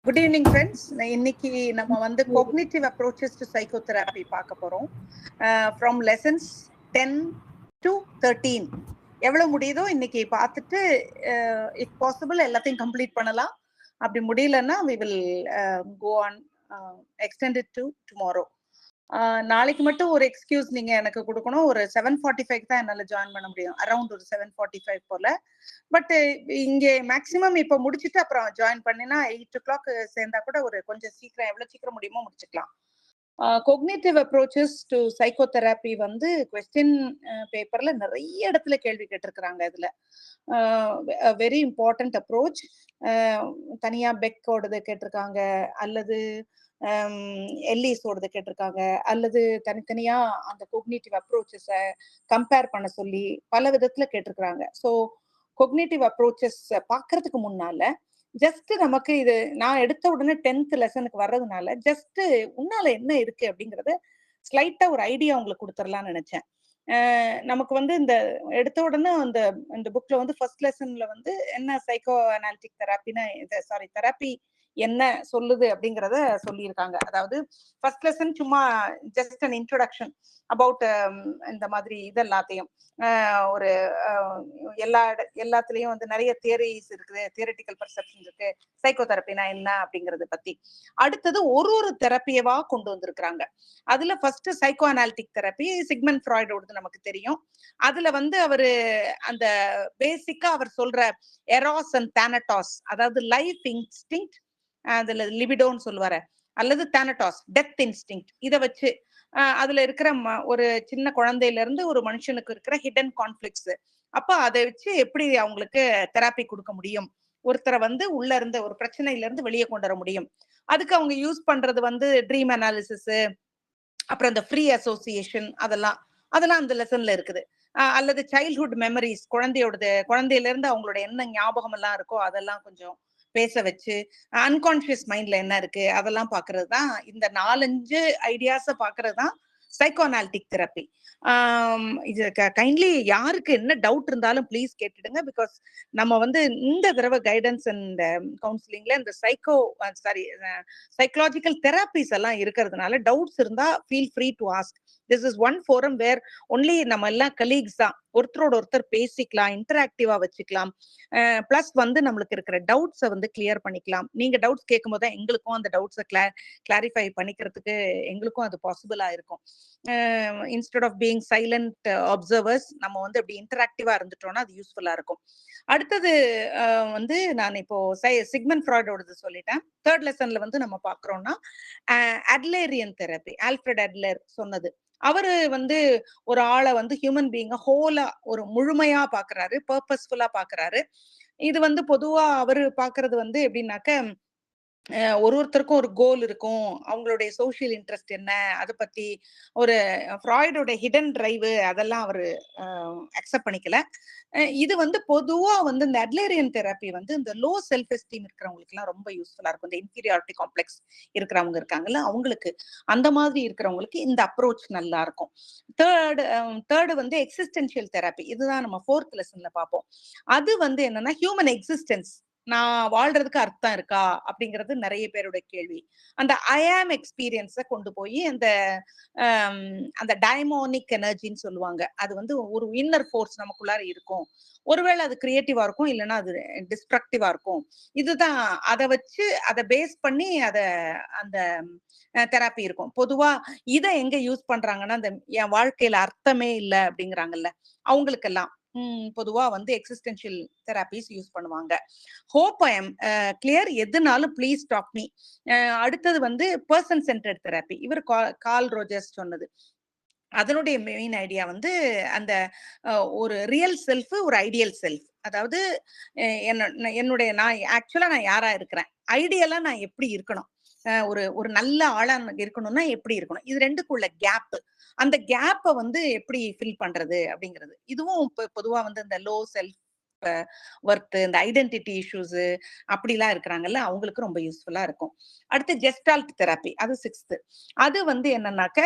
Good evening friends. இன்னைக்கு நம்ம வந்து கோக்னிட்டிவ் அப்ரோச்சஸ் டு சைக்கோதெரப்பி பார்க்க போறோம். ஃப்ரம் லெசன்ஸ் 10 to 13 எவ்வளவு முடியுதோ இன்னைக்கு பார்த்துட்டு இஃப் பாசிபிள் எல்லாத்தையும் கம்ப்ளீட் பண்ணலாம். அப்படி முடியலன்னா we will go on extend it to tomorrow. நாளைக்கு மட்டும் ஒரு எக்ஸ்கியூஸ் நீங்க எனக்கு கொடுக்கணும். ஒரு 7:45 தான் என்னால ஜாயின் பண்ண முடியும். அரௌண்ட் ஒரு 7:45 போல. பட் இங்கே மேக்சிமம் இப்ப முடிச்சுட்டு அப்புறம் ஜாயின் பண்ணினா 8 o'clock சேர்ந்தா கூட ஒரு கொஞ்சம் சீக்கிரம் எவ்வளவு சீக்கிரம் முடியுமோ முடிச்சுக்கலாம். கோக்னிட்டிவ் அப்ரோச்சஸ் டு சைக்கோதெரப்பி வந்து கொஸ்டின் பேப்பர்ல நிறைய இடத்துல கேள்வி கேட்டிருக்கிறாங்க. இதுல வெரி இம்பார்ட்டன்ட் அப்ரோச். தனியா பெக்கோடது கேட்டிருக்காங்க, அல்லது எல்லிஸோடது கேட்டிருக்காங்க, அல்லது தனித்தனியா அந்த கோக்னிட்டிவ் அப்ரோச்சஸை கம்பேர் பண்ண சொல்லி பல விதத்துல கேட்டிருக்கிறாங்க. ஸோ கோக்னிட்டிவ் அப்ரோச்சஸ் பார்க்கறதுக்கு முன்னால ஜஸ்ட் நமக்கு இது நான் எடுத்த உடனே 10th லெசனுக்கு வர்றதுனால ஜஸ்ட் உன்னால என்ன இருக்கு அப்படிங்கறத ஸ்லைட்டா ஒரு ஐடியா உங்களுக்கு கொடுத்துடலாம்னு நினைச்சேன். நமக்கு வந்து இந்த எடுத்த உடனே இந்த புக்ல வந்து ஃபர்ஸ்ட் லெசன்ல வந்து என்ன சைக்கோ அனாலிட்டிக் தெராப்பினா தெராப்பி என்ன சொல்லுது அப்படிங்கறத சொல்லியிருக்காங்க. அதாவது ஃபர்ஸ்ட் லெசன் சும்மா ஜஸ்ட் அன் இன்ட்ரோடக்ஷன் அபவுட் இந்த மாதிரி இது எல்லாத்தையும் ஒரு எல்லாத்துலயும் வந்து நிறைய தியரிஸ் இருக்குது, தியரிட்டிக்கல் பர்செப்ஷன் இருக்கு, சைக்கோதெரப்பினா என்ன அப்படிங்கறத பத்தி. அடுத்தது ஒரு தெரப்பியவா கொண்டு வந்திருக்கிறாங்க. அதுல first psycho analytic therapy Sigmund ஃப்ராய்டோடது நமக்கு தெரியும். அதுல வந்து அவரு அந்த பேசிக்கா அவர் சொல்ற எராஸ் அண்ட் தானட்டாஸ், அதாவது லைஃப் இன்ஸ்டிங்க்ட், அதுல லிபிடோன்னு சொல்லுவாரு, அல்லது தானட்டாஸ் டெத் இன்ஸ்டிங்க்ட், இதை வச்சு அதுல இருக்கிற ஒரு சின்ன குழந்தையில இருந்து ஒரு மனுஷனுக்கு இருக்கிற ஹிடன் கான்ஃபிளிக்ட்ஸ், அப்ப அதை வச்சு எப்படி அவங்களுக்கு தெராப்பி கொடுக்க முடியும், ஒருத்தரை வந்து உள்ள இருந்த ஒரு பிரச்சனையில இருந்து வெளியே கொண்டு வர முடியும். அதுக்கு அவங்க யூஸ் பண்றது வந்து ட்ரீம் அனாலிசிஸ், அப்புறம் இந்த ஃப்ரீ அசோசியேஷன், அதெல்லாம் அந்த லெசன்ல இருக்குது. அல்லது சைல்ட்ஹுட் மெமரிஸ், குழந்தையில இருந்து அவங்களோட என்ன ஞாபகம் எல்லாம் இருக்கோ அதெல்லாம் கொஞ்சம் பேச வச்சு, அன்கான்சியஸ் மைண்ட்ல என்ன இருக்கு அதெல்லாம் பாக்குறது தான், இந்த 4-5 ஐடியாஸ பாக்குறது தான் சைக்கோ அனாலிட்டிக் தெரப்பி. இது கைண்ட்லி யாருக்கு என்ன டவுட் இருந்தாலும் ப்ளீஸ் கேட்டுடுங்க. பிகாஸ் நம்ம வந்து இந்த தடவை கைடன்ஸ் அண்ட் கவுன்சிலிங்ல இந்த சைக்கலாஜிக்கல் தெராபிஸ் எல்லாம் இருக்கிறதுனால டவுட்ஸ் இருந்தா feel free to ask. This is one forum where only நம்ம எல்லாம் கலீக்ஸ் தான், ஒருத்தரோட ஒருத்தர் பேசிக்கலாம், இன்டராக்டிவா வச்சுக்கலாம். பிளஸ் வந்து நம்மளுக்கு இருக்கிற டவுட்ஸை வந்து கிளியர் பண்ணிக்கலாம். நீங்க டவுட்ஸ் கேட்கும் போது எங்களுக்கும் அந்த டவுட்ஸை கிளாரிஃபை பண்ணிக்கிறதுக்கு எங்களுக்கும் அது பாசிபிளா இருக்கும். Instead of being silent observers நம்ம வந்து அப்படி இன்டராக்டிவா இருந்துட்டோம்னா அது யூஸ்ஃபுல்லா இருக்கும். அடுத்தது வந்து நான் இப்போ சிக்மண்ட் ஃப்ராய்டோடது சொல்லிட்டேன். தேர்ட் லெசன்ல வந்து நம்ம பாக்குறோம்னா அட்லேரியன் தெரப்பி, ஆல்ஃபிரட் அட்லர் சொன்னது. அவரு வந்து ஒரு ஆளை வந்து ஹியூமன் பீயிங்க ஹோலா ஒரு முழுமையா பாக்குறாரு, பர்பஸ்ஃபுல்லா பாக்குறாரு. இது வந்து பொதுவா அவரு பாக்குறது வந்து எப்படின்னாக்க ஒருத்தருக்கும் ஒரு கோல் இருக்கும், அவங்களுடைய சோசியல் இன்ட்ரெஸ்ட் என்ன அதை பத்தி, ஒரு ஃப்ராய்டோட ஹிடன் டிரைவ் அதெல்லாம் அவரு அக்செப்ட் பண்ணிக்கல. இது வந்து பொதுவா வந்து இந்த அட்லேரியன் தெரப்பி வந்து இந்த லோ செல்ஃப் எஸ்டீம் இருக்கிறவங்களுக்கு எல்லாம் ரொம்ப யூஸ்ஃபுல்லா இருக்கும். இந்த இன்ஃபீரியாரிட்டி காம்ப்ளெக்ஸ் இருக்கிறவங்க இருக்காங்கல்ல, அவங்களுக்கு அந்த மாதிரி இருக்கிறவங்களுக்கு இந்த அப்ரோச் நல்லா இருக்கும். தேர்டு வந்து எக்ஸிஸ்டென்ஷியல் தெரப்பி, இதுதான் நம்ம 4th லெசன்ல பார்ப்போம். அது வந்து என்னன்னா ஹியூமன் எக்ஸிஸ்டன்ஸ், நான் வாழ்றதுக்கு அர்த்தம் இருக்கா அப்படிங்கிறது நிறைய பேரோட கேள்வி. அந்த ஐ ஆம் எக்ஸ்பீரியன்ஸை கொண்டு போய் அந்த டைமோனிக் எனர்ஜின்னு சொல்லுவாங்க, அது வந்து ஒரு இன்னர் ஃபோர்ஸ் நமக்குள்ளார இருக்கும். ஒருவேளை அது கிரியேட்டிவா இருக்கும், இல்லைன்னா அது டிஸ்ட்ரக்டிவா இருக்கும். இதுதான் அதை வச்சு அதை பேஸ் பண்ணி அந்த தெராப்பி இருக்கும். பொதுவா இதை எங்க யூஸ் பண்றாங்கன்னா, இந்த என் வாழ்க்கையில அர்த்தமே இல்லை அப்படிங்கிறாங்கல்ல, அவங்களுக்கெல்லாம் பொதுவா வந்து எக்ஸிஸ்டென்ஷியல் தெராபிஸ் யூஸ் பண்ணுவாங்க. Hope I am clear. எதுனாலும் ப்ளீஸ் டாக் மீ. அடுத்தது வந்து பர்சன் சென்டர்ட் தெராப்பி, இவர் கார்ல் ரோஜர்ஸ் சொன்னது. அதனுடைய மெயின் ஐடியா வந்து அந்த ஒரு ரியல் செல்ஃப், ஒரு ஐடியல் செல்ஃப். அதாவது என்னுடைய நான் ஆக்சுவலா நான் யாரா இருக்கிறேன், ஐடியலா நான் எப்படி இருக்கணும், ஒரு நல்ல ஆளா இருக்கணும்னா எப்படி இருக்கணும், இது ரெண்டுக்குள்ள கேப், அந்த கேப்பை வந்து எப்படி ஃபில் பண்றது அப்படிங்கிறது. இதுவும் பொதுவா வந்து இந்த லோ செல்ஃப் ஒர்த், இந்த ஐடென்டிட்டி இஷ்யூஸ் அப்படிலாம் இருக்கிறாங்கல்ல, அவங்களுக்கு ரொம்ப யூஸ்ஃபுல்லா இருக்கும். அடுத்து ஜெஸ்டால்ட் தெராப்பி, அது 6th. அது வந்து என்னன்னாக்க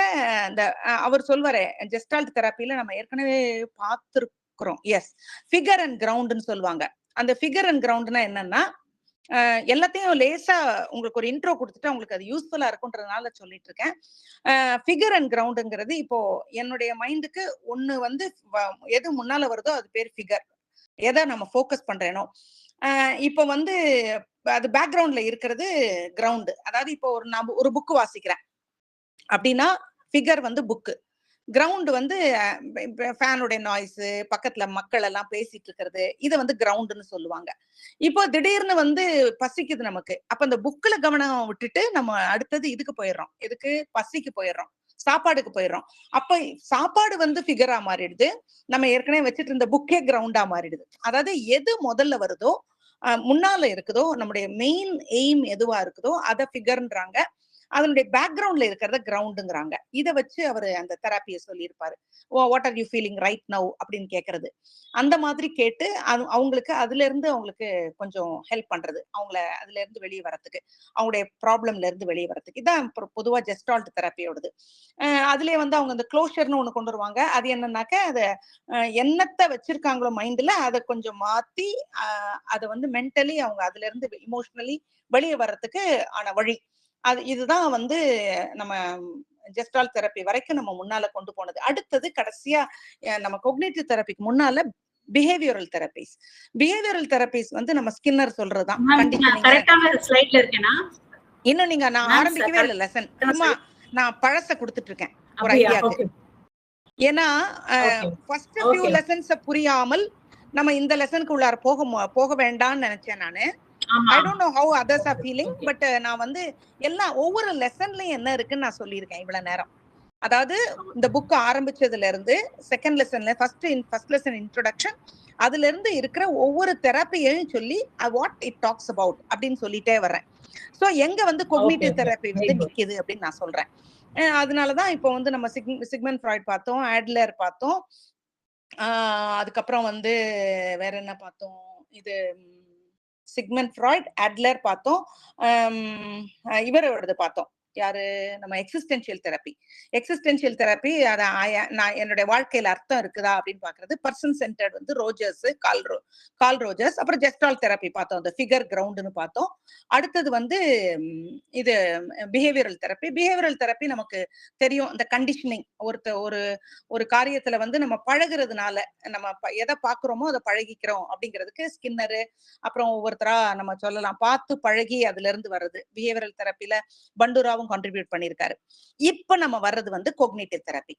இந்த அவர் சொல்வாரு, ஜெஸ்டால்ட் தெராப்பில நம்ம ஏற்கனவே பார்த்திருக்கிறோம். எஸ், ஃபிகர் அண்ட் கிரவுண்ட்னு சொல்லுவாங்க. அந்த ஃபிகர் அண்ட் கிரவுண்ட்னா என்னன்னா, எல்லாத்தையும் லேசா உங்களுக்கு ஒரு இன்ட்ரோ கொடுத்துட்டு உங்களுக்கு அது யூஸ்ஃபுல்லா இருக்கும்ன்றதுனால சொல்லிட்டு இருக்கேன். ஃபிகர் அண்ட் கிரவுண்டுங்கிறது இப்போ என்னுடைய மைண்டுக்கு ஒண்ணு வந்து எது முன்னால வருதோ அது பேர் ஃபிகர். எதை நம்ம ஃபோக்கஸ் பண்றேனோ இப்போ வந்து அது பேக்ரவுண்ட்ல இருக்கிறது கிரவுண்டு. அதாவது இப்போ நான் ஒரு புக் வாசிக்கிறேன் அப்படின்னா ஃபிகர் வந்து புக்கு. கிரவுண்ட் வந்து ஃபேனுடைய நாய்ஸ், பக்கத்துல மக்கள் எல்லாம் பேசிட்டு இருக்கிறது, இதை வந்து கிரவுண்டுன்னு சொல்லுவாங்க. இப்போ திடீர்னு வந்து பசிக்குது நமக்கு, அப்ப அந்த புக்ல கவனம் விட்டுட்டு நம்ம அடுத்தது இதுக்கு போயிடுறோம். எதுக்கு? பசிக்கு போயிடுறோம், சாப்பாடுக்கு போயிடுறோம். அப்ப சாப்பாடு வந்து ஃபிகரா மாறிடுது, நம்ம ஏற்கனவே வச்சுட்டு இருந்த புக்கே கிரவுண்டா மாறிடுது. அதாவது எது முதல்ல வருதோ முன்னால இருக்குதோ, நம்முடைய மெயின் எய்ம் எதுவா இருக்குதோ அதை ஃபிகர்ன்றாங்க. அதனுடைய பேக்ரவுண்ட்ல இருக்கிறத கிரவுண்டுங்கிறாங்க. இதை வச்சு அவர் அந்த தெராப்பியை சொல்லியிருப்பாரு. What are you feeling right now அப்படின்னு கேட்கறது. அந்த மாதிரி கேட்டு அவங்களுக்கு அதுல இருந்து அவங்களுக்கு கொஞ்சம் ஹெல்ப் பண்றது, அவங்கள அதுல இருந்து வெளியே வரத்துக்கு, அவங்களுடைய ப்ராப்ளம்ல இருந்து வெளியே வரத்துக்கு. இதான் பொதுவா ஜெஸ்டால்ட் தெராப்பியோடது. அதுல வந்து அவங்க அந்த க்ளோஷர்னு ஒண்ணு கொண்டு வருவாங்க. அது என்னன்னாக்க அதை என்னத்தை வச்சிருக்காங்களோ மைண்ட்ல அதை கொஞ்சம் மாத்தி அதை வந்து மென்டலி அவங்க அதுல இருந்து இமோஷனலி வெளியே வர்றதுக்கு ஆன வழி. இதுதான் வந்து நம்ம ஜெஸ்டால் தெரப்பி வரைக்கும் நம்ம முன்னால கொண்டு போனது. அடுத்தது கடைசியா நம்ம கொக்னிட்டிவ் தெரப்பிக்கு முன்னால பிஹேவியரல் தெரபிஸ். பிஹேவியரல் தெரபிஸ் வந்து நம்ம ஸ்கின்னர் சொல்றதுதான். இன்னும் நீங்க நான் ஆரம்பிக்கவே இல்லை லெசன், சும்மா நான் பழச கொடுத்துட்டு இருக்கேன் ஒரு ஐடியாக்கு. ஏன்னா ஃபர்ஸ்ட் ஃபியூ லெசன்ஸ் புரியாமல் நம்ம இந்த லெசனுக்கு உள்ளார போக வேண்டாம்னு நினைச்சேன் நானு. I don't know how others are feeling, but நான் வந்து ஒவ்வொரு லெசன்லயும் என்ன இருக்குன்னு நான் சொல்லியிருக்கேன் இவ்வளவு நேரம். அதாவது இந்த புக் ஆரம்பிச்சதுல இருந்து செகண்ட் லெசன்ல ஃபர்ஸ்ட் லெசன் இன்ட்ரோடக்ஷன், அதுல இருந்து இருக்கிற ஒவ்வொரு தெரப்பியையும் சொல்லி வாட் இட் டாக்ஸ் அபவுட் அப்படின்னு சொல்லிட்டே வர்றேன். சோ எங்க வந்து கொக்னிட்டிவ் தெரப்பி வந்து நிக்குது அப்படின்னு நான் சொல்றேன். அதனாலதான் இப்போ வந்து நம்ம சிக்மண்ட் ஃப்ராய்ட் பார்த்தோம், ஆட்லர் பார்த்தோம், அதுக்கப்புறம் வந்து வேற என்ன பார்த்தோம், இது சிக்மண்ட் ஃப்ராய்ட், ஆட்லர் பார்த்தோம், இவரோடது பார்த்தோம், யாரு, நம்ம எக்ஸிஸ்டென்ஷியல் தெரப்பி. எக்ஸிஸ்டென்ஷியல் தெரப்பி நான் என்னுடைய வாழ்க்கையில அர்த்தம் இருக்குதா அப்படின்னு பாக்குறது. பர்சன் சென்டர்ட் வந்து ரோஜர்ஸ், கால் ரோஜர்ஸ். அப்புறம் ஜெஸ்டால் தெரப்பி பார்த்தோம், அந்த ஃபிகர் கிரவுண்டுன்னு பார்த்தோம். அடுத்தது வந்து இது பிஹேவியரல் தெரப்பி. பிஹேவியரல் தெரப்பி நமக்கு தெரியும், இந்த கண்டிஷனிங், ஒரு காரியத்துல வந்து நம்ம பழகுறதுனால நம்ம எதை பாக்குறோமோ அதை பழகிக்கிறோம் அப்படிங்கிறதுக்கு ஸ்கின்னரு, அப்புறம் ஒவ்வொருத்தரா நம்ம சொல்லலாம், பார்த்து பழகி அதுல இருந்து வர்றது. பிஹேவியரல் தெரப்பில பண்டுராவும் கான்ட்ரிபியூட் பண்ணிருக்காரு. இப்ப நம்ம வர்றது வந்து கொக்னிட்டிவ் தெரப்பி.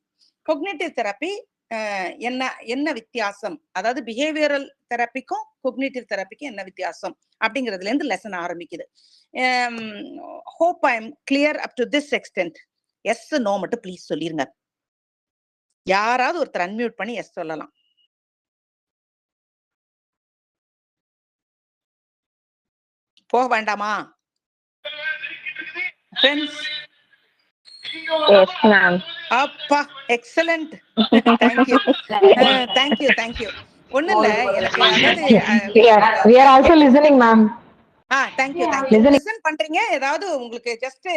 கொக்னிட்டிவ் தெரப்பி என்ன வித்தியாசம், அதாவது பிஹேவியரல் தெரப்பிக்கும் கொக்னிட்டிவ் தெரப்பிக்கும் என்ன வித்தியாசம் அப்படிங்கிறதுல இருந்து லெசன் ஆரம்பிக்குது. Hope I am clear up to this extent. Yes no மட்டும் ப்ளீஸ் சொல்லிருங்க. யாராவது ஒருத்தர் அன்மியூட் பண்ணி எஸ் சொல்லலாம். போக வேண்டாமா ஃப்ரெண்ட்ஸ்? Yes, ma'am. அப்பா எக்ஸலென்ட், thank you. ஒண்ணு இல்ல, எனக்கு அதாவது we are also listening, ma'am. thank you. Listen பண்றீங்க. ஏதாவது உங்களுக்கு ஜஸ்ட்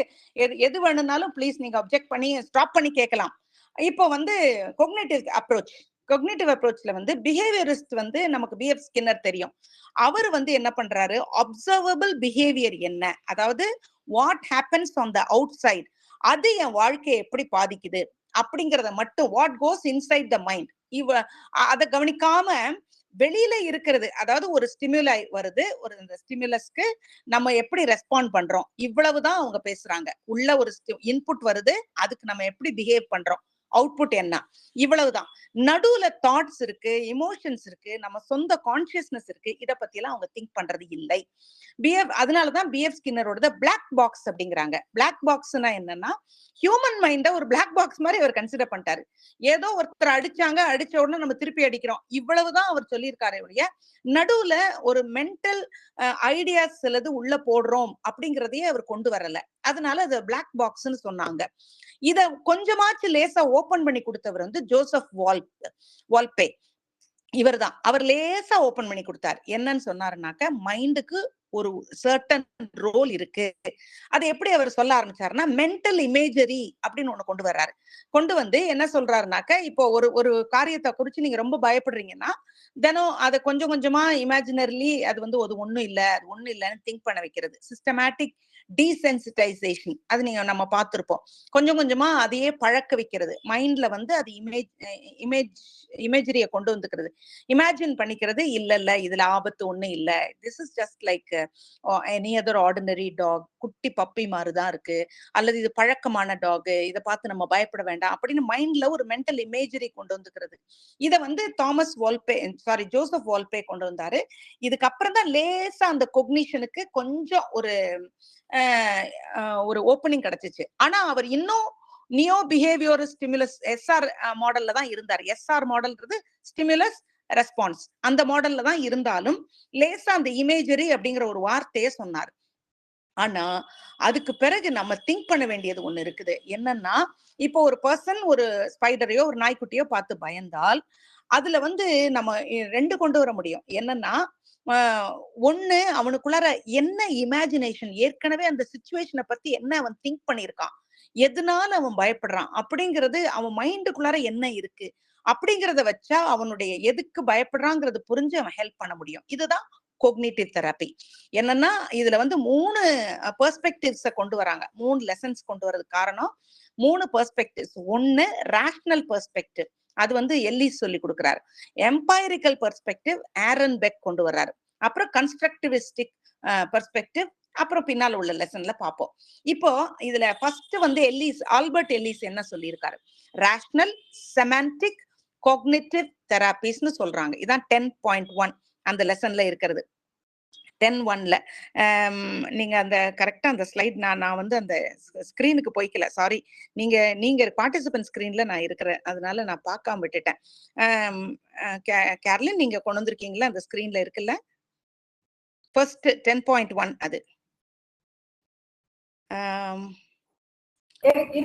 எது வேணும்னாலும் ப்ளீஸ் நீங்க அப்ஜெக்ட் பண்ணி ஸ்டாப் பண்ணி கேட்கலாம். இப்போ வந்து கொக்னிட்டிவ் அப்ரோச்ல வந்து பிஹேவியரிஸ்ட் வந்து நமக்கு பிஎஃப் ஸ்கின்னர் தெரியும். அவர் வந்து என்ன பண்றாரு, அப்சர்வபிள் பிஹேவியர் என்ன, அதாவது வாட் ஹேப்பன்ஸ் ஆன் த அவுட் சைட், அது என் வாழ்க்கையை எப்படி பாதிக்குது அப்படிங்கறத மட்டும், what goes inside the mind, அதை கவனிக்காம வெளியில இருக்கிறது, அதாவது ஒரு ஸ்டிமுலை வருது, இந்த ஸ்டிமுலஸ்க்கு நம்ம எப்படி ரெஸ்பாண்ட் பண்றோம், இவ்வளவுதான் அவங்க பேசுறாங்க. உள்ள ஒரு இன்புட் வருது, அதுக்கு நம்ம எப்படி பிஹேவ் பண்றோம், அவுட்புட் என்ன, இவ்வளவுதான். நடுவுல தாட்ஸ் இருக்கு, இமோஷன்ஸ் இருக்கு, நம்ம சொந்த கான்சியஸ்னஸ் இருக்கு, இத பத்தி எல்லாம் அவங்க திங்க் பண்றது இல்லை. அதனாலதான் பிஎஃப் ஸ்கின்னரோட பிளாக் பாக்ஸ் அப்படிங்கிறாங்க. பிளாக் பாக்ஸ்னா என்னன்னா, ஹியூமன் மைண்ட ஒரு பிளாக் பாக்ஸ் மாதிரி அவர் கன்சிடர் பண்ணிட்டாரு. ஏதோ ஒருத்தர் அடிச்ச உடனே நம்ம திருப்பி அடிக்கிறோம், இவ்வளவுதான் அவர் சொல்லியிருக்காரு ஒழிய நடுவுல ஒரு மென்டல் ஐடியாஸ் சிலது உள்ள போடுறோம் அப்படிங்கறதையே அவர் கொண்டு வரல. அதனால அது பிளாக் பாக்ஸ்ன்னு சொன்னாங்க. இத கொஞ்சமாச்சு லேசா ஓபன் பண்ணி கொடுத்தவர் வந்து ஜோசப் வால்பே. இவர் தான், அவர் லேசா ஓபன் பண்ணி கொடுத்தார். என்னன்னு சொன்னாருனாக்க, மைண்டுக்கு ஒரு சர்டன் ரோல் இருக்கு. அது எப்படி அவர் சொல்ல ஆரம்பிச்சாருன்னா, மென்டல் இமேஜரி அப்படின்னு ஒண்ணு கொண்டு வர்றாரு. கொண்டு வந்து என்ன சொல்றாருனாக்க, இப்போ ஒரு ஒரு காரியத்தை குறிச்சு நீங்க ரொம்ப பயப்படுறீங்கன்னா, தினம் அதை கொஞ்சம் கொஞ்சமா இமேஜினரிலி அது வந்து அது ஒண்ணும் இல்ல, அது ஒண்ணும் இல்லன்னு திங்க் பண்ண வைக்கிறது. சிஸ்டமேட்டிக் டீசென்சிட்டைசேஷன் அது நம்ம பார்த்திருப்போம். கொஞ்சம் கொஞ்சமா அதையே பழக்க வைக்கிறது. மைண்ட்ல வந்து அது இமேஜரிய கொண்டு வந்துக்கிறது. இமேஜின் பண்ணிக்கிறது. இல்ல இதுல ஆபத்து ஒண்ணும் இல்ல. This is just like any other ordinary talk. குட்டி பப்பி மாதிரிதான் இருக்கு. அல்லது இது பழக்கமான டாக். இதை பார்த்து நம்ம பயப்பட வேண்டாம் அப்படின்னு மைண்ட்ல ஒரு மென்டல் இமேஜரி கொண்டு வந்துக்கிறது. இத வந்து ஜோசப் வால்பே கொண்டு வந்தாரு. இதுக்கப்புறம் தான் லேசா அந்த கொக்னிஷனுக்கு கொஞ்சம் ஒரு ஓப்பனிங் கிடைச்சிச்சு. ஆனா அவர் இன்னும் நியோ பிஹேவியர் ஸ்டிமுலஸ் எஸ்ஆர் மாடல்ல தான் இருந்தார். எஸ்ஆர் மாடல்ன்றது ஸ்டிமுலஸ் ரெஸ்பான்ஸ் அந்த மாடல்ல தான் இருந்தாலும் லேசா அந்த இமேஜரி அப்படிங்கிற ஒரு வார்த்தையை சொன்னார். ஆனா அதுக்கு பிறகு நம்ம திங்க் பண்ண வேண்டியது ஒண்ணு இருக்குது. என்னன்னா, இப்போ ஒரு பர்சன் ஒரு ஸ்பைடரையோ ஒரு நாய்க்குட்டியோ பார்த்து பயந்தால் அதுல வந்து நம்ம 2 கொண்டு வர முடியும். என்னன்னா, ஒண்ணு அவனுக்குள்ளார என்ன இமேஜினேஷன் ஏற்கனவே அந்த சிச்சுவேஷனை பத்தி என்ன அவன் திங்க் பண்ணியிருக்கான், எதனால அவன் பயப்படுறான் அப்படிங்கிறது அவன் மைண்டுக்குள்ளார என்ன இருக்கு அப்படிங்கிறத வச்சா அவனுடைய எதுக்கு பயப்படுறாங்கிறது புரிஞ்சு அவன் ஹெல்ப் பண்ண முடியும். இதுதான் கோக்னிட்டிவ் தெரப்பி. என்னன்னா இதுல வந்து 3 பெர்ஸ்பெக்டிவ்ஸ கொண்டு வராங்க. 3 லெசன்ஸ் கொண்டு வரதுக்கு காரணம் 3 பெர்ஸ்பெக்டிவ்ஸ். ஒன்னு ரேஷனல் பெர்ஸ்பெக்டிவ், அது வந்து எல்லிஸ் சொல்லி கொடுக்கிறாரு. எம்பைரிக்கல் பெர்ஸ்பெக்டிவ் ஆரன் பெக் கொண்டு வர்றாரு. அப்புறம் கன்ஸ்ட்ரக்டிவிஸ்டிக் பெர்ஸ்பெக்டிவ் அப்புறம் பின்னால உள்ள லெசன்ல பார்ப்போம். இப்போ இதுல ஃபர்ஸ்ட் வந்து ஆல்பர்ட் எல்லிஸ் என்ன சொல்லியிருக்காரு, ரேஷனல் செமான்டிக் காக்னிட்டிவ் தெராபிஸ்னு சொல்றாங்க. இதான் 10.1 அந்த லெசன்ல இருக்கிறது. 10.1ல நீங்க அந்த கரெக்டா அந்த ஸ்லைட் நான் வந்து அந்த ஸ்கிரீனுக்கு போய்க்கல, சாரி. நீங்க பார்ட்டிசிபென்ட் ஸ்கிரீன்ல நான் இருக்கிறேன், அதனால நான் பார்க்காம விட்டுட்டேன். கேர்லின் நீங்க கொண்டு வந்திருக்கீங்களா? அந்த ஸ்கிரீன்ல இருக்குல்ல ஃபர்ஸ்ட் 10.1 அது.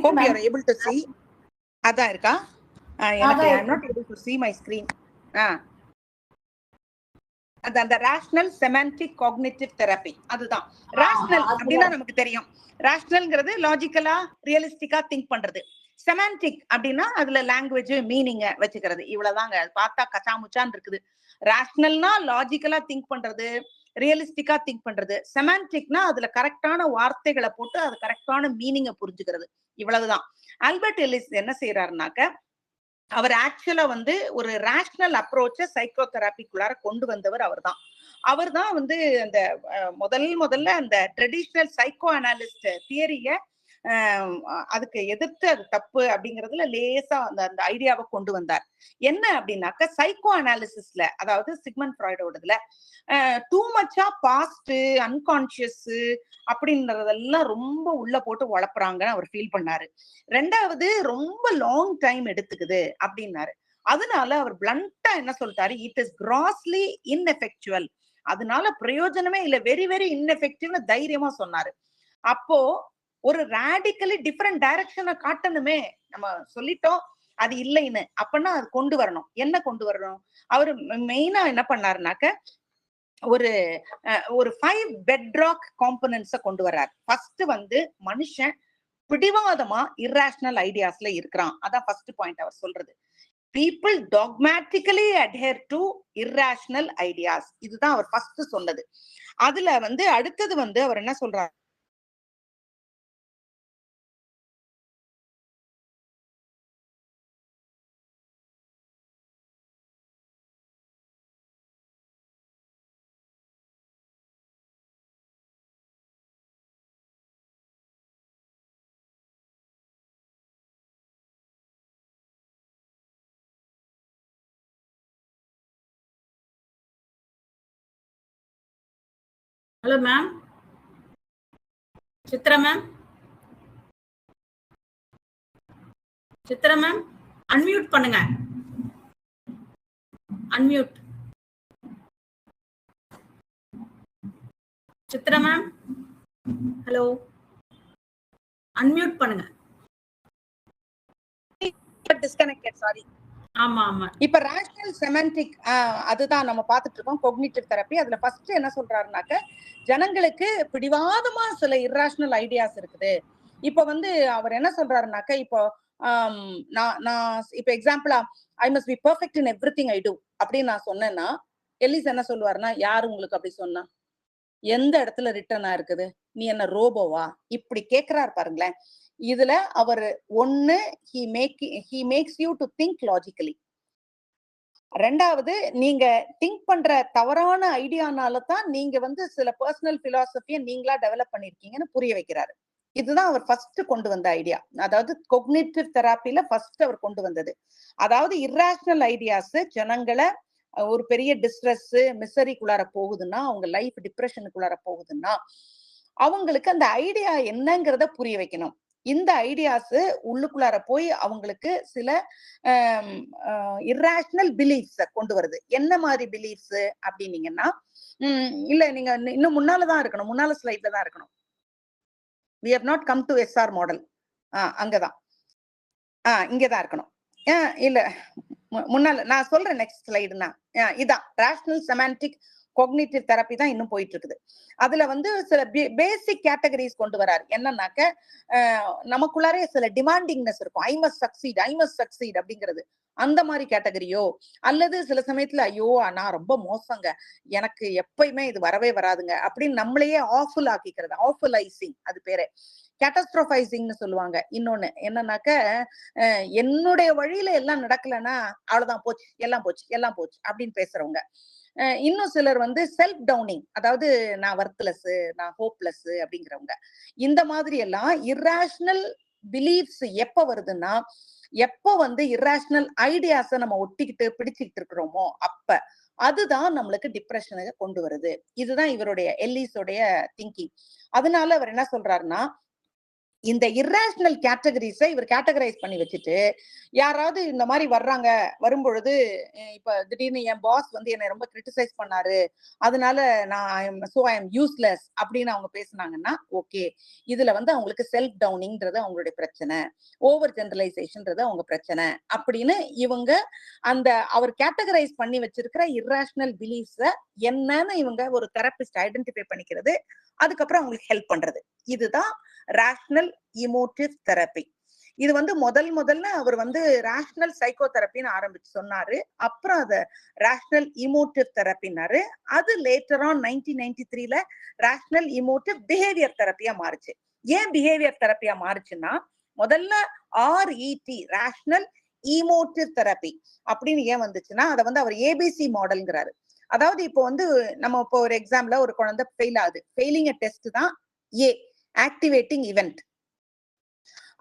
hope you are able to see. அதான் இருக்கா? எனக்கு I'm not able to see my screen. அந்த ரேஷனல் செமான்டிக் காக்னிட்டிவ் தெரப்பி அதுதான். ரேஷனல் அப்படின்னா நமக்கு தெரியும். ரேஷனல்ங்கிறது லாஜிக்கலா ரியலிஸ்டிக்கா திங்க் பண்றது. செமான்டிக் அப்படின்னா அதுல லாங்குவேஜ் மீனிங்க வச்சுக்கிறது. இவ்வளவுதாங்க. அது பார்த்தா கச்சாமுச்சான் இருக்குது. ரேஷனல்னா லாஜிக்கலா திங்க் பண்றது, ரியலிஸ்டிக்கா திங்க் பண்றது. செமான்டிக்னா அதுல கரெக்டான வார்த்தைகளை போட்டு அது கரெக்டான மீனிங்கை புரிஞ்சுக்கிறது. இவ்வளவுதான். ஆல்பர்ட் எல்லிஸ் என்ன செய்யறாருனாக்க, அவர் ஆக்சுவலா வந்து ஒரு ரேஷனல் அப்ரோச்ச சைக்கோ தெராபிக்குள்ளார கொண்டு வந்தவர் அவர்தான் வந்து அந்த முதல்ல அந்த ட்ரெடிஷனல் சைக்கோ அனாலிஸ்ட் தியரிய அதுக்கு எதிர்த்து அது தப்பு அப்படிங்கிறதுல லேசா அந்த ஐடியாவை கொண்டு வந்தார். என்ன அப்படின்னாக்க, சைக்கோ அனாலிசிஸ்ல அதாவது சிக்மண்ட் ஃப்ராய்டோடதுல டூ மச்சா பாஸ்ட் அன்கான்சியஸ் அப்படின்றதெல்லாம் ரொம்ப உள்ள போட்டு வளர்ப்புறாங்கன்னு அவர் ஃபீல் பண்ணாரு. ரெண்டாவது ரொம்ப லாங் டைம் எடுத்துக்குது அப்படின்னாரு. அதனால அவர் பிளண்டா என்ன சொல்லிட்டாரு, இட் இஸ் கிராஸ்லி இன்எஃபெக்சுவல், அதனால பிரயோஜனமே இல்ல, வெரி வெரி இன்எஃபெக்டிவ்னு தைரியமா சொன்னாரு. அப்போ ஒரு ராடிக்கலி டிஃபரெண்ட் டைரக்ஷனை காட்டணுமே, நம்ம சொல்லிட்டோம் அது இல்லைன்னு, அப்பன்னா அது கொண்டு வரணும். என்ன கொண்டு வரணும்? அவரு மெயினா என்ன பண்ணாருனாக்க, ஒரு 5 பெட்ராக் காம்பனன்ட்ஸ கொண்டு வர்றாரு. ஃபர்ஸ்ட் வந்து மனுஷன் பிடிவாதமா இர்ரேஷனல் ஐடியாஸ்ல இருக்கிறான். அதான் ஃபர்ஸ்ட் பாயிண்ட் அவர் சொல்றது. people dogmatically adhere to irrational ideas. இதுதான் அவர் ஃபர்ஸ்ட் சொன்னது. அதுல வந்து அடுத்தது வந்து அவர் என்ன சொல்றாரு, hello ma'am, Chitra ma'am, Chitra ma'am unmute பண்ணுங்க. Unmute. Chitra ma'am, hello, unmute பண்ணுங்க. Disconnected, sorry. ஆமா ஆமா. இப்ப ரேஷனல் செமண்டிக் அதுதான் நம்ம பார்த்துட்டு இருக்கோம் கொக்னிட்டிவ் தெரப்பி. அதுல ஃபர்ஸ்ட் என்ன சொல்றாருனாக்க, ஜனங்களுக்கு பிடிவாதமா சில இர்ரேஷனல் ஐடியாஸ் இருக்குது. இப்ப வந்து அவர் என்ன சொல்றாருனாக்க, இப்போ நான் நான் இப்ப எக்ஸாம்பிளா I must be perfect in everything I do அப்படின்னு நான் சொன்னேன்னா, எல்லிஸ் என்ன சொல்லுவாருன்னா, யாரு உங்களுக்கு அப்படி சொன்னா? எந்த இடத்துல ரிட்டர்ன் இருக்குது? நீ என்ன ரோபோவா? இப்படி கேக்குறாரு பாருங்களேன். இதுல அவர் ஒண்ணு he makes you to think logically. ரெண்டாவது, நீங்க திங்க் பண்ற தவறான ஐடியானால தான் நீங்க வந்து சில பர்சனல் பிலாசபிய நீங்களா டெவலப் பண்ணிருக்கீங்கன்னு புரிய வைக்கிறாரு. இதுதான் அவர் ஃபர்ஸ்ட் கொண்டு வந்த ஐடியா. அதாவது கொக்னிட்டிவ் தெரப்பில ஃபர்ஸ்ட் அவர் கொண்டு வந்தது. அதாவது இர்ரேஷனல் ஐடியாஸ் ஜனங்களை ஒரு பெரிய டிஸ்ட்ரெஸ் மிசரிக்குள்ளார போகுதுன்னா, அவங்க லைஃப் டிப்ரெஷனுக்குள்ளார போகுதுன்னா, அவங்களுக்கு அந்த ஐடியா என்னங்கிறத புரிய வைக்கணும். இந்த ஐடியாஸ் உள்ளுக்குள்ளார போய் அவங்களுக்கு சில இர்ரேஷனல் பிலீஃப்ஸ கொண்டு வருது. என்ன மாதிரி பிலீஃப்ஸ் அப்படின்னீங்கன்னா, இல்ல நீங்க இன்னும் முன்னாலதான் இருக்கணும், முன்னால ஸ்லைட்ல தான் இருக்கணும். we have not come to SR model. அங்கதான் இங்கதான் இருக்கணும். இல்ல முன்னால நான் சொல்றேன் நெக்ஸ்ட் ஸ்லைடுனா இதான் ரேஷனல் செமான்டிக் கொக்னிட்டிவ் தெரப்பி தான் இன்னும் போயிட்டு இருக்குது. அதுல வந்து சில பேசிக் கேட்டகரிஸ் கொண்டு வராரு. என்னன்னாக்க நமக்குள்ளாரே சில டிமாண்டிங்னஸ் இருக்கும். ஐ மஸ்ட் சக்சீட் அப்படிங்கிறது. அந்த மாதிரி கேட்டகரியோ அல்லது சில சமயத்துல ஐயோ நான் ரொம்ப மோசங்க, எனக்கு எப்பயுமே இது வரவே வராதுங்க அப்படின்னு நம்மளையே ஆஃபுல் ஆக்கிக்கிறது. ஆஃபுலைசிங் அது பேரு. கேட்டஸ்ட்ரோஃபைசிங்னு சொல்லுவாங்க. இன்னொன்னு என்னன்னாக்க என்னுடைய வழியில எல்லாம் நடக்கலன்னா அவ்வளவுதான், போச்சு எல்லாம் போச்சு அப்படின்னு பேசுறவங்க. இன்னும் சிலர் வந்து செல்ஃப் டவுனிங், அதாவது நான் வர்த்லெஸ், நான் ஹோப்லெஸ் அப்படிங்கிறவங்க. இந்த மாதிரி எல்லாம் இர்ரேஷனல் பிலீஃப்ஸ் எப்ப வருதுன்னா, எப்ப வந்து இர்ரேஷனல் ஐடியாஸ நம்ம ஒட்டிக்கிட்டு பிடிச்சுக்கிட்டு இருக்கிறோமோ அப்ப அதுதான் நம்மளுக்கு டிப்ரெஷனை கொண்டு வருது. இதுதான் இவருடைய எல்லிஸோடைய திங்கிங். அதனால அவர் என்ன சொல்றாருன்னா, இந்த இர்ரேஷனல் கேட்டகரிஸை இவர் கேட்டகரைஸ் பண்ணி வச்சுட்டு, யாராவது இந்த மாதிரி வர்றாங்க, வரும்பொழுது இப்ப திடீர்னு என் பாஸ் வந்து என்னை ரொம்ப கிரிட்டிசைஸ் பண்ணாரு, அதனால ஐ எம் யூஸ்லெஸ் அப்படின்னு அவங்க பேசுனாங்கன்னா ஓகே, இதுல வந்து அவங்களுக்கு செல்ஃப் டவுனிங்ன்றது அவங்களுடைய பிரச்சனை, ஓவர் ஜெனரலைசேஷன்ன்றது அவங்க பிரச்சனை அப்படின்னு இவங்க அந்த அவர் கேட்டகரைஸ் பண்ணி வச்சிருக்கிற இர்ரேஷனல் பிலீஃப்ஸ என்னன்னு இவங்க ஒரு தெரபிஸ்ட் ஐடென்டிஃபை பண்ணிக்கிறது, அதுக்கப்புறம் அவங்களுக்கு ஹெல்ப் பண்றது. இதுதான் ரேஷனல் இமோட்டிவ் தெரப்பி. இது வந்து முதல்ல அவர் வந்து ரேஷனல் சைக்கோ தெரப்பின்னு ஆரம்பிச்சு சொன்னாரு. அப்புறம் அத ரேஷனல் இமோட்டிவ் தெரப்பினாரு. அது later on 1993ல rational emotive behaviour தெரப்பியா மாறுச்சு. ஏன் பிஹேவியர் தெரப்பியா மாறுச்சுன்னா, முதல்ல RET ரேஷனல் இமோட்டிவ் தெரப்பி அப்படின்னு ஏன் வந்துச்சுன்னா, அதை வந்து அவர் ஏபிசி மாடல்ங்கிறாரு. அதாவது இப்போ வந்து நம்ம இப்போ ஒரு எக்ஸாம்ல ஒரு குழந்தை ஃபெயில் ஆகுது, ஃபெயிலிங் டெஸ்ட் தான் ஏ, ஆக்டிவேட்டிங் இவெண்ட்.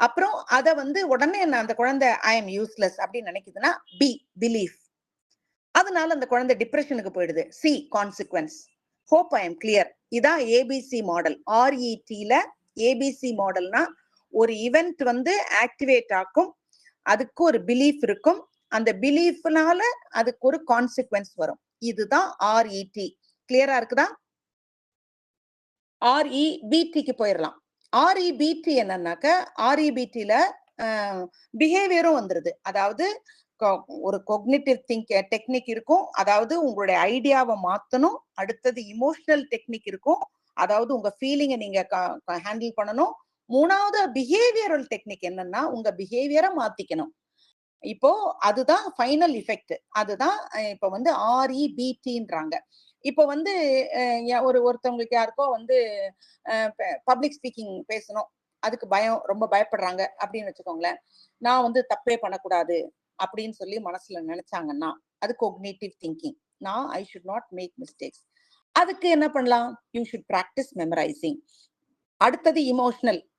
அப்புறம் அத வந்து உடனே அந்த குழந்தை ஐ எம் யூஸ்லெஸ் அப்படின்னு நினைக்குதுன்னா பி, பிலீஃப். அதனால அந்த குழந்தை டிப்ரெஷனுக்கு போயிடுது. C, consequence. Hope I am clear. இதான் ஏபிசி மாடல். RETல ஏபிசி மாடல்னா ஒரு இவெண்ட் வந்து ஆக்டிவேட் ஆக்கும், அதுக்கு ஒரு பிலீஃப் இருக்கும், அந்த பிலீஃப்னால அதுக்கு ஒரு கான்சிக்வன்ஸ் வரும். இதுதான் RET. கிளியரா இருக்குதா? REBTக்கு போயிடலாம். REBT என்னன்னாக்க, REBTல பிஹேவியரும் வந்துருது. அதாவது ஒரு கொக்னிட்டிவ் டெக்னிக் இருக்கும், அதாவது உங்களுடைய ஐடியாவை மாத்தணும். அடுத்தது இமோஷனல் டெக்னிக் இருக்கும், அதாவது உங்க ஃபீலிங்கை நீங்க ஹேண்டில் பண்ணணும். மூணாவது பிஹேவியரல் டெக்னிக் என்னன்னா, உங்க பிஹேவியரை மாத்திக்கணும். இப்போ அதுதான் ஃபைனல் எஃபெக்ட். அதுதான் இப்ப வந்து REBTன்றாங்க. இப்போ வந்து ஒருத்தவங்களுக்கு யாருக்கோ வந்து பப்ளிக் ஸ்பீக்கிங் பேசணும், அதுக்கு பயம், ரொம்ப பயப்படுறாங்க அப்படின்னு வச்சுக்கோங்களேன். நான் வந்து தப்பே பண்ணக்கூடாது அப்படின்னு சொல்லி மனசுல நினைச்சாங்கன்னா அது கொக்னிட்டிவ் திங்கிங். நான் I should not make mistakes. அதுக்கு என்ன பண்ணலாம்? You should practise memorising. அடுத்தது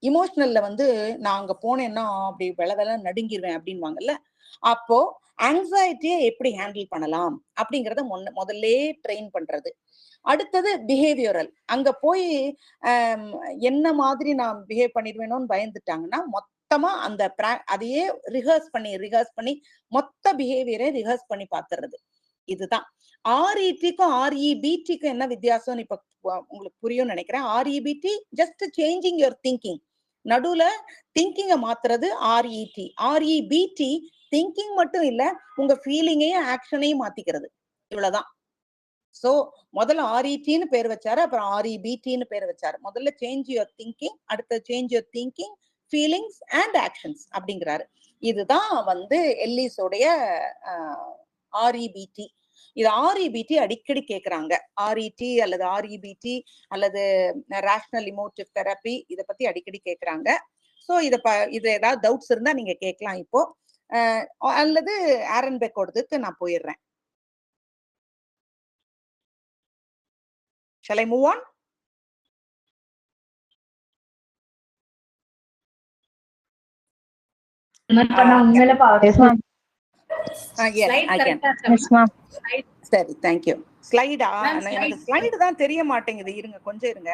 இமோஷனல்ல வந்து நான் அங்க போனேன்னா அப்படி வெள நடுங்கிருவேன் அப்படின்வாங்கல்ல. அப்போ ஆங்ஸைட்டியை எப்படி ஹேண்டில் பண்ணலாம் அப்படிங்கறத முதல்ல ட்ரெயின் பண்றது. அடுத்தது பிஹேவியரல். அங்க போய் என்ன மாதிரி நான் பிஹேவ் பண்ணிடுவேணும்னு பயந்துட்டாங்கன்னா மொத்தமா அந்த அதையே ரிஹர்ஸ் பண்ணி மொத்த பிஹேவியரை ரிஹர்ஸ் பண்ணி பாத்துறது. இதுதான் RETக்கும் REBTக்கும் என்ன வித்தியாசம்னு இப்ப உங்களுக்கு புரியும் நினைக்கிறேன். REBT just changing your thinking, நடுவுல திங்கிங்க மாத்துறது RET. REBT திங்கிங் மட்டும் இல்ல, உங்க ஃபீலிங்கையும் ஆக்ஷனையும் மாத்திக்கிறது. இவ்வளவுதான். சோ முதல்ல RETன்னு பேர் வச்சாரு, அப்புறம் REBTன்னு பேர் வச்சாரு. முதல்ல சேஞ்ச் யுவர் திங்கிங், அடுத்து change your thinking, feelings and actions அப்படிங்கிறாரு. இதுதான் வந்து எல்லிஸோடைய REBT. இது REBT அடிக்கடி கேக்குறாங்க. RET அல்லது REBT அல்லது ரேஷனல் இமோட்டிவ் தெரப்பி இத பத்தி அடிக்கடி கேக்குறாங்க. சோ இது ஏதாவது டவுட்ஸ் இருந்தா நீங்க கேட்கலாம் இப்போ. அல்லது ஆரன் பெக்கோடதுக்கு நான் போயிடுறேன். Shall I move on? உண்மையில yes, Slide I can. correct ஆ இருக்கா? Yes, ma'am. Slide. சரி, thank you. ஸ்லைடா? Ma'am, எனக்கு slide. ஸ்லைடு தான் தெரிய மாட்டேங்குது. இருங்க, கொஞ்சம் இருங்க.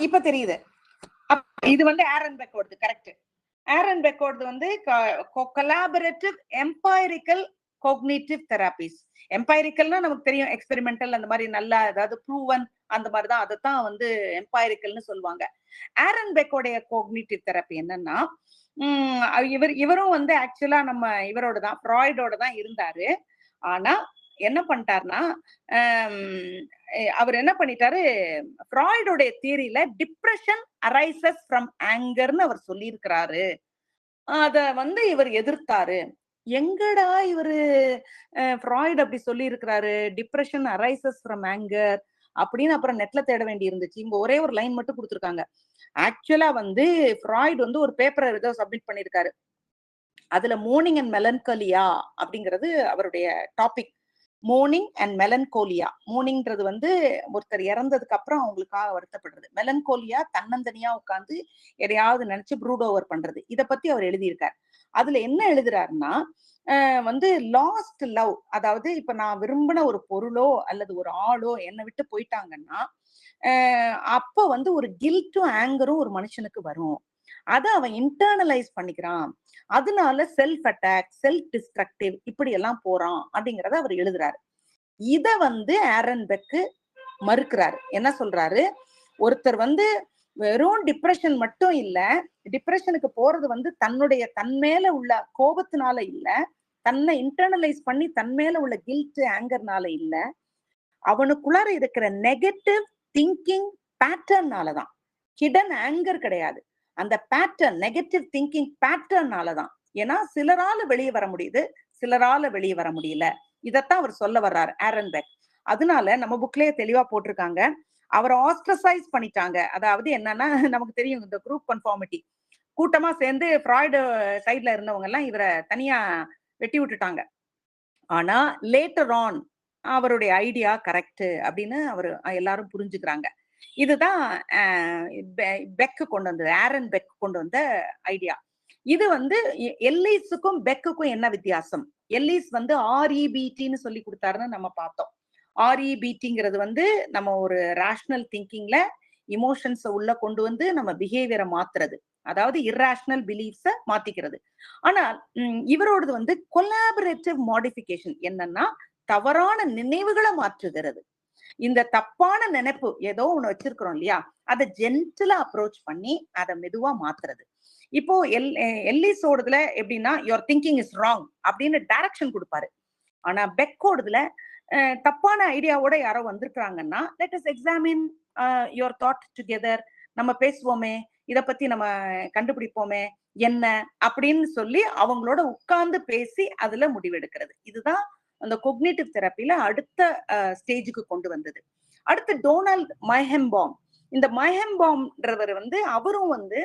இப்ப தெரியுது. இது வந்து ஆரன் பெக்கோடது, கரெக்ட். ஆரன் பெக்கோடது வந்து கொலாபரேட்டிவ் எம்பைரிக்கல் கோக்னிட்டிவ் தெராபிஸ். எம்பைரிக்கல்னா நமக்கு தெரியும், எக்ஸ்பெரிமெண்டல் அந்த மாதிரி நல்லா அதாவது ப்ரூவன் அந்த மாதிரி தான், அதைத்தான் வந்து எம்பைரிக்கல்னு சொல்லுவாங்க. ஆரன் பெக்கோடைய கோக்னிட்டிவ் தெரப்பி என்னன்னா, இவரும் வந்து ஆக்சுவலா நம்ம இவரோட தான், ஃப்ராய்டோட தான் இருந்தாரு. ஆனா என்ன பண்ணிட்டாருன்னா, அவர் என்ன பண்ணிட்டாரு, ஃப்ராய்டோடைய தியரியில டிப்ரெஷன் அரைசஸ் ஃப்ரம் ஆங்கர்னு அவர் சொல்லியிருக்கிறாரு. அத வந்து இவர் எதிர்த்தாரு. எங்கடா இவரு ஃப்ராய்ட் அப்படி சொல்லி இருக்கிறாரு, டிப்ரெஷன் அரைசஸ் ஃப்ரம் ஆங்கர் அப்படின்னு அப்புறம் நெட்ல தேட வேண்டி இருந்துச்சு. இங்க ஒரே ஒரு லைன் மட்டும் கொடுத்துருக்காங்க. ஆக்சுவலா வந்து ஃப்ராய்ட் வந்து ஒரு பேப்பரை ஏதோ சப்மிட் பண்ணிருக்காரு. அதுல மோர்னிங் அண்ட் மெலன்கோலியா அப்படிங்கிறது அவருடைய டாபிக். Mourning and melancholia. மோர்னிங்ன்றது வந்து ஒருத்தர் இறந்ததுக்கு அப்புறம் அவங்களுக்காக வருத்தப்படுறது. மெலன்கோலியா தன்னந்தனியா உட்கார்ந்து எதையாவது நினைச்சு ப்ரூட் ஓவர் பண்றது. இத பத்தி அவர் எழுதியிருக்காரு. அதுல என்ன எழுதுறாருன்னா, வந்து லாஸ்ட் லவ், அதாவது இப்ப நான் விரும்பின ஒரு பொருளோ அல்லது ஒரு ஆளோ என்னை விட்டு போயிட்டாங்கன்னா, அப்ப வந்து ஒரு கில்ட்டும் ஆங்கரும் ஒரு மனுஷனுக்கு வரும். அதை அவன் இன்டர்னலைஸ் பண்ணிக்கிறான். அதனால செல்ஃப் அட்டாக், செல்ஃப் டிஸ்ட்ரக்டிவ் இப்படி எல்லாம் போறான் அப்படிங்கறத அவர் எழுதுறாரு. இத வந்து ஆரன் பெக் மறுக்கிறாரு. என்ன சொல்றாரு, ஒருத்தர் வந்து வெறும் டிப்ரெஷன் மட்டும் இல்ல, டிப்ரெஷனுக்கு போறது வந்து தன்னுடைய தன்மேல உள்ள கோபத்தினால இல்ல, தன்னை இன்டர்னலைஸ் பண்ணி தன்மேல உள்ள கில்ட் ஆங்கர்னால இல்ல, அவனுக்குள்ளார இருக்கிற நெகட்டிவ் திங்கிங் பேட்டர்னாலதான். ஹிடன் ஆங்கர் கிடையாது, அந்த பேட்டர்ன், நெகட்டிவ் திங்கிங் பேட்டர்னாலதான். ஏன்னா சிலரால வெளியே வர முடியுது, சிலரால வெளியே வர முடியல. இதத்தான் அவர் சொல்ல வர்றாரு ஆரன் பெக். அதனால நம்ம புக்லயே தெளிவா போட்டிருக்காங்க, அவரை ஆஸ்ட்ரசைஸ் பண்ணிட்டாங்க. அதாவது என்னன்னா, நமக்கு தெரியும் இந்த குரூப் கன்ஃபார்மிட்டி, கூட்டமா சேர்ந்து ஃப்ராய்டு சைட்ல இருந்தவங்க எல்லாம் இவரை தனியா வெட்டி விட்டுட்டாங்க. ஆனா லேட்டர் ஆன் அவருடைய ஐடியா கரெக்ட் அப்படின்னு அவர் எல்லாரும் புரிஞ்சுக்கிறாங்க. இதுதான் பெக் கொண்டு வந்தது, ஆரன் பெக் கொண்டு வந்த ஐடியா. இது வந்து எல்லிஸுக்கும் பெக்குக்கும் என்ன வித்தியாசம்? எல்லிஸ் வந்து REBTன்னு சொல்லி கொடுத்தாருன்னு நம்ம பார்த்தோம். REBTங்கிறது வந்து நம்ம ஒரு ரேஷனல் திங்கிங்ல இமோஷன்ஸை உள்ள கொண்டு வந்து நம்ம பிஹேவியரை மாத்துறது, அதாவது இர்ரேஷனல் பிலீஃப்ஸ மாத்திக்கிறது. ஆனா இவரோடது வந்து கொலாபரேட்டிவ் மாடிஃபிகேஷன். என்னன்னா, தவறான நினைவுகளை மாற்றுகிறது. இந்த தப்பான நினைப்பு ஏதோ ஒண்ணு வச்சிருக்கிறோம் இல்லையா, அதை ஜென்டிலா அப்ரோச் பண்ணி அதை மெதுவா மாத்துறது. இப்போ எல்லிஸோடதுல எப்படின்னா, யுவர் திங்கிங் இஸ் ராங் அப்படின்னு டைரக்ஷன் கொடுப்பாரு. ஆனா பெக்கோடதுல தப்பான ஐடியாவோட யாரோ வந்திருக்காங்கன்னா, let us examine your thought together, நம்ம பேசுவோமே, இத பத்தி நம்ம கண்டுபிடிப்போமே என்ன அப்படின்னு சொல்லி அவங்களோட உட்கார்ந்து பேசி அதுல முடிவெடுக்கிறது. இதுதான் அந்த கொக்னிட்டிவ் தெரப்பில அடுத்த ஸ்டேஜுக்கு கொண்டு வந்தது. அடுத்து டோனால்ட் மைஹெம்பாம். இந்த மைஹெம்பாம்ன்றவர் வந்து அவரும் வந்து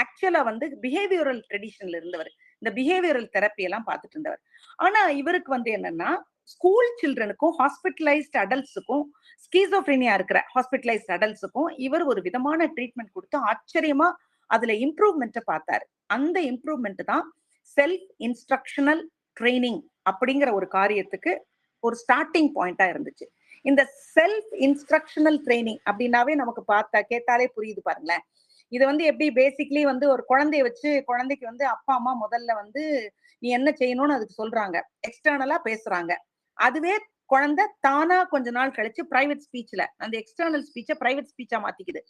ஆக்சுவலா வந்து பிஹேவியரல் ட்ரெடிஷன்ல இருந்தவர். இந்த பிஹேவியரல் தெரப்பி எல்லாம் பார்த்துட்டு இருந்தவர். ஆனா இவருக்கு வந்து என்னன்னா, ஸ்கூல் சில்ட்ரனுக்கும் ஹாஸ்பிட்டலைஸ்ட் அடல்ட்ஸுக்கும், ஸ்கீசோஃப்ரீனியா இருக்கிற ஹாஸ்பிட்டலைஸ்ட் அடல்ட்ஸுக்கும் இவர் ஒரு விதமான ட்ரீட்மெண்ட் கொடுத்து ஆச்சரியமா அதுல இம்ப்ரூவ்மெண்ட்டை பார்த்தாரு. அந்த இம்ப்ரூவ்மெண்ட் தான் செல்ஃப் இன்ஸ்ட்ரக்ஷனல் ட்ரைனிங் அப்படிங்கிற ஒரு காரியத்துக்கு ஒரு ஸ்டார்டிங் பாயிண்டா இருந்துச்சு. இந்த செல்ஃப் இன்ஸ்ட்ரக்ஷனல் ட்ரைனிங் அப்படின்னாவே நமக்கு பார்த்தா கேட்டாலே புரியுது பாருங்களேன். இது வந்து எப்படி பேசிக்லி வந்து ஒரு குழந்தைய வச்சு குழந்தைக்கு வந்து அப்பா அம்மா முதல்ல வந்து நீ என்ன செய்யணும்னு அதுக்கு சொல்றாங்க, எக்ஸ்டர்னலா பேசுறாங்க. அதுவே குழந்தை தானா கொஞ்ச நாள் கழிச்சு பிரைவேட் ஸ்பீச்ல அந்த எக்ஸ்டர்னல் ஸ்பீச்சை பிரைவேட் ஸ்பீச்சா மாத்திக்குது.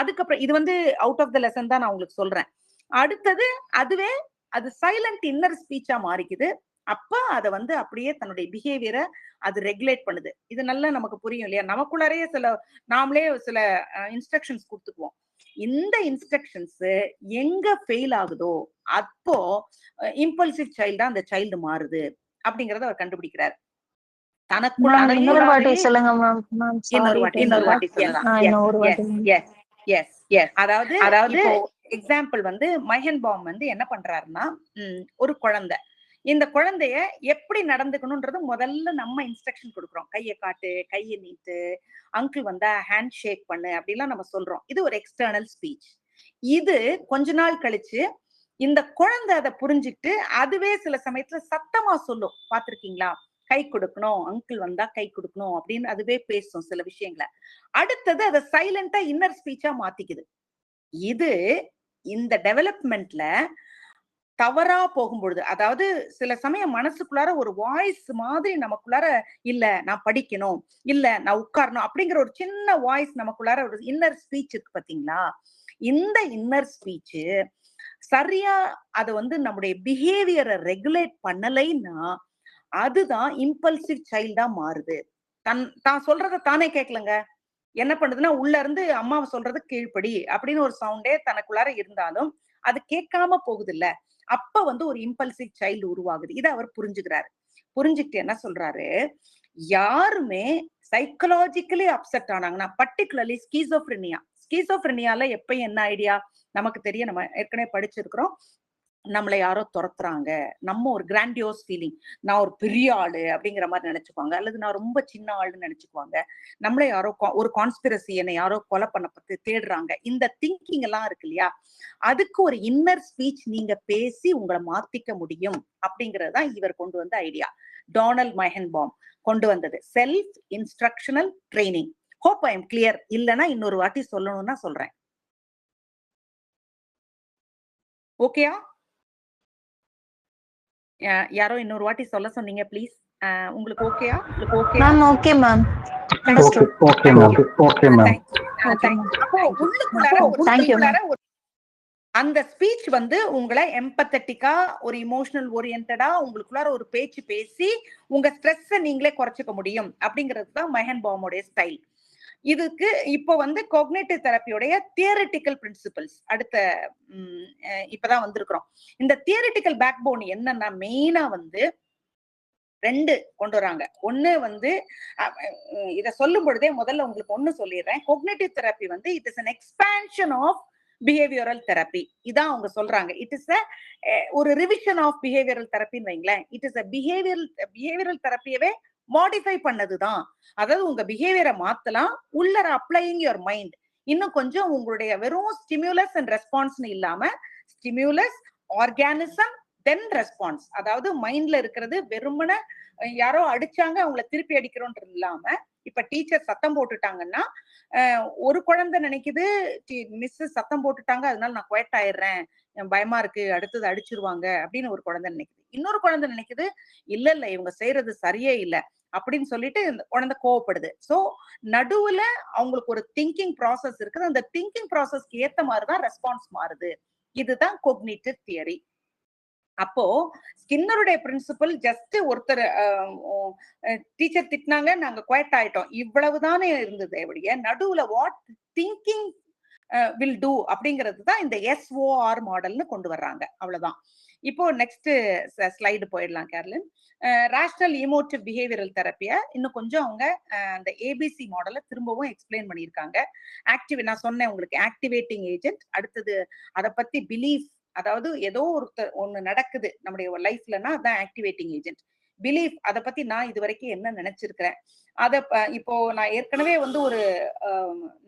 அதுக்கப்புறம் இது வந்து அவுட் ஆஃப் த லெசன் தான் நான் உங்களுக்கு சொல்றேன். அடுத்தது அதுவே அது சைலண்ட் இன்னர் ஸ்பீச்சா மாறிக்குது. அப்ப அதை வந்து அப்படியே தன்னுடைய பிஹேவியரை அது ரெகுலேட் பண்ணுது. இது நல்லா நமக்கு புரியும் இல்லையா? நமக்குள்ளாரையே நாமளே சில இன்ஸ்ட்ரக்ஷன்ஸ் கொடுத்துக்குவோம். இந்த இன்ஸ்ட்ரக்ஷன்ஸ் எங்க ஃபெயில் ஆகுதோ அப்போ இம்பல்சிவ் சைல்டா அந்த சைல்டு மாறுது அப்படிங்கறத அவர் கண்டுபிடிக்கிறார். இன்னொரு வாட்டி சொல்லுங்க மேம். இன்னொரு வாட்டி சொல்லலாம். அதாவது எக்ஸாம்பிள் வந்து மைஹன்பௌம் வந்து என்ன பண்றாருன்னா, ஒரு குழந்தை, இந்த குழந்தைய எப்படி நடந்துக்கணும்ன்றது முதல்ல நம்ம இன்ஸ்ட்ரக்ஷன் கொடுக்குறோம். கையை காட்டு, கையை நீட்டு, அங்கிள் வந்தா ஹேண்ட் ஷேக் பண்ணு அப்படிலாம் நம்ம சொல்றோம். இது ஒரு எக்ஸ்டர்னல் ஸ்பீச். இது கொஞ்ச நாள் கழிச்சு இந்த குழந்தை அதை புரிஞ்சுக்கிட்டு அதுவே சில சமயத்துல சத்தமா சொல்லும். பாத்திருக்கீங்களா? கை கொடுக்கணும், அங்கிள் வந்தா கை கொடுக்கணும் அப்படின்னு அதுவே பேசும் சில விஷயங்களை. அடுத்தது அதை சைலண்டா இன்னர் ஸ்பீச்சா மாத்திக்குது. இது இந்த டெவலப்மெண்ட்ல தவறா போகும்பொழுது, அதாவது சில சமயம் மனசுக்குள்ளார ஒரு வாய்ஸ் மாதிரி நமக்குள்ளார, இல்ல நான் படிக்கணும், இல்ல நான் உட்காரணும் அப்படிங்கிற ஒரு சின்ன வாய்ஸ் நமக்குள்ளார ஒரு இன்னர் ஸ்பீச் இருக்கு பாத்தீங்களா? இந்த இன்னர் ஸ்பீச் சரியா அதை வந்து நம்முடைய பிஹேவியரை ரெகுலேட் பண்ணலைன்னா அதுதான் இம்பல்சிவ் சைல்டா மாறுது. தான் சொல்றத தானே கேட்கலங்க. என்ன பண்ணுதுன்னா உள்ள இருந்து அம்மாவை சொல்றது கீழ்ப்படி அப்படின்னு ஒரு சவுண்டே தனக்குள்ளார இருந்தாலும் அது கேட்காம போகுது இல்ல. அப்ப வந்து ஒரு இம்பல்சிவ் சைல்டு உருவாகுது. இதை அவர் புரிஞ்சுக்கிறாரு. புரிஞ்சுக்கிட்டு என்ன சொல்றாரு, யாருமே சைக்கலாஜிக்கலி அப்செட் ஆனாங்கன்னா, பர்டிகுலர்லி ஸ்கீசோஃப்ரெனியால எப்பயும் என்ன ஐடியா நமக்கு தெரியும், நம்ம ஏற்கனவே படிச்சிருக்கிறோம். நம்மளை யாரோ துரத்துறாங்க, நம்ம ஒரு கிராண்டியோஸ் ஃபீலிங், நான் ஒரு பெரிய ஆளு அப்படிங்கிற மாதிரி நினைச்சுக்குவாங்க, அல்லது நான் ரொம்ப சின்ன ஆளுன்னு நினைச்சுக்குவாங்க, நம்மளை யாரோ ஒரு கான்ஸ்பிரசி, என்னை யாரோ கொலை பண்ண பத்தி தேடுறாங்க, இந்த திங்கிங் எல்லாம் இருக்கு இல்லையா? அதுக்கு ஒரு இன்னர் ஸ்பீச் நீங்க பேசி உங்களை மாத்திக்க முடியும் அப்படிங்கிறது தான் இவர் கொண்டு வந்த ஐடியா. டொனால்ட் மைஹன்பௌம் கொண்டு வந்தது self instructional training. Hope I am clear. இல்லைன்னா இன்னொரு வாட்டி சொல்லணும்னா சொல்றேன். ஓகேயா? யாரோ இன்னொரு வாட்டி சொல்ல சொன்னீங்க ப்ளீஸ். உங்களுக்கு ஓகேயா? Ma'am okay ma'am. அந்த ஸ்பீச் வந்து உங்களை எம்பத்தட்டிக்கா, ஒரு இமோஷனல் ஓரியன்டா உங்களுக்குள்ளார ஒரு பேச்சு பேசி உங்க ஸ்ட்ரெஸ் நீங்களே குறைச்சிக்க முடியும் அப்படிங்கிறது தான் மைஹன்பௌமுடைய ஸ்டைல். இதுக்கு இப்போ வந்து காக்னிட்டிவ் தெரப்பியோடைய தியரிட்டிக்கல் பிரின்சிபல்ஸ் அடுத்த இப்பதான் வந்திருக்கிறோம். இந்த தியரிட்டிக்கல் பேக் போன் என்னன்னா மெயினா வந்து 2 கொண்டு வராங்க. ஒண்ணு வந்து இத சொல்லும் பொழுதே முதல்ல உங்களுக்கு ஒண்ணு சொல்லிடுறேன். காக்னிட்டிவ் தெரப்பி வந்து it is an expansion of behavioral therapy. இதான் அவங்க சொல்றாங்க. இட் இஸ் ஒரு ரிவிஷன் ஆஃப் பிஹேவியரல் தெரப்பின்னு வைங்களேன். இட் இஸ் பிஹேவியரல் தெரப்பியவே மாடிஃபை பண்ணதுதான். அதாவது உங்க பிஹேவியரை மாத்தலாம், உள்ளர அப்ளையிங் யுவர் மைண்ட். இன்னும் கொஞ்சம் உங்களுடைய வெறும் ஸ்டிமுலஸ் அண்ட் ரெஸ்பான்ஸ்னு இல்லாம ஸ்டிமுலஸ், ஆர்கானிசம், தென் ரெஸ்பான்ஸ். அதாவது மைண்ட்ல இருக்கிறது வெறுமன யாரோ அடிச்சாங்க அவங்களை திருப்பி அடிக்கிறோன்றது இல்லாம, இப்ப டீச்சர் சத்தம் போட்டுட்டாங்கன்னா ஒரு குழந்தை நினைக்குது மிஸ் சத்தம் போட்டுட்டாங்க அதனால நான் குவைட் ஆயிடுறேன், பயமா இருக்கு, அடுத்தது அடிச்சிருவாங்க அப்படின்னு ஒரு குழந்தை நினைக்குது. இன்னொரு குழந்தை நினைக்குது இல்ல இல்ல இவங்க செய்யறது சரியே இல்ல அப்படின்னு சொல்லிட்டு இந்த குழந்தை கோவப்படுது. சோ நடுவுல அவங்களுக்கு ஒரு திங்கிங் ப்ராசஸ் இருக்குது. அந்த திங்கிங் ப்ராசஸ்க்கு ஏத்த மாதிரிதான் ரெஸ்பான்ஸ் மாறுது. இதுதான் காக்னிட்டிவ் தியரி. அப்போ ஸ்கின்னருடைய பிரின்சிபல் ஜஸ்ட் ஒருத்தர் டீச்சர் திட்டினாங்க நாங்க குவைட் ஆயிட்டோம் இவ்வளவுதானே இருந்தது. எப்படிய நடுவுல வாட் திங்கிங் வில் டூ அப்படிங்கிறது தான் இந்த SOR மாடல்னு கொண்டு வர்றாங்க. அவ்வளவுதான். இப்போ நெக்ஸ்ட் ஸ்லைடு போயிடலாம் கேர்லின். ரேஷனல் இமோட்டிவ் பிஹேவியரல் தெரப்பிய இன்னும் கொஞ்சம் அவங்க அந்த ABC மாடலை திரும்பவும் எக்ஸ்பிளைன் பண்ணியிருக்காங்க. நான் சொன்னேன் உங்களுக்கு ஆக்டிவேட்டிங் ஏஜென்ட், அடுத்தது அதை பத்தி பிலீஃப், அதாவது ஏதோ ஒண்ணு நடக்குது நம்முடைய லைஃப்லன்னா அதான் ஆக்டிவேட்டிங் ஏஜென்ட். பிலீஃப், அதை பத்தி நான் இது வரைக்கும் என்ன நினைச்சிருக்கிறேன், அத இப்போ நான் ஏற்கனவே வந்து ஒரு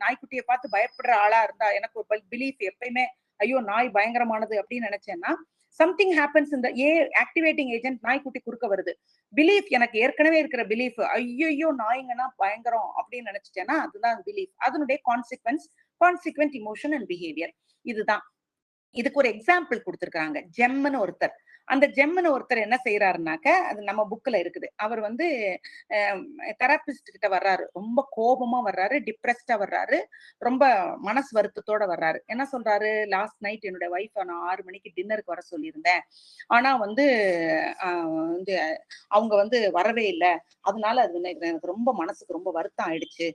நாய்க்குட்டியை பார்த்து பயப்படுற ஆளா இருந்தா எனக்கு ஒரு பிலீஃப் எப்பயுமே ஐயோ நாய் பயங்கரமானது அப்படின்னு நினைச்சேன்னா சம்திங் ஹேப்பன்ஸ் இந்த ஆக்டிவேட்டிங் ஏஜென்ட் நாய்க்குட்டி குறுக்க வருது. பிலீஃப் எனக்கு ஏற்கனவே இருக்கிற பிலீஃப் ஐயோ நாய்ங்கன்னா பயங்கரம் அப்படின்னு நினைச்சிட்டேன்னா அதுதான் பிலீஃப். அதனுடைய கான்சிக்வன்ஸ் கான்சிக்வென்ட் இமோஷன் அண்ட் பிஹேவியர். இதுதான். இதுக்கு ஒரு எக்ஸாம்பிள் கொடுத்திருக்காங்க. ஜெம்னு ஒருத்தர். அந்த ஜெம்னு ஒருத்தர் என்ன செய்யறாருனாக்க, அது நம்ம புக்ல இருக்குது. அவர் வந்து தெரபிஸ்ட் கிட்ட வர்றாரு. ரொம்ப கோபமா வர்றாரு, டிப்ரெஸ்டா வர்றாரு, ரொம்ப மனசு வருத்தத்தோட வர்றாரு. என்ன சொல்றாரு, லாஸ்ட் நைட் என்னோட வைஃப் நான் 6 மணிக்கு டின்னருக்கு வர சொல்லியிருந்தேன். ஆனா வந்து வந்து அவங்க வந்து வரவே இல்லை. அதனால அது எனக்கு ரொம்ப மனசுக்கு ரொம்ப வருத்தம் ஆயிடுச்சு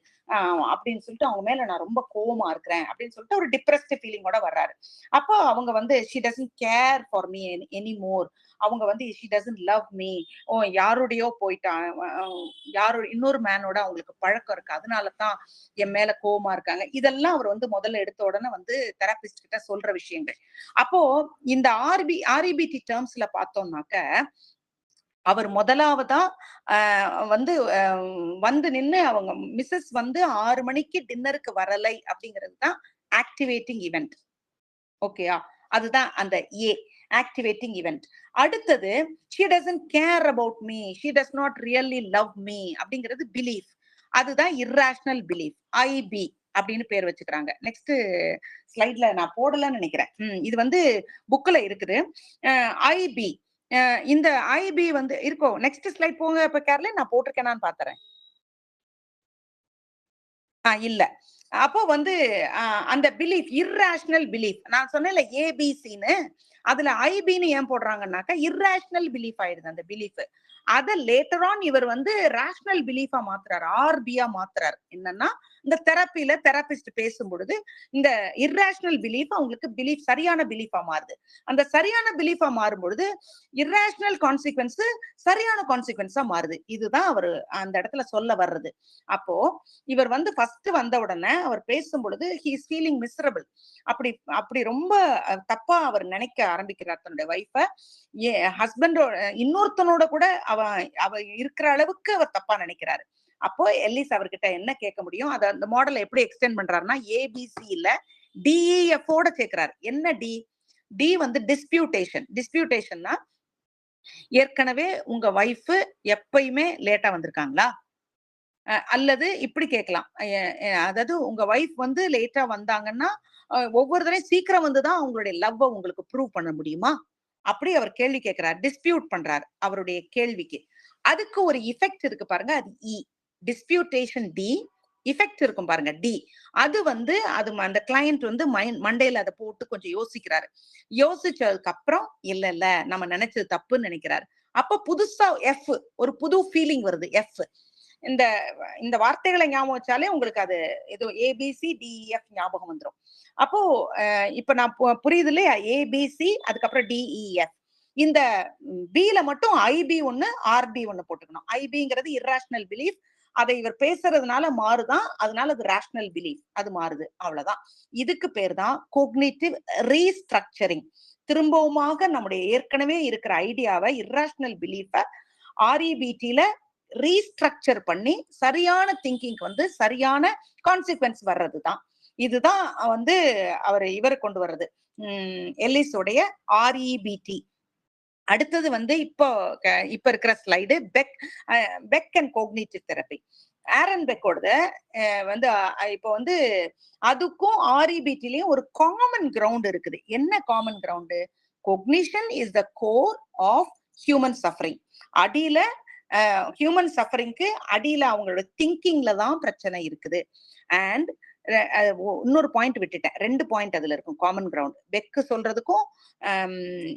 அப்படின்னு சொல்லிட்டு அவங்க மேல நான் ரொம்ப கோவமா இருக்கிறேன் அப்படின்னு சொல்லிட்டு ஒரு டிப்ரெஸ்ட் ஃபீலிங்கோட வர்றாரு. அப்போ அவங்க வந்து she doesn't care for me anymore. அவங்க வந்து she doesn't love me. யாரோடையோ போயிட்டான், யாரோ இன்னொரு மேனோட அவங்களுக்கு பழக்கம் இருக்கு, அதனாலதான் என் மேல கோவமா இருக்காங்க. இதெல்லாம் அவர் வந்து முதல்ல எடுத்த உடனே வந்து தெரபிஸ்ட் கிட்ட சொல்ற விஷயங்கள். அப்போ இந்த REBT டேர்ம்ஸ்ல பார்த்தோம்னாக்க, அவர் முதலாவதா வந்து நின்னு அவங்க மிஸ்ஸஸ் வந்து 6 மணிக்கு டின்னருக்கு வரலை அப்படிங்கிறது தான் ஆக்டிவேட்டிங் ஈவென்ட். ஓகேயா? அதுதான் அந்த ஏ, ஆக்டிவேட்டிங் ஈவென்ட். அடுத்தது she doesn't care about me, she does not really love me அப்படிங்கிறது பிலீஃப். அதுதான் irrational belief, IB அப்படின்னு பேர் வச்சுக்கிறாங்க. நெக்ஸ்ட் ஸ்லைட்ல நான் போடலன்னு நினைக்கிறேன். இது வந்து புக்ல இருக்குது. IB, இந்த IB வந்து இருக்கோ. நெக்ஸ்ட் ஸ்லைட் போங்க. இப்ப கேரள நான் போட்டிருக்கேனான்னு பாத்துறேன். இல்ல. அப்போ வந்து அந்த பிலீஃப், இர்ரேஷனல் பிலீஃப், நான் சொன்னேன்ல ஏபிசின்னு, அதுல ஐபின்னு ஏன் போடுறாங்கன்னாக்கா இர்ரேஷனல் பிலீஃப் ஆயிடுது அந்த பிலீஃப். அத லேட்டர் ஆன் இவர் வந்து ரேஷனல் பிலீஃபா மாத்துறாரு, ஆர்பியா மாத்துறாரு. என்னன்னா, இந்த தெரப்பில தெரபிஸ்ட் பேசும் பொழுது இந்த இர்ரேஷனல் பிலீஃப் அவங்களுக்கு பிலீஃப், சரியான பிலீஃபா மாறுது. அந்த சரியான பிலீஃபா மாறும் பொழுது இர்ரேஷனல் கான்சிக்வன்ஸ் சரியான கான்சிக்வன்ஸா மாறுது. இதுதான் அவர் அந்த இடத்துல சொல்ல வர்றது. அப்போ இவர் வந்து ஃபர்ஸ்ட் வந்த உடனே அவர் பேசும் பொழுது he is feeling miserable. அப்படி ரொம்ப தப்பா அவர் நினைக்க ஆரம்பிக்கிறார் தன்னுடைய வைஃப. ஹஸ்பண்டோட இன்னொருத்தனோட கூட அவ இருக்கிற அளவுக்கு அவர் தப்பா நினைக்கிறாரு. அப்போ எல்லிஸ் அவர்கிட்ட என்ன கேட்க முடியும், அத அந்த மாடலை எப்படி எக்ஸ்டெண்ட் பண்றாருன்னா ஏபிசி இல்ல DEF ஓட சேர்க்கிறாரு. என்ன டி வந்து டிஸ்பியூட்டேஷன். டிஸ்பியூட்டேஷன்னா ஏற்கனவே உங்க வைஃப் எப்பயுமே லேட்டா வந்திருக்காங்களா, அல்லது இப்படி கேட்கலாம், அதாவது உங்க வைஃப் வந்து லேட்டா வந்தாங்கன்னா ஒவ்வொரு தடவையும் சீக்கிரம் வந்துதான் அவங்களுடைய லவ் உங்களுக்கு ப்ரூவ் பண்ண முடியுமா, அப்படி அவர் கேள்வி கேட்கிறார், டிஸ்பியூட் பண்றாரு அவருடைய கேள்விக்கு. அதுக்கு ஒரு இஃபெக்ட் இருக்கு பாருங்க, அது இ. டிஸ்பியூட்டேஷன் டி, இஃபெக்ட் இருக்கும் பாருங்க டி. அது வந்து அது அந்த கிளையண்ட் வந்து மண்டையில அதை போட்டு கொஞ்சம் யோசிக்கிறாரு. யோசிச்சதுக்கு அப்புறம் இல்ல நம்ம நினைச்சது தப்புன்னு நினைக்கிறாரு. அப்ப புதுசா எஃப், ஒரு புது ஃபீலிங் வருது. எஃப், இந்த வார்த்தைகளை ஞாபகம் வச்சாலே உங்களுக்கு அது ஏதோ ABCDEF ஞாபகம் வந்துடும். அப்போ இப்ப நான் புரியுது இல்லையா, ABC அதுக்கப்புறம் DEF. இந்த பில மட்டும் IB ஒண்ணு RB ஒண்ணு போட்டுக்கணும். IBங்கிறது இர்ரேஷனல் பிலீஃப், அதை இவர் பேசுறதுனால மாறுதான், அதனால அது ரேஷனல் பிலீஃப், அது மாறுது, அவ்வளவுதான். இதுக்கு பேர் தான் கோக்னிட்டிவ் ரீஸ்ட்ரக்சரிங். திரும்பவுமாக நம்முடைய ஏற்கனவே இருக்கிற ஐடியாவை, இர்ரேஷனல் பிலீஃப REBTல ரீஸ்ட்ரக்சர் பண்ணி சரியான திங்கிங் வந்து சரியான கான்சிக்வன்ஸ் வர்றதுதான். இதுதான் வந்து இவர் கொண்டு வர்றது, எல்லிஸோடைய REBT. அடுத்தது வந்து இப்ப இருக்கிற slide Beck and cognitive therapy. Aaron பெக்கோட வந்து இப்போ வந்து அதுக்கும் REBTலயும் ஒரு காமன் கிரவுண்ட் இருக்குது. என்ன common ground? Cognition is the core of human suffering. அடியில ஹியூமன் சஃபரிங்க்கு அடியில அவங்களோட திங்கிங்ல தான் பிரச்சனை இருக்குது. அண்ட் இன்னொரு பாயிண்ட் விட்டுட்டேன், 2 பாயிண்ட் அதுல இருக்கும் காமன் கிரவுண்ட். பெக்கு சொல்றதுக்கும்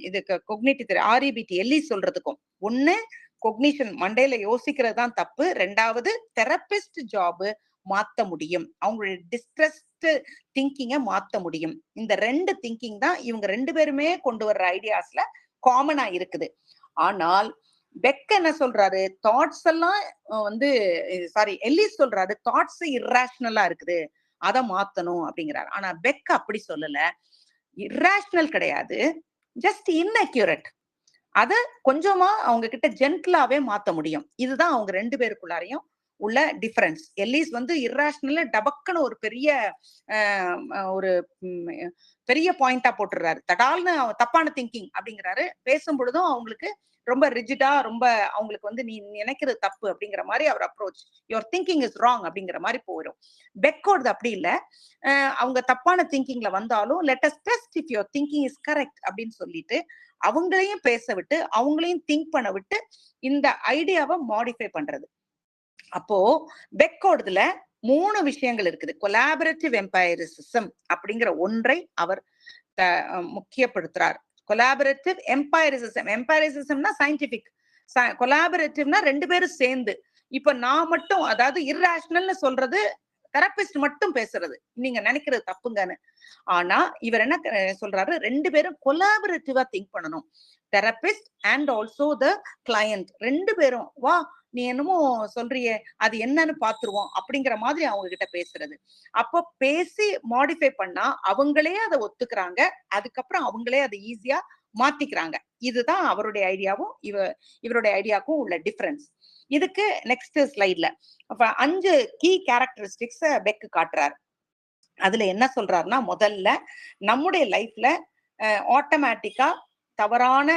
இதுக்கு கோக்னிட்டிவ் REBT எல்லி சொல்றதுக்கும். ஒண்ணு, கோக்னிஷன் மண்டையில யோசிக்கிறது தான் தப்பு. 2வது, தெரபிஸ்ட் ஜாப் மாத்த முடியும், அவங்களுடைய டிஸ்ட்ரெஸ்ட் திங்கிங்கை மாத்த முடியும். இந்த 2 திங்கிங் தான் இவங்க 2 பேருமே கொண்டு வர்ற ஐடியாஸ்ல காமனா இருக்குது. ஆனால் பெக் என்ன சொல்றாரு, தாட்ஸ் எல்லாம் வந்து எல்லிஸ் சொல்றாரு தாட்ஸ் இர்ரேஷனலா இருக்குது, அதை மாத்தணும் அப்படிங்கிறாரு. ஆனா பெக் அப்படி சொல்லல. இர்ரேஷனல் கிடையாது, ஜஸ்ட் இன்அக்யூரேட். அத கொஞ்சமா அவங்க கிட்ட ஜென்டிலாவே மாத்த முடியும். இதுதான் அவங்க 2 பேருக்குள்ளாரையும் உள்ள டிஃபரன்ஸ். எல்லிஸ் வந்து இர்ராஷனல் டபக்குன்னு ஒரு பெரிய ஒரு பெரிய பாயிண்டா போட்டுறாரு. தடால்னு தப்பான திங்கிங் அப்படிங்கிறாரு. பேசும் பொழுதும் அவங்களுக்கு ரொம்ப ரிஜிடா, ரொம்ப அவங்களுக்கு வந்து நீ நினைக்கிறது தப்பு அப்படிங்கிற மாதிரி அவர் approach, your thinking is wrong அப்படிங்கிற மாதிரி போயிடும். பெக்கோடு அப்படி இல்லை. அவங்க தப்பான திங்கிங்ல வந்தாலும் let us test if your thinking is correct அப்படின்னு சொல்லிட்டு அவங்களையும் பேச விட்டு அவங்களையும் திங்க் பண்ண விட்டு இந்த ஐடியாவை மாடிஃபை பண்றது. அப்போ பெக்கோடுல 3 விஷயங்கள் இருக்குது. கொலாபரேட்டிவ் எம்பைரிசிசம் அப்படிங்கிற ஒன்றை அவர் முக்கியப்படுத்துறார். கொலாபரேட்டிவ் எம்பைரிசிசம். எம்பைரிசிசம்னா சயின்டிபிக், கொலாபரேட்டிவ்னா 2 பேரும் சேர்ந்து. இப்ப நான் மட்டும், அதாவது இர்ராஷனல்னு சொல்றது தெரபிஸ்ட் மட்டும் பேசுறது, நீங்க நினைக்கிறது தப்புங்கன்னு. ஆனா இவர் என்ன சொல்றாரு, 2 பேரும் கொலாபரேட்டிவா திங்க் பண்ணணும். Therapist and also the client 2 பேரும் வா நீ என்னமோ சொல்றியே அது என்னன்னு பாத்துருவோம் அப்படிங்கிற மாதிரி அவங்க கிட்ட பேசுறது. அப்போ பேசி மாடிஃபை பண்ணா அவங்களே அதை ஒத்துக்கிறாங்க. அதுக்கப்புறம் அவங்களே அதை ஈஸியா மாத்திக்கிறாங்க. இதுதான் அவருடைய ஐடியாவும் இவருடைய ஐடியாவுக்கும் உள்ள டிஃபரன்ஸ். இதுக்கு நெக்ஸ்ட் ஸ்லைட்ல 5 கீ கேரக்டரிஸ்டிக்ஸ் பெக் காட்டுறாரு. அதுல என்ன சொல்றாருன்னா, முதல்ல நம்முடைய லைஃப்ல ஆட்டோமேட்டிக்கா தவறான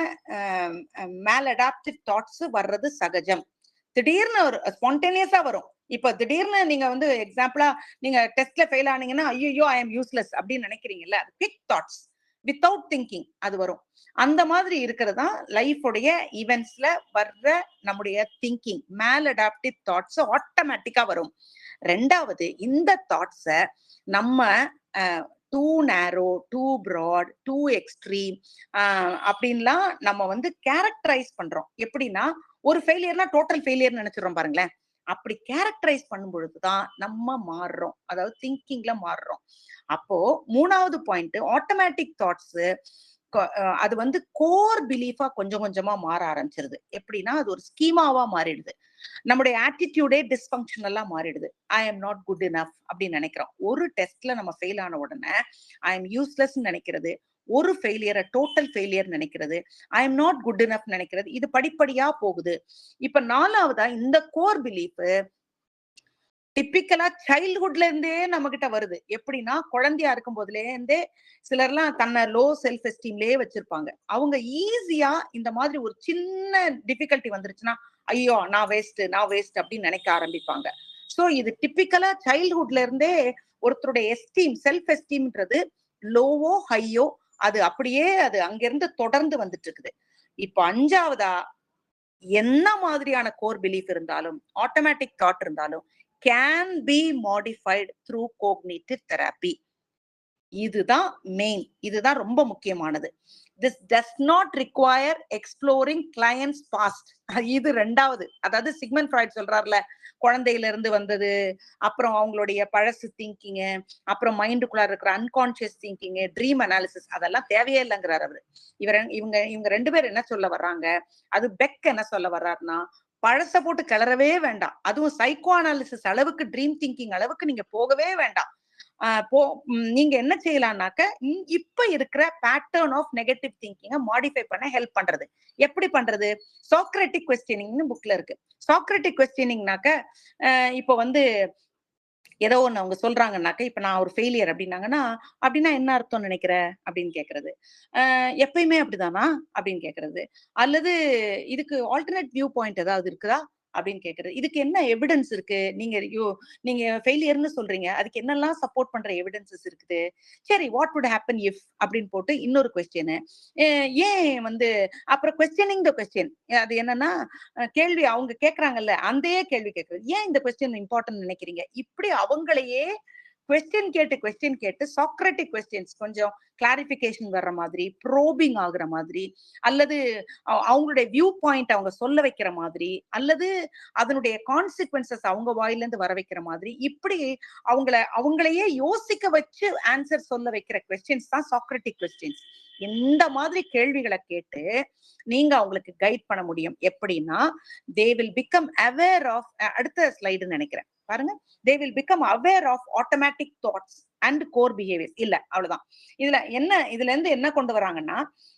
மேலடாப்டிவ் தாட்ஸ் வர்றது சகஜம். திடீர்னு ஒரு ஸ்பான்டேனியஸா வரும். இப்ப திடீர்னு நீங்க வந்து எக்ஸாம்பிளா நீங்க டெஸ்ட்ல ஃபெயில் ஆனீங்கன்னா ஐயோ ஐ எம் யூஸ்லெஸ் அப்படின்னு நினைக்கிறீங்கல்ல, அது குவிக் தாட்ஸ் வித்தவுட் திங்கிங் அது வரும். அந்த மாதிரி இருக்கிறது தான் லைஃபுடைய ஈவென்ட்ஸ்ல வர்ற நம்முடைய திங்கிங். மேலடாப்டிவ் தாட்ஸ் ஆட்டோமேட்டிக்கா வரும். 2வது, இந்த தாட்ஸ நம்ம டூ நேரோ, டூ ப்ராட், டூ எக்ஸ்ட்ரீம் அப்படின்லாம் நம்ம வந்து கேரக்டரைஸ் பண்றோம். எப்படின்னா ஒரு ஃபெயிலியர்னா டோட்டல் ஃபெயிலியர் நினைச்சிடறோம் பாருங்களேன். அப்படி கேரக்டரைஸ் பண்ணும் பொழுதுதான் நம்ம மாறுறோம், அதாவது திங்கிங்ல மாறுறோம். அப்போ 3வது பாயிண்ட், ஆட்டோமேட்டிக் தாட்ஸ் அது வந்து கோர் பிலீஃபா கொஞ்சம் கொஞ்சமா மாற ஆரம்பிச்சிருது. எப்படின்னா அது ஒரு ஸ்கீமாவா மாறிடுது. நம்முடைய ஆட்டிடியூடே டிஸ்பங்க்ஷனலா மாறிடுது. I am not good enough அப்படின்னு நினைக்கிறோம். ஒரு டெஸ்ட்ல நம்ம ஃபெயில் ஆன உடனே ஐ எம் யூஸ்லெஸ் நினைக்கிறது, ஒரு ஃபெயிலியரை டோட்டல் ஃபெயிலியர் நினைக்கிறது, I am not good enough நினைக்கிறது, இது படிப்படியா போகுது. இப்ப 4வதா இந்த கோர் பிலீஃப் டிப்பிக்கலா சைல்ட்ஹுட்ல இருந்தே நம்ம கிட்ட வருது. எப்படின்னா குழந்தையா இருக்கும் போதுல இருந்தே சிலர்லாம் தன்னை லோ செல்ஃப் எஸ்டீம்லயே வச்சிருப்பாங்க. அவங்க ஈஸியா இந்த மாதிரி ஒரு சின்ன டிஃபிகல்ட்டி வந்துருச்சுன்னா ஐயோ நான் வேஸ்ட் அப்படின்னு நினைக்க ஆரம்பிப்பாங்க. சோ இது டிப்பிக்கலா சைல்ட்ஹுட்ல இருந்தே ஒருத்தருடைய எஸ்டீம், செல்ஃப் எஸ்டீம்ன்றது லோவோ ஹையோ அது அப்படியே அது அங்கிருந்து தொடர்ந்து வந்துட்டு இருக்குது. இப்ப 5வதா என்ன மாதிரியான கோர் பிலீஃப் இருந்தாலும், ஆட்டோமேட்டிக் தாட் இருந்தாலும் can be modified through cognitive therapy. இதுதான் மெயின், இதுதான் ரொம்ப முக்கியமானது. This does not require exploring client's past. இது 2வது. அதாவது சிக்மண்ட் ஃப்ராய்ட் சொல்றாருல, குழந்தையில இருந்து வந்தது, அப்புறம் அவங்களுடைய பழசு திங்கிங், அப்புறம் மைண்டுக்குள்ள இருக்கிற அன்கான்சியஸ் திங்கிங், ட்ரீம் அனாலிசிஸ் அதெல்லாம் தேவையே இல்லைங்கிறார் அவரு. இவங்க 2 பேர் என்ன சொல்ல வர்றாங்க, அது பெக் என்ன சொல்ல வர்றாருன்னா, பழச போட்டு கிளறவே வேண்டாம். அதுவும் சைக்கோ அனாலிசிஸ் அளவுக்கு, ட்ரீம் திங்கிங் அளவுக்கு நீங்க போகவே வேண்டாம். நீங்க என்ன செய்யலாம்னாக்க இப்ப இருக்கிற பேட்டர்ன் ஆஃப் நெகட்டிவ் திங்கிங்க மாடிஃபை பண்ண ஹெல்ப் பண்றது. எப்படி பண்றது? சாக்ரட்டிக் குவெஸ்டினிங்னு புக்ல இருக்கு. சாக்ரட்டிக் குவெஸ்டினிங்னாக்க இப்ப வந்து ஏதோ ஒண்ணு அவங்க சொல்றாங்கன்னாக்க, இப்ப நான் ஒரு ஃபெயிலியர் அப்படின்னாங்கன்னா, அப்படின்னா என்ன அர்த்தம் நினைக்கிற அப்படின்னு கேக்குறது, எப்பயுமே அப்படிதானா அப்படின்னு கேக்குறது, அல்லது இதுக்கு ஆல்டர்னேட் வியூ பாயிண்ட் ஏதாவது இருக்குதா அப்படின்னு கேக்குறது, இதுக்கு என்ன எவிடன்ஸ் இருக்கு, நீங்க ஃபெயிலியர்னு சொல்றீங்க, அதுக்கு என்னெல்லாம் சப்போர்ட் பண்ற எவிடன்சஸ் இருக்குது, சரி வாட் வுட் ஹேப்பன் இஃப் அப்படின்னு போட்டு இன்னொரு கொஸ்டின். ஏன் வந்து அப்புறம் கொஸ்டினிங் த கொஸ்டின், அது என்னன்னா கேள்வி அவங்க கேக்குறாங்கல்ல அந்த கேள்வி கேட்கறது, ஏன் இந்த கொஸ்டின் இம்பார்ட்டன்ட் நினைக்கிறீங்க, இப்படி அவங்களையே கொஸ்டின் கேட்டு சாக்ரட்டிக் கொஸ்டின்ஸ் கொஞ்சம் கிளாரிபிகேஷன் வர்ற மாதிரி, ப்ரோபிங் ஆகுற மாதிரி, அல்லது அவங்களுடைய வியூ பாயிண்ட் அவங்க சொல்ல வைக்கிற மாதிரி, அல்லது அதனுடைய கான்சிக்வன்சஸ் அவங்க வாயில இருந்து வர வைக்கிற மாதிரி, இப்படி அவங்களையே யோசிக்க வச்சு ஆன்சர் சொல்ல வைக்கிற கொஸ்டின்ஸ் தான் சாக்ரட்டிக் கொஸ்டின்ஸ். இந்த மாதிரி கேள்விகளை கேட்டு நீங்க அவங்களுக்கு கைட் பண்ண முடியும். எப்படின்னா they will become aware of, அடுத்த ஸ்லைடு நினைக்கிறேன் பாருங்க, they will become aware of automatic thoughts and core behaviors. இல்ல அவ்வளவுதான். இதுல இருந்து என்ன கொண்டு வராங்கன்னா,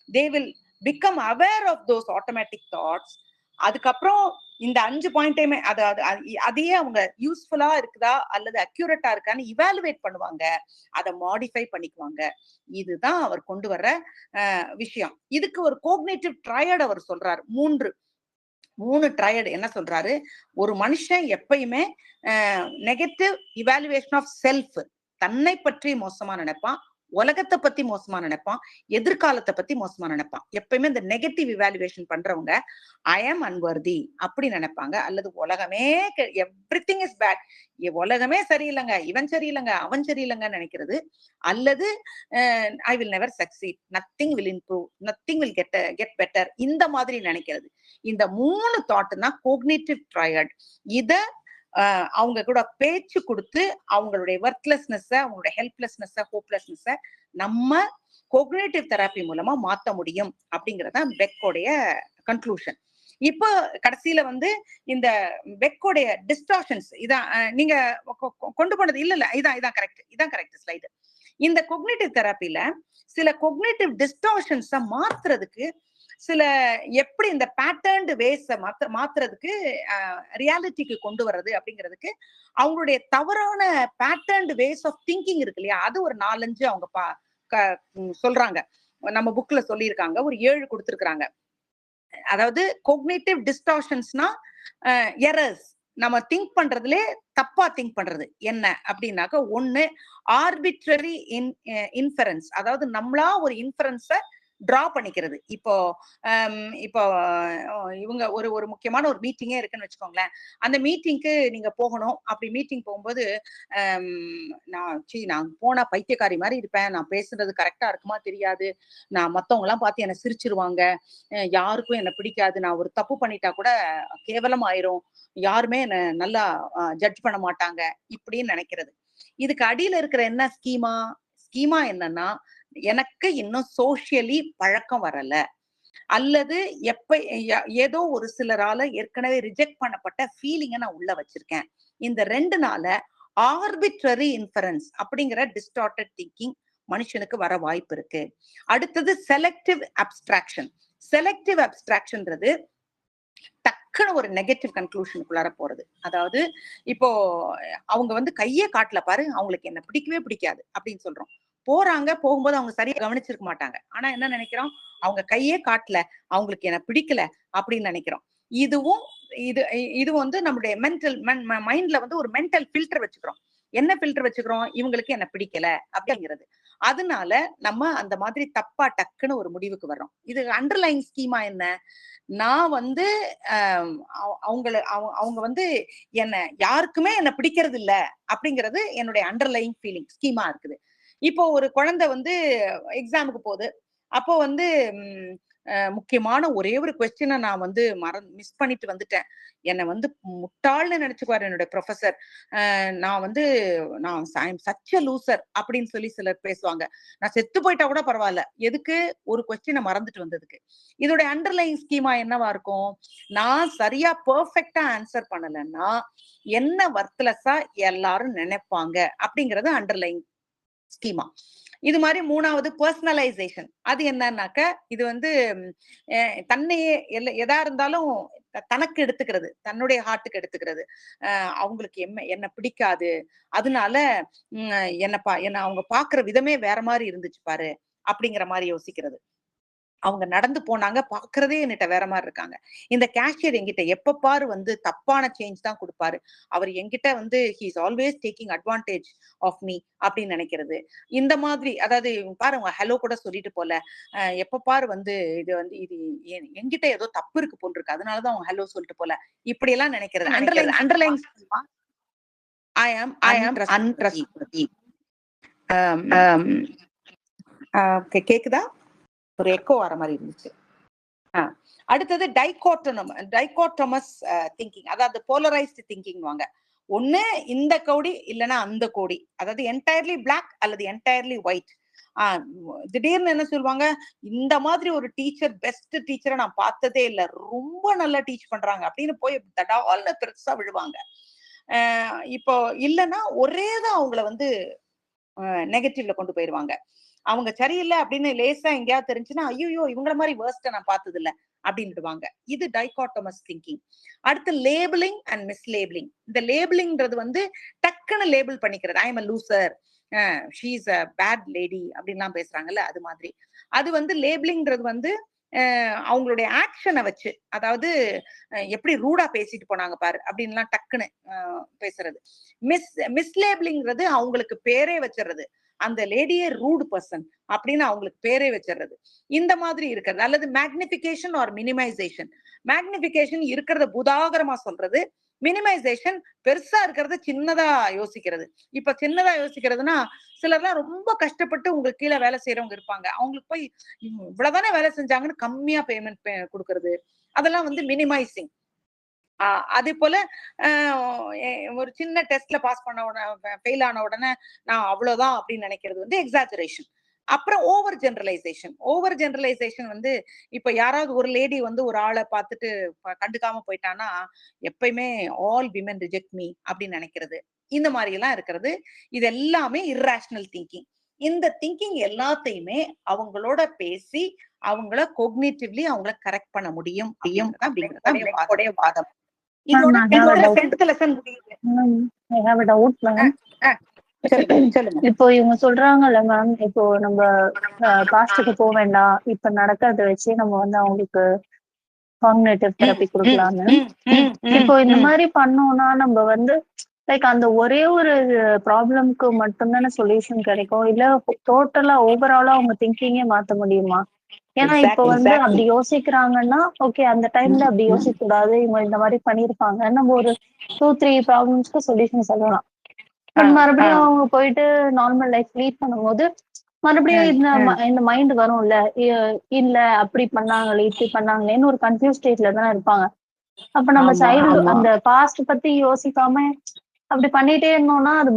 they will become aware of those automatic thoughts. அதுக்கப்புறம் இந்த 5 பாயிண்டையுமே அதையே அவங்க யூஸ்ஃபுல்லா இருக்குதா அல்லது அக்யூரேட்டா இருக்கான்னு இவாலுவேட் பண்ணுவாங்க, அதை மாடிஃபை பண்ணிக்குவாங்க. இதுதான் அவர் கொண்டு வர்ற விஷயம். இதுக்கு ஒரு கோக்னேட்டிவ் ட்ரையட் அவர் சொல்றாரு. மூணு ட்ரையட் என்ன சொல்றாரு? ஒரு மனுஷன் எப்பயுமே நெகட்டிவ் இவாலுவேஷன் ஆஃப் செல்ஃப், தன்னை பற்றி மோசமா நினைப்பான், உலகத்தை பத்தி மோசமா நினைப்பான், எதிர்காலத்தை பத்தி மோசமா நினைப்பான். எப்பயுமே இந்த நெகட்டிவ் இவாலுவேஷன் பண்றவங்க ஐ ஆம் அன்வர்தி அப்படி நினைப்பாங்க. அல்லது உலகமே எவ்ரிதிங் இஸ் பேட், உலகமே சரியில்லைங்க, இவன் சரியில்லைங்க, அவன் சரியில்லைங்கன்னு நினைக்கிறது. அல்லது I will never succeed, nothing will improve, nothing will get better, இந்த மாதிரி நினைக்கிறது. இந்த 3 தாட்னா கோக்னிட்டிவ் ட்ரையட். இத அவங்க கூட பேச்சு கொடுத்து அவங்களுடைய ஒர்க்லெஸ்னஸ், அவங்களுடைய ஹெல்ப்லெஸ்னஸ், ஹோப்லெஸ்னஸ் நம்ம கோக்னிட்டிவ் தெரப்பி மூலமா மாத்த முடியும் அப்படிங்கறத பெக்கோடைய கன்க்ளூஷன். இப்போ கடைசியில வந்து இந்த பெக்கோடைய டிஸ்டார்ஷன்ஸ் இதான் நீங்க கொண்டு போனது இல்ல, இதான் கரெக்ட் ஸ்லைடு. இந்த கோக்னிட்டிவ் தெரப்பில சில கோக்னிட்டிவ் டிஸ்டார்ஷன்ஸ மாத்துறதுக்கு, சில எப்படி இந்த பேட்டர்ன்டு வேஸ மாத்துறதுக்கு, ரியாலிட்டிக்கு கொண்டு வர்றது அப்படிங்கிறதுக்கு அவங்களுடைய தவறான பேட்டர்ன்டு வேஸ் ஆஃப் திங்கிங் இருக்கு இல்லையா, அது ஒரு 4-5 அவங்க சொல்றாங்க. நம்ம புக்ல சொல்லியிருக்காங்க, ஒரு 7 கொடுத்திருக்காங்க. அதாவது கோக்னிட்டிவ் டிஸ்டார்ஷன்ஸ்னா எரர்ஸ், நம்ம திங்க் பண்றதுல தப்பா திங்க் பண்றது என்ன அப்படின்னாக்க, ஒண்ணு ஆர்பிட்ரரி இன்ஃபரன்ஸ், அதாவது நம்மளா ஒரு இன்ஃபரன்ஸ டிரா பண்ணிக்கிறது. இப்போ இவங்க ஒரு முக்கியமான ஒரு மீட்டிங்கே இருக்குன்னு வச்சுக்கோங்களேன். அந்த மீட்டிங்க்கு நீங்க போகணும். அப்படி மீட்டிங் போகும்போது நான் போனா பைத்தியக்காரி மாதிரி இருப்பேன், நான் பேசுறது கரெக்டா இருக்குமா தெரியாது, நான் மத்தவங்க எல்லாம் பார்த்து என்ன சிரிச்சிருவாங்க, யாருக்கும் என்ன பிடிக்காது, நான் ஒரு தப்பு பண்ணிட்டா கூட கேவலம் ஆயிரும், யாருமே என்ன நல்லா ஜட்ஜ் பண்ண மாட்டாங்க, இப்படின்னு நினைக்கிறது. இதுக்கு அடியில இருக்கிற என்ன ஸ்கீமா என்னன்னா, எனக்கு இன்னும் சோசியலி பழக்கம் வரல, அல்லது ஏதோ ஒரு சிலரால ஏற்கனவே ரிஜெக்ட் பண்ணப்பட்ட ஃபீலிங்க நான் உள்ள வச்சிருக்கேன். இந்த 2னால ஆர்பிட்ரரி இன்ஃபரன்ஸ் அப்படிங்கிற டிஸ்டார்டட் திங்கிங் மனுஷனுக்கு வர வாய்ப்பு இருக்கு. அடுத்தது செலக்டிவ் அப்ஸ்ட்ராக்ஷன். செலக்டிவ் அப்ஸ்ட்ராக்ஷன்ன்றது டக்குன்னு ஒரு நெகட்டிவ் கன்க்ளூஷனுக்குள்ளார போறது. அதாவது இப்போ அவங்க வந்து கையே காட்டல பாரு, அவங்களுக்கு என்ன பிடிக்கவே பிடிக்காது அப்படின்னு சொல்றோம். போகும்போது அவங்க சரியா கவனிச்சிருக்க மாட்டாங்க. ஆனா என்ன நினைக்கிறோம், அவங்க கையே காட்டல, அவங்களுக்கு என்ன பிடிக்கல அப்படின்னு நினைக்கிறோம். இது வந்து நம்மளுடைய மைண்ட்ல வந்து ஒரு மென்டல் ஃபில்டர் வச்சுக்கிறோம். என்ன ஃபில்டர் வச்சுக்கிறோம், இவங்களுக்கு என்ன பிடிக்கல அப்படிங்கிறது. அதனால நம்ம அந்த மாதிரி தப்பா டக்குன்னு ஒரு முடிவுக்கு வர்றோம். இது அண்டர்லைன் ஸ்கீமா என்ன, நான் வந்து அவங்க வந்து என்ன யாருக்குமே என்ன பிடிக்கிறது இல்ல அப்படிங்கிறது என்னுடைய அண்டர்லைன் ஃபீலிங் ஸ்கீமா இருக்குது. இப்போ ஒரு குழந்தை வந்து எக்ஸாமுக்கு போகுது. அப்போ வந்து முக்கியமான ஒரே ஒரு கொஸ்டினை நான் வந்து மிஸ் பண்ணிட்டு வந்துட்டேன். என்னை வந்து முட்டாள்னு நினைச்சுக்குவாரு என்னுடைய ப்ரொஃபசர். நான் சச் எ லூசர் அப்படின்னு சொல்லி சிலர் பேசுவாங்க. நான் செத்து போயிட்டா கூட பரவாயில்ல, எதுக்கு, ஒரு கொஸ்டினை மறந்துட்டு வந்ததுக்கு. இதோட அண்டர்லைன் ஸ்கீமா என்னவா இருக்கும், நான் சரியா பெர்ஃபெக்டா ஆன்சர் பண்ணலன்னா என்ன வர்த்லெஸ்ஸா எல்லாரும் நினைப்பாங்க அப்படிங்கறது அண்டர்லைன் ஸ்கீமா. இது மாதிரி 3வது பர்சனலைசேஷன். அது என்னன்னாக்க, இது வந்து தன்னையே எதா இருந்தாலும் தனக்கு எடுத்துக்கிறது, தன்னுடைய ஹார்ட்டுக்கு எடுத்துக்கிறது. அவங்களுக்கு என்ன பிடிக்காது, அதனால என்ன அவங்க பாக்குற விதமே வேற மாதிரி இருந்துச்சு பாரு அப்படிங்கிற மாதிரி யோசிக்கிறது. அவங்க நடந்து போனாங்க, பாக்குறதே என்கிட்ட வேற மாதிரி இருக்காங்க. இந்த கேஷியர் என்கிட்ட எப்ப பாரு வந்து தப்பான சேஞ்ச் தான் கொடுப்பாரு, அவர் என்கிட்ட வந்து he is always taking advantage of me அப்படின்னு நினைக்கிறது. இந்த மாதிரி, அதாவது பாருங்க, ஹலோ கூட சொல்லிட்டு போல, எப்ப பாரு வந்து இது என்கிட்ட ஏதோ தப்பு இருக்கு போல் இருக்கு, அதனாலதான் அவங்க ஹலோ சொல்லிட்டு போல, இப்படி எல்லாம் நினைக்கிறது. Underline I am untrustworthy. கேக்குதா? ஒரு எக்கோ வர மாதிரி இருந்துச்சு. அடுத்தது டைகோட்டமஸ் திங்கிங், அதாவது போலரைஸ்டு திங்கிங் வாங்க. ஒண்ணு இந்த கோடி இல்லைன்னா அந்த கோடி, அதாவது என்டையர்லி பிளாக் அல்லது என்டையர்லி ஒயிட். திடீர்னு என்ன சொல்லுவாங்க, இந்த மாதிரி ஒரு டீச்சர், பெஸ்ட் டீச்சரை நான் பார்த்ததே இல்லை, ரொம்ப நல்லா டீச் பண்றாங்க அப்படின்னு போய் தடால்னு பெருசா விழுவாங்க. இப்போ இல்லைன்னா ஒரேதான் அவங்கள வந்து நெகட்டிவ்ல கொண்டு போயிருவாங்க. அவங்க சரியில்லை அப்படின்னு லேசா எங்கேயாவது தெரிஞ்சுன்னா, ஐயோ இவங்கள மாதிரி வேர்ஸ்ட நான் பார்த்தது இல்லை அப்படின்டுவாங்க. இது டைகாட்டமஸ் திங்கிங். அடுத்து லேபிளிங் அண்ட் மிஸ்லேபிளிங். இந்த லேபிளிங்ன்றது வந்து டக்குன்னு லேபிள் பண்ணிக்கிறது. I am a loser, she is a bad lady அப்படின்லாம் பேசுறாங்கல்ல, அது மாதிரி. அது வந்து லேபிளிங்ன்றது வந்து அவங்களுடைய ஆக்ஷனை வச்சு, அதாவது எப்படி ரூடா பேசிட்டு போனாங்க பாரு அப்படின்லாம் டக்குன்னு பேசுறது. மிஸ்லேபிளிங்கிறது அவங்களுக்கு பேரே வச்சிடுறது, அந்த லேடியே ரூட் பர்சன் அப்படின்னு அவங்களுக்கு பேரே வச்சிடுறது. இந்த மாதிரி இருக்கிறது. அல்லது மேக்னிபிகேஷன் ஆர் மினிமைசேஷன். மேக்னிபிகேஷன் இருக்கிறத புதாகரமா சொல்றது, மினிமைசேஷன் பெருசா இருக்கிறத சின்னதா யோசிக்கிறது. இப்ப சின்னதா யோசிக்கிறதுனா, சிலர்லாம் ரொம்ப கஷ்டப்பட்டு உங்களுக்கு கீழே வேலை செய்யறவங்க இருப்பாங்க, அவங்களுக்கு போய் இவ்வளவுதானே வேலை செஞ்சாங்கன்னு கம்மியா பேமெண்ட் கொடுக்கறது, அதெல்லாம் வந்து மினிமைசிங். அதே போல ஒரு சின்ன டெஸ்ட்ல பாஸ் பண்ண உடனே ஃபெயில் ஆன உடனே நான் அவ்வளவுதான் அப்படின்னு நினைக்கிறது வந்து எக்ஸாஜரேஷன். அப்புறம் ஓவர் ஜெனரலைசேஷன் வந்து இப்ப யாராவது ஒரு லேடி வந்து ஒரு ஆளை பார்த்துட்டு கண்டுக்காம போயிட்டானா எப்பயுமே ஆல் விமென் ரிஜெக்ட் மீ அப்படின்னு நினைக்கிறது. இந்த மாதிரி எல்லாம் இருக்கிறது. இது எல்லாமே இர்ரேஷனல் திங்கிங். இந்த திங்கிங் எல்லாத்தையுமே அவங்களோட பேசி அவங்கள கோக்னிட்டிவ்லி அவங்கள கரெக்ட் பண்ண முடியும் அப்படிங்கறது வாதம். இதோட 10th லெசன் முடியுது. I have a doubt, ma'am. இப்போ இவங்க சொல்றாங்கல்ல மேம், இப்போ நம்ம பாஸ்டுக்கு போக வேண்டாம், இப்ப நடக்கிறத வச்சு நம்ம வந்து அவங்களுக்கு காக்னிட்டிவ் தெரப்பி கொடுக்கலாம்னு. இப்போ இந்த மாதிரி பண்ணோம்னா நம்ம வந்து லைக் அந்த ஒரே ஒரு ப்ராப்ளம்க்கு மட்டும்தானே சொல்யூஷன் கிடைக்கும், இல்ல டோட்டலா ஓவராலா அவங்க திங்கிங்கே மாத்த முடியுமா? ஏன்னா இப்ப வந்து அப்படி யோசிக்கிறாங்கன்னா ஓகே, அந்த டைம்ல அப்படி யோசிக்க கூடாது, இவங்க இந்த மாதிரி பண்ணிருப்பாங்க, நம்ம ஒரு 2-3 ப்ராப்ளம்ஸ்க்கு சொல்யூஷன் சொல்லலாம். பட் மறுபடியும் அவங்க போயிட்டு நார்மல் லைஃப் லீட் பண்ணும்போது மறுபடியும் இந்த மைண்ட் வரும்ல, இல்ல அப்படி பண்ணாங்களே இப்படி பண்ணாங்களேன்னு ஒரு கன்ஃபியூஸ் ஸ்டேட்ல தானே இருப்பாங்க. அப்ப நம்ம சைல்டு அந்த பாஸ்ட் பத்தி யோசிக்காம அப்படி பண்ணிட்டே இருந்தோம்னா அது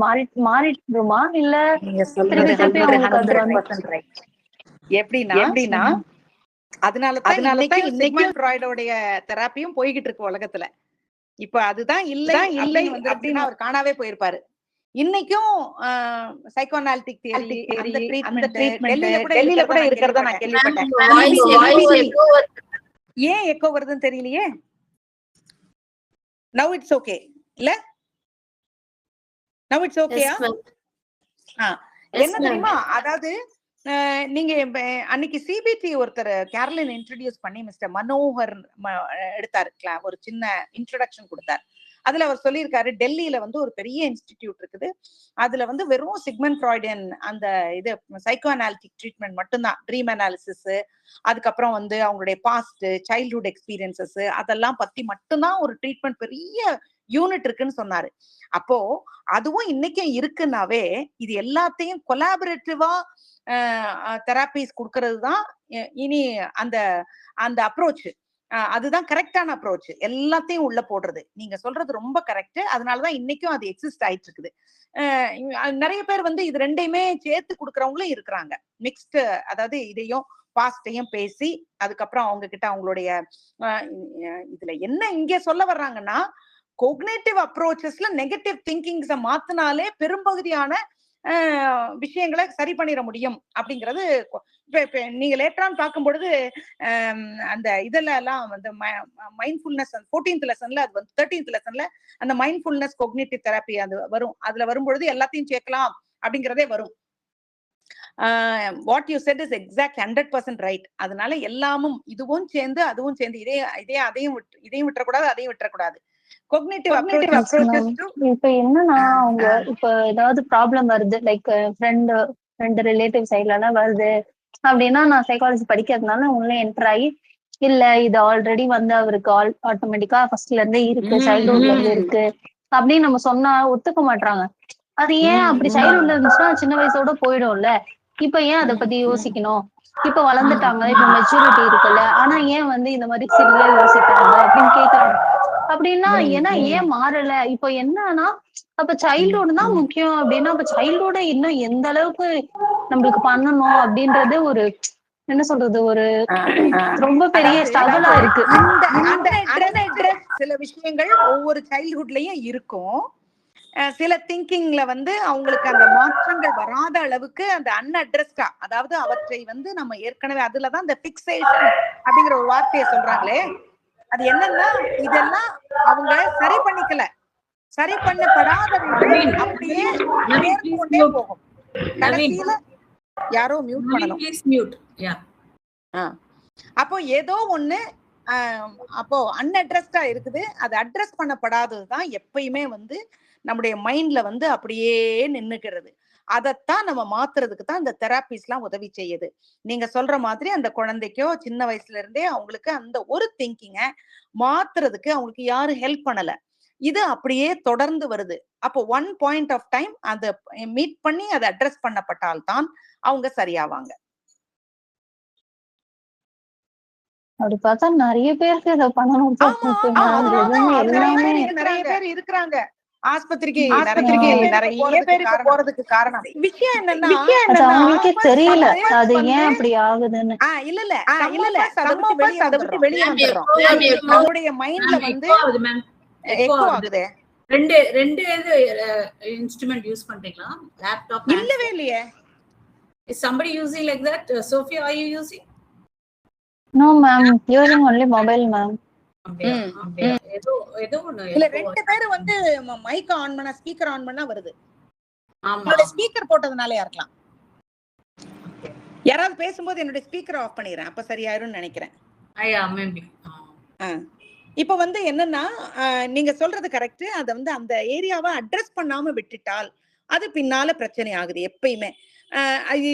மாறிடுமா, இல்ல திருப்பி திருப்பி அவங்களுக்கு அது வந்து எப்படின்னா அதனாலதான் சிக்மண்ட் ஃப்ராய்டோடைய தெராப்பியும் போய்கிட்டு இருக்கு உலகத்துல. இப்ப அதுதான் இல்லை அப்படின்னு அவர் காணாவே போயிருப்பாரு. இன்னைக்கும் சைக்கோஅனாலிட்டிக் தியரி அந்த ட்ரீட்மென்ட் டெல்லியில கூட இருக்கிறதா நான் கேள்விப்பட்டேன். ஏன் எக்கோ வருதுன்னு தெரியலையே. நவ் இட்ஸ் ஓகே இல்ல? நவ் இட்ஸ் ஓகேயா? என்ன தெரியுமா, அதாவது நீங்க அன்னைக்கு சிபிடி ஒருத்தர் கேரளின் இன்ட்ரோடியூஸ் பண்ணி மிஸ்டர் மனோகர் எடுத்தாரு, ஒரு சின்ன இன்ட்ரோடக்ஷன் கொடுத்தாரு. அதுல அவர் சொல்லியிருக்காரு, டெல்லியில வந்து ஒரு பெரிய இன்ஸ்டிடியூட் இருக்குது, அதுல வந்து வெறும் சிக்மண்ட் ஃப்ராய்டியன் அந்த இது சைக்கோ அனாலிட்டிக் ட்ரீட்மெண்ட் மட்டும்தான், ட்ரீம் அனாலிசிஸ், அதுக்கப்புறம் வந்து அவங்களுடைய பாஸ்ட் சைல்ட்ஹுட் எக்ஸ்பீரியன்சஸ் அதெல்லாம் பத்தி மட்டும்தான் ஒரு ட்ரீட்மெண்ட் பெரிய யூனிட் இருக்குன்னு சொன்னாரு. அப்போ அதுவும் இன்னைக்கும் இருக்குன்னாவே இது எல்லாத்தையும் கொலாபரேட்டிவா தெராபிஸ் கொடுக்கறது தான் இனி அந்த அந்த அப்ரோச். அதுதான் கரெக்டான அப்ரோச், எல்லாத்தையும் உள்ள போடுறது. நீங்க சொல்றது ரொம்ப கரெக்ட். அதனாலதான் இன்னைக்கும் அது எக்ஸிஸ்ட் ஆயிட்டு இருக்குது. நிறைய பேர் வந்து இது ரெண்டையுமே சேர்த்து கொடுக்கறவங்களும் இருக்கிறாங்க, மிக்ஸ்டு. அதாவது இதையும் பாஸ்டையும் பேசி அதுக்கப்புறம் அவங்க கிட்ட அவங்களுடைய இதுல என்ன இங்க சொல்ல வர்றாங்கன்னா, கோக்னேட்டிவ் அப்ரோச்சஸ்ல நெகட்டிவ் திங்கிங்ஸ மாத்தினாலே பெரும்பகுதியான விஷயங்களை சரி பண்ணிட முடியும் அப்படிங்கிறது. இப்ப நீங்க லேட்டரான் பார்க்கும் பொழுது அந்த இதுல எல்லாம் வந்து மைண்ட்ஃபுல்னஸ் 14th லெசன்ல, அது வந்து 13th லெசன்ல அந்த மைண்ட்ஃபுல்னஸ் கோக்னிட்டிவ் தெரப்பி அது வரும். அதுல வரும்பொழுது எல்லாத்தையும் சேர்க்கலாம் அப்படிங்கிறதே வரும். What you said is exact 100% right. அதனால எல்லாமும் இதுவும் சேர்ந்து அதுவும் சேர்ந்து இதையும் விட்டுறக்கூடாது, அதையும் விட்டுறக்கூடாது. இப்ப என்னன்னா அவங்க இப்ப ஏதாவது ப்ராப்ளம் வருது, லைக் ஃப்ரெண்ட் ரிலேட்டிவ் சைட்ல எல்லாம் வருது அப்படின்னா, நான் சைக்காலஜி படிக்கிறதுனால உள்ள என்டர் ஆகி, இல்ல இது ஆல்ரெடி வந்து அவருக்கு ஆட்டோமேட்டிக்கா ஃபர்ஸ்ட்ல இருந்தே இருக்கு, சைல்ட்ஹுட்ல இருந்து இருக்கு அப்படின்னு நம்ம சொன்னா ஒத்துக்க மாட்டாங்க. அது ஏன் அப்படி சைல்ட்ஹுட்ல இருந்துச்சுன்னா சின்ன வயசோட போயிடும்ல, இப்ப ஏன் அதை பத்தி யோசிக்கணும், இப்ப வளர்ந்துட்டாங்க, இப்ப மெச்சூரிட்டி இருக்குல்ல, ஆனா ஏன் வந்து இந்த மாதிரி சில்லியா யோசிக்கிறாங்க அப்படின்னு கேக்குறாங்க. அப்படின்னா ஏன்னா ஏன் மாறல? இப்ப என்னன்னா அப்ப சைல்ட்ஹுட் தான் முக்கியம் அப்படின்னா, அப்ப சைல்ட்ஹுட இன்னும் எந்த அளவுக்கு நம்மளுக்கு பண்ணணும் அப்படின்றது ஒரு என்ன சொல்றது, ஒரு ரொம்ப பெரிய ஸ்ட்ரகிளா இருக்கு. சில விஷயங்கள் ஒவ்வொரு சைல்ட்ஹுட்லயும் இருக்கும். சில திங்கிங்ல வந்து அவங்களுக்கு அந்த மாற்றங்கள் வராத அளவுக்கு அந்த அன்அட்ரஸ்டா, அதாவது அவற்றை வந்து நம்ம ஏற்கனவே அதுலதான் இந்த பிக்சேஷன் அப்படிங்கிற ஒரு வார்த்தையை சொல்றாங்களே, அது என்னன்னா இதெல்லாம் அவங்க சரி பண்ணிக்கல. சரி பண்ணப்படாதவைகள் அப்படியே சேர்ந்து கொண்டே போகும். கடைசியில யாரோ மியூட் பண்ணணும். அப்போ ஏதோ ஒண்ணு அப்போ அன்அட்ரஸ்டா இருக்குது. அது அட்ரஸ் பண்ணப்படாததுதான் எப்பயுமே வந்து நம்முடைய மைண்ட்ல வந்து அப்படியே நின்னுக்கிறது. அதைத்தான் நம்ம மாத்துறதுக்கு தான் இந்த தெராபிஸ் எல்லாம் உதவி செய்யுது. நீங்க சொல்ற மாதிரி அந்த குழந்தைக்கோ சின்ன வயசுல இருந்தே அவங்களுக்கு அந்த ஒரு திங்கிங்க மாத்துறதுக்கு அவங்களுக்கு யாரும் ஹெல்ப் பண்ணல. இது அப்படியே தொடர்ந்து வருது. அப்போ ஒன் பாயிண்ட் ஆஃப் டைம் அதை மீட் பண்ணி அதை அட்ரஸ் பண்ணப்பட்டால்தான் அவங்க சரியாவாங்க. அப்படி பார்த்தா நிறைய பேருக்கு இதை பண்ணணும். நிறைய பேர் இருக்கிறாங்க ஆஸ்பத்திரிக்கு நிறைய பேருக்கு போறதுக்கு காரணம். விஷயம் என்னன்னா அவங்களுக்கே தெரியல அது ஏன் அப்படி ஆகுதுன்னு. இல்ல அதை விட்டு வெளியே வந்துடுறோம். நம்மளுடைய மைண்ட்ல வந்து எக்கோ ஆகுது. ரெண்டு இன்ஸ்ட்ருமெண்ட் யூஸ் பண்றீங்களா? லேப்டாப் இல்லவே இல்லையே. Is somebody using like that? Sophia, are you using? No ma'am, using only mobile ma'am. இல்ல ரெண்டு பேர் வந்து மைக் ஆன் பண்ணா ஸ்பீக்கர் ஆன் பண்ணா வருது. என்னோட ஸ்பீக்கர் போட்டதுனால இருக்கலாம். யாராவது பேசும்போது என்னோட ஸ்பீக்கர் ஆஃப் பண்ணிடுறேன், அப்ப சரியாயிரும்னு நினைக்கிறேன். இப்ப வந்து என்னன்னா நீங்க சொல்றது கரெக்ட். அத வந்து அந்த ஏரியாவை அட்ரஸ் பண்ணாம விட்டுட்டால் அது பின்னால பிரச்சனை ஆகுது எப்பயுமே.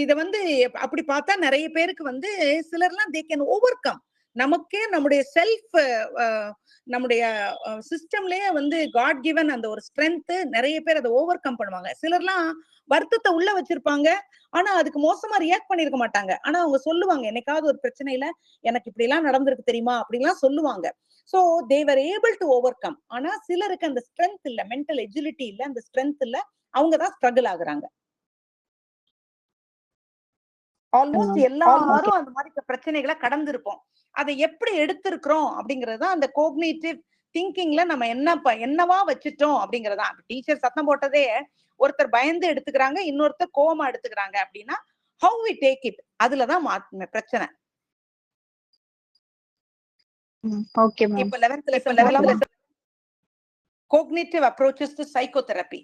இத வந்து அப்படி பார்த்தா நிறைய பேருக்கு வந்து சிலர்லாம் தே கேன் ஓவர் கம். நமக்கே நம்முடைய செல்ஃப் நம்முடைய சிஸ்டம்லயே வந்து காட் கிவன் அந்த ஒரு ஸ்ட்ரென்த் நிறைய பேர் அதை ஓவர் கம் பண்ணுவாங்க. சிலர்லாம் வருத்தத்தை உள்ள வச்சிருப்பாங்க, ஆனா அதுக்கு மோசமா ரியாக்ட் பண்ணிருக்க மாட்டாங்க. ஆனா அவங்க சொல்லுவாங்க, என்னைக்காவது ஒரு பிரச்சனையில எனக்கு இப்படி எல்லாம் நடந்திருக்கு தெரியுமா அப்படின்லாம் சொல்லுவாங்க. So they were able to over come. ஆனா சிலருக்கு அந்த ஸ்ட்ரென்த் இல்ல, மென்டல் எஜிலிட்டி இல்ல, அந்த ஸ்ட்ரென்த் இல்ல, அவங்கதான் ஸ்ட்ரகிள் ஆகுறாங்க. ஆல்மோஸ்ட் எல்லாரும் அந்த மாதிரி பிரச்சனைகளை கடந்திருப்போம். அதை எப்படி எடுத்திருக்கிறோம் அப்படிங்கறதுதான் அந்த கோக்னிட்டிவ் திங்கிங்ல நம்ம என்னவா வச்சுட்டோம் அப்படிங்கறதா. டீச்சர் சத்தம் போட்டதே ஒருத்தர் பயந்து எடுத்துக்கிறாங்க, இன்னொருத்தர் கோவமா எடுத்துக்கிறாங்க அப்படின்னா ஹவு வி டேக் இட், அதுலதான் பிரச்சனை. இப்ப 11th cognitive approaches to psychotherapy,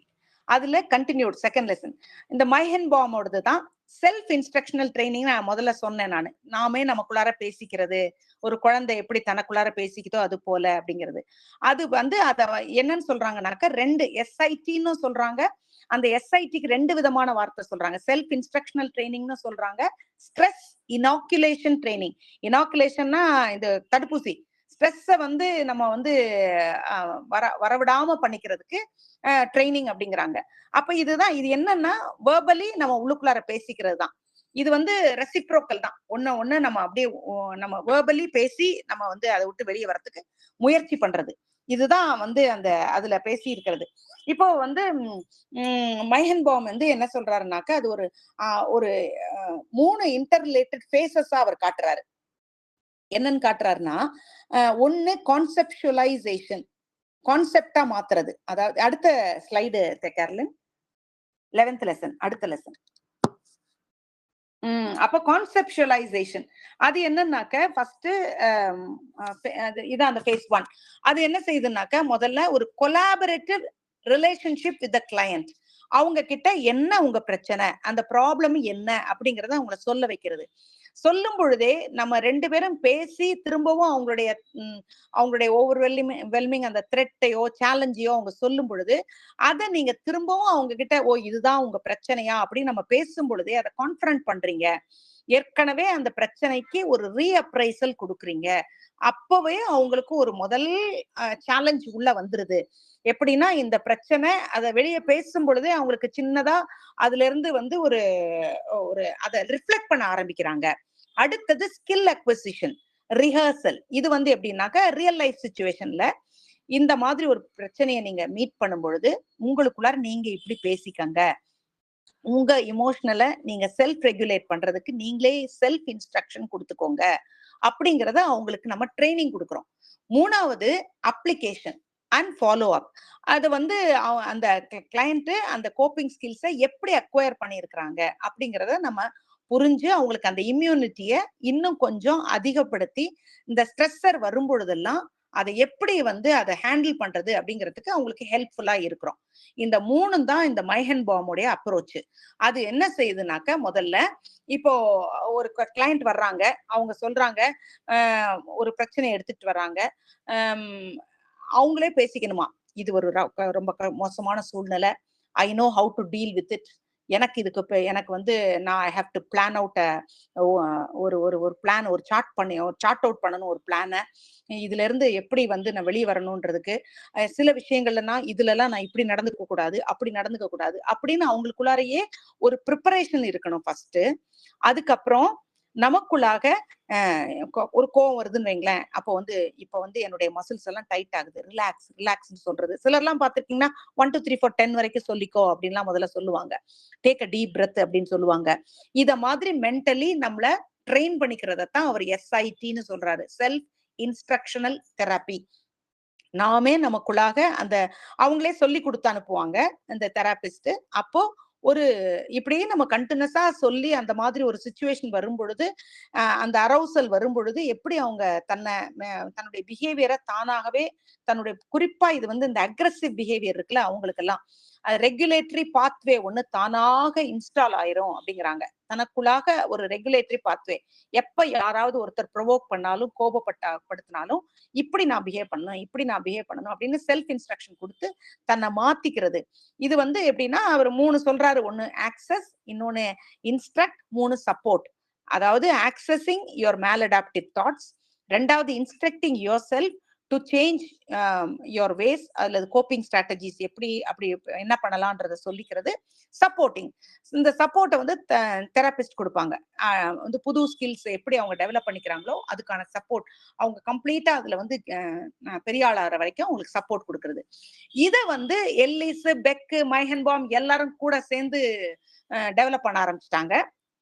அதுல கண்டினியூட் செகண்ட் லெசன். இந்த மைஹன்போமோடது தான் செல்ஃப் இன்ஸ்ட்ரக்ஷனல் ட்ரைனிங். நான் முதல்ல சொன்னேன், நாமே நமக்குள்ளார பேசிக்கிறது, ஒரு குழந்தை எப்படி தனக்குள்ளார பேசிக்குதோ அது போல அப்படிங்கிறது. அது வந்து அத என்னன்னு சொல்றாங்கன்னாக்க 2 SITன்னு சொல்றாங்க. அந்த SITக்கு 2 விதமான வார்த்தை சொல்றாங்க. செல்ஃப் இன்ஸ்ட்ரக்ஷனல் ட்ரைனிங்னு சொல்றாங்க, ஸ்ட்ரெஸ் இனாக்குலேஷன் ட்ரைனிங். இனாக்குலேஷன்னா இது தடுப்பூசி. ஸ்ட்ரெஸ்ஸை வந்து நம்ம வந்து வரவிடாம பண்ணிக்கிறதுக்கு ட்ரைனிங் அப்படிங்கிறாங்க. அப்ப இதுதான், இது என்னன்னா வேர்பலி நம்ம உள்ளுக்குள்ளார பேசிக்கிறது தான். இது வந்து ரெசிப்ரோக்கல் தான். ஒண்ணு நம்ம அப்படியே நம்ம வேர்பலி பேசி நம்ம வந்து அதை விட்டு வெளியே வரதுக்கு முயற்சி பண்றது. இதுதான் வந்து அந்த அதுல பேசி இருக்கிறது. இப்போ வந்து மைஹன்போம் வந்து என்ன சொல்றாருனாக்க, அது ஒரு 3 இன்டர்ரிலேட்டட் ஃபேஸஸா அவர் காட்டுறாரு. என்னன்னு காட்டுறாருன்னா, ஒண்ணு கான்செப்சுவலைசேஷன், கான்செப்டா மாத்துறது. அதாவது அடுத்த ஸ்லைடு கேர்லின், 11th லெசன் அடுத்த லெசன். அப்ப கான்செப்சுவலைசேஷன் அது என்னன்னாக்க ஃபர்ஸ்ட் இதான் அந்த ஃபேஸ் 1. அது என்ன செய்யுதுன்னாக்க, முதல்ல ஒரு collaborative relationship with the client. அவங்க கிட்ட என்ன உங்க பிரச்சனை, அந்த ப்ராப்ளம் என்ன அப்படிங்கறத அவங்கள சொல்ல வைக்கிறது. சொல்லும் பொழுதே நம்ம 2 பேரும் பேசி திரும்பவும் அவங்களுடைய ஓவர்வெல்மிங் அந்த த்ரெட்டையோ சேலஞ்சையோ அவங்க சொல்லும் பொழுது அதை நீங்க திரும்பவும் அவங்க கிட்ட ஓ இதுதான் உங்க பிரச்சனையா அப்படின்னு நம்ம பேசும் பொழுதே அதை கான்ஃபரன்ட் பண்றீங்க. ஏற்கனவே அந்த பிரச்சனைக்கு ஒரு ரீஅப்ரைசல் கொடுக்குறீங்க. அப்பவே அவங்களுக்கு ஒரு முதல் சேலஞ்ச் உள்ள வந்துருது. எப்படின்னா, இந்த பிரச்சனை அதை வெளியே பேசும் பொழுதே அவங்களுக்கு சின்னதா அதுல இருந்து வந்து ஒரு அதை ரிஃப்ளெக்ட் பண்ண ஆரம்பிக்கிறாங்க. அடுத்தது ஸ்கில் அக்விசிஷன், ரிஹர்சல். இது வந்து எப்படின்னாக்க ரியல் லைஃப் சிச்சுவேஷன்ல இந்த மாதிரி ஒரு பிரச்சனையை நீங்க மீட் பண்ணும் பொழுது உங்களுக்குள்ளார நீங்க இப்படி பேசிக்கங்க, உங்க இமோஷனலை நீங்க செல்ஃப் ரெகுலேட் பண்றதுக்கு நீங்களே செல்ஃப் இன்ஸ்ட்ரக்ஷன் கொடுத்துக்கோங்க அப்படிங்கறத அவங்களுக்கு நம்ம ட்ரைனிங் கொடுக்குறோம். 3வது அப்ளிகேஷன் அண்ட் ஃபாலோ அப். அது வந்து அந்த கிளையண்ட் அந்த கோப்பிங் ஸ்கில்ஸை எப்படி அக்வயர் பண்ணியிருக்கிறாங்க அப்படிங்கறத நம்ம புரிஞ்சு அவங்களுக்கு அந்த இம்யூனிட்டிய இன்னும் கொஞ்சம் அதிகப்படுத்தி இந்த ஸ்ட்ரெஸ்ஸர் வரும் பொழுதெல்லாம் அதை எப்படி வந்து அதை ஹேண்டில் பண்றது அப்படிங்கிறதுக்கு அவங்களுக்கு ஹெல்ப்ஃபுல்லா இருக்கிறோம். இந்த 3 தான் இந்த மைஹன்போமுடைய அப்ரோச். அது என்ன செய்யுதுனாக்க, முதல்ல இப்போ ஒரு கிளையண்ட் வர்றாங்க, அவங்க சொல்றாங்க ஒரு பிரச்சனை எடுத்துட்டு வர்றாங்க, அவங்களே பேசிக்கணுமா, இது ஒரு ரொம்ப மோசமான சூழ்நிலை, I know how to deal with it, எனக்கு இதுக்கு எனக்கு வந்து நான் I have to plan out ஒரு ஒரு ஒரு பிளான், ஒரு சார்ட் அவுட் பண்ணணும் ஒரு பிளானை, இதுல இருந்து எப்படி வந்து நான் வெளியே வரணும்ன்றதுக்கு சில விஷயங்கள்லனா இதுல எல்லாம் நான் இப்படி நடந்துக்க கூடாது, அப்படி நடந்துக்க கூடாது அப்படின்னு அவங்களுக்குள்ளாரையே ஒரு ப்ரிப்பரேஷன் இருக்கணும் ஃபர்ஸ்ட். அதுக்கப்புறம் நமக்குள்ளாக ஒரு கோவம் வருதுன்னு வைங்களேன், அப்போ வந்து இப்ப வந்து என்னுடைய மசில்ஸ் எல்லாம் டைட் ஆகுது, ரிலாக்ஸ் ரிலாக்ஸ்ன்னு சொல்றது. சிலர்லாம் பாத்துட்டீங்கன்னா 1 2 3 4 10 வரைக்கும் சொல்லிக்கோ அப்படின்லாம் முதல்ல சொல்லுவாங்க, டேக் அ டீப் பிரெத் அப்படின்னு சொல்லுவாங்க. இத மாதிரி மென்டலி நம்மள ட்ரெயின் பண்ணிக்கிறதான் அவர் SITன்னு சொல்றாரு, செல்ஃப் இன்ஸ்ட்ரக்ஷனல் தெரப்பி. நாமே நமக்குள்ளாக அந்த அவங்களே சொல்லி கொடுத்து அனுப்புவாங்க அந்த தெரபிஸ்ட். அப்போ ஒரு இப்படியே நம்ம கண்டினியூஸா சொல்லி அந்த மாதிரி ஒரு சிச்சுவேஷன் வரும் பொழுது, அந்த அரௌசல் வரும் பொழுது எப்படி அவங்க தன்னுடைய பிஹேவியரை தானாகவே தன்னுடைய, குறிப்பா இது வந்து இந்த அக்ரெசிவ் பிஹேவியர் இருக்குல்ல அவங்களுக்கெல்லாம் ரெகுலேட்டரி பாத்வே ஒண்ணு தானாக இன்ஸ்டால் ஆயிரும் அப்படிங்கிறாங்க. தனக்குள்ளாக ஒரு ரெகுலேட்டரி பாத்வே, எப்ப யாராவது ஒருத்தர் ப்ரொவோக் பண்ணாலும் கோபப்படுத்தினாலும் இப்படி நான் பிஹேவ் பண்ணணும், இப்படி நான் பிஹேவ் பண்ணணும் அப்படின்னு செல்ஃப் இன்ஸ்ட்ரக்ஷன் கொடுத்து தன்னை மாத்திக்கிறது. இது வந்து எப்படின்னா அவர் 3 சொல்றாரு, ஒண்ணு ஆக்சஸ், இன்னொன்னு இன்ஸ்ட்ரக்ட், 3 சப்போர்ட். அதாவது ஆக்சஸிங் யுவர் மேலடாப்டிவ் தாட்ஸ், 2வது instructing yourself to change your ways, அல்லது கோப்பிங் ஸ்ட்ராட்டஜிஸ் எப்படி அப்படி என்ன பண்ணலாம்ன்றத சொல்லிக்கிறது. சப்போர்ட்டிங், இந்த சப்போர்ட்டை வந்து தெரபிஸ்ட் கொடுப்பாங்க. வந்து புது ஸ்கில்ஸ் எப்படி அவங்க டெவலப் பண்ணிக்கிறாங்களோ அதுக்கான சப்போர்ட், அவங்க கம்ப்ளீட்டா அதுல வந்து பெரிய ஆளாகிற வரைக்கும் அவங்களுக்கு சப்போர்ட் கொடுக்கறது. இதை வந்து எல்லிஸ், பெக், மைஹன்போம் எல்லாரும் கூட சேர்ந்து டெவலப் பண்ண ஆரம்பிச்சிட்டாங்க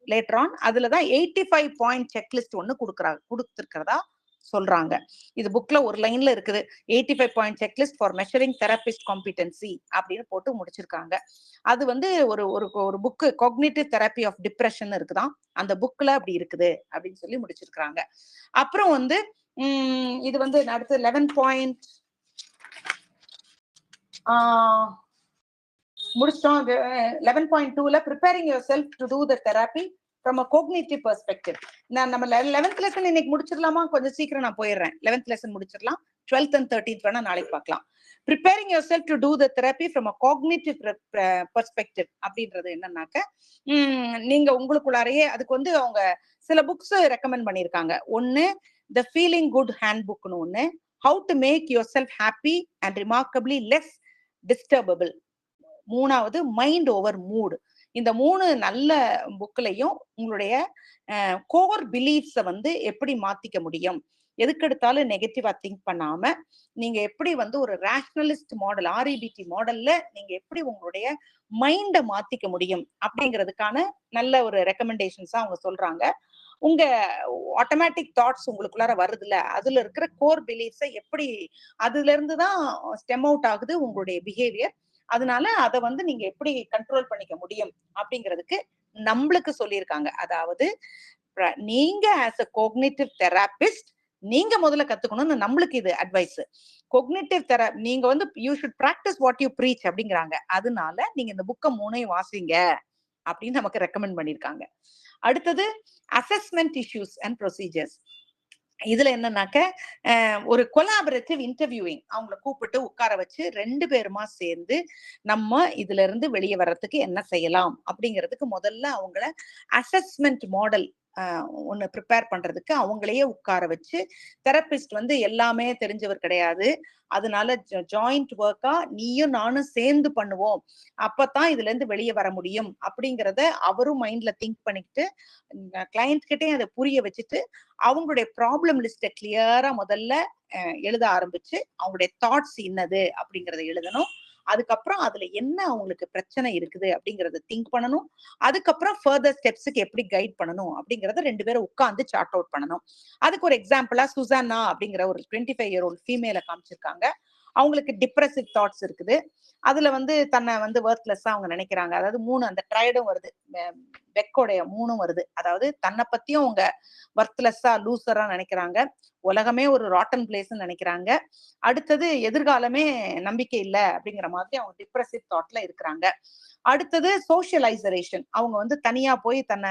லேட்டர் ஆன். அதுலதான் 85 பாயிண்ட் செக்லிஸ்ட் ஒண்ணு கொடுத்திருக்கிறதா சொல்றாங்க. இது புக்ல ஒரு லைன்ல இருக்குது, 85 point checklist for measuring therapist competency அப்படின்னு போட்டு முடிச்சிருக்காங்க. அது வந்து ஒரு book, cognitive therapy of depression இருக்குதான், அந்த புக்ல அப்படி இருக்குது அப்படின்னு சொல்லி முடிச்சிருக்காங்க. அப்புறம் வந்து இது வந்து அடுத்து 11 பாயிண்ட் முடிச்சிட்டோம். 11.2ல preparing yourself to do the therapy from a cognitive perspective. நம்ம 11th lesson இன்னைக்கு முடிச்சிடலாமா? கொஞ்சம் சீக்கிரம் நான் போயிடுறேன். 11th lesson முடிச்சிடலாம், 12th and 13th வேணா நாளைக்கு பார்க்கலாம். preparing yourself to do the therapy from a cognitive perspective அப்படின்றது என்னன்னாக்க, நீங்க உங்களுக்குள்ளாரையே அதுக்கு வந்து அவங்க சில புக்ஸ் ரெக்கமெண்ட் பண்ணியிருக்காங்க. ஒன்னு the feeling good handbookனு ஒண்ணு, how to make yourself happy and remarkably less disturbable, 3வது மைண்ட் ஓவர் மூட். இந்த 3 நல்ல புக்லையும் உங்களுடைய கோர் பிலீஃப்ஸை வந்து எப்படி மாத்திக்க முடியும், எதுக்கு எடுத்தாலும் நெகட்டிவா திங்க் பண்ணாம நீங்க எப்படி வந்து ஒரு ரேஷனலிஸ்ட் மாடல், REBT மாடல்ல நீங்க எப்படி உங்களுடைய மைண்டை மாத்திக்க முடியும் அப்படிங்கிறதுக்கான நல்ல ஒரு ரெக்கமெண்டேஷன்ஸா அவங்க சொல்றாங்க. உங்க ஆட்டோமேட்டிக் தாட்ஸ் உங்களுக்குள்ளார வருதுல்ல, அதுல இருக்கிற கோர் பிலீஃப்ஸை எப்படி, அதுல இருந்துதான் ஸ்டெம் அவுட் ஆகுது உங்களுடைய பிஹேவியர். அதனால அதை வந்து நீங்க எப்படி கண்ட்ரோல் பண்ணிக்க முடியும் அப்படிங்கிறதுக்கு நம்மளுக்கு சொல்லியிருக்காங்க. அதாவது நீங்க ஆஸ் அ கோக்னிட்டிவ் தெரபிஸ்ட் நீங்க முதல்ல கத்துக்கணும்னு நம்மளுக்கு இது அட்வைஸ். கோக்னிட்டிவ் தெரப்பி நீங்க வந்து you should practice what you preach அப்படிங்கிறாங்க. அதனால நீங்க இந்த புக்கை 3 வாசிங்க அப்படின்னு நமக்கு ரெக்கமெண்ட் பண்ணிருக்காங்க. அடுத்தது அசஸ்மெண்ட் இஷ்யூஸ் அண்ட் ப்ரொசீஜர்ஸ். இதுல என்னன்னாக்க ஒரு கொலாபரேட்டிவ் இன்டர்வியூவிங், அவங்கள கூப்பிட்டு உட்கார வச்சு 2 பேருமா சேர்ந்து நம்ம இதுல இருந்து வெளியே வர்றதுக்கு என்ன செய்யலாம் அப்படிங்கிறதுக்கு முதல்ல அவங்கள அசஸ்மெண்ட் மாடல் ஒண்ணு ப்ரிப்பேர் பண்றதுக்கு அவங்களையே உட்கார வச்சு, தெரபிஸ்ட் வந்து எல்லாமே தெரிஞ்சவர் கிடையாது, அதனால ஜாயிண்ட் ஒர்க்கா நீயும் நானும் சேர்ந்து பண்ணுவோம், அப்பதான் இதுல இருந்து வெளியே வர முடியும் அப்படிங்கிறத அவரும் மைண்ட்ல திங்க் பண்ணிக்கிட்டு கிளையண்ட் கிட்டே அதை புரிய வச்சுட்டு அவங்களுடைய ப்ராப்ளம் லிஸ்ட கிளியரா முதல்ல எழுத ஆரம்பிச்சு அவங்களுடைய தாட்ஸ் என்னது அப்படிங்கறத எழுதணும். அதுக்கப்புறம் அதுல என்ன அவங்களுக்கு பிரச்சனை இருக்குது அப்படிங்கறத திங்க் பண்ணணும். அதுக்கப்புறம் ஃபர்தர் ஸ்டெப்ஸுக்கு எப்படி கைட் பண்ணணும் அப்படிங்கறத 2 பேரும் உட்கார்ந்து சார்ட் அவுட் பண்ணணும். அதுக்கு ஒரு எக்ஸாம்பிளா சுசானா அப்படிங்கிற ஒரு 25 year old ஃபீமேல காமிச்சிருக்காங்க. அவங்களுக்கு டிப்ரெசிவ் தாட்ஸ் இருக்குது. அதுல வந்து தன்னை வந்து வொர்த்லெஸ்ஸா அவங்க நினைக்கிறாங்க. அதாவது 3 அந்த ட்ரைடும் வருது, பெக்கோடைய 3ம் வருது. அதாவது தன்னை பத்தியும் அவங்க வொர்த்லெஸ்ஸா லூசரா நினைக்கிறாங்க, உலகமே ஒரு ராட்டன் பிளேஸ்ன்னு நினைக்கிறாங்க, அடுத்தது எதிர்காலமே நம்பிக்கை இல்லை அப்படிங்கிற மாதிரி அவங்க டிப்ரெசிவ் தாட்ல இருக்கிறாங்க. அடுத்தது சோஷியலைசேஷன், அவங்க வந்து தனியா போய் தன்னை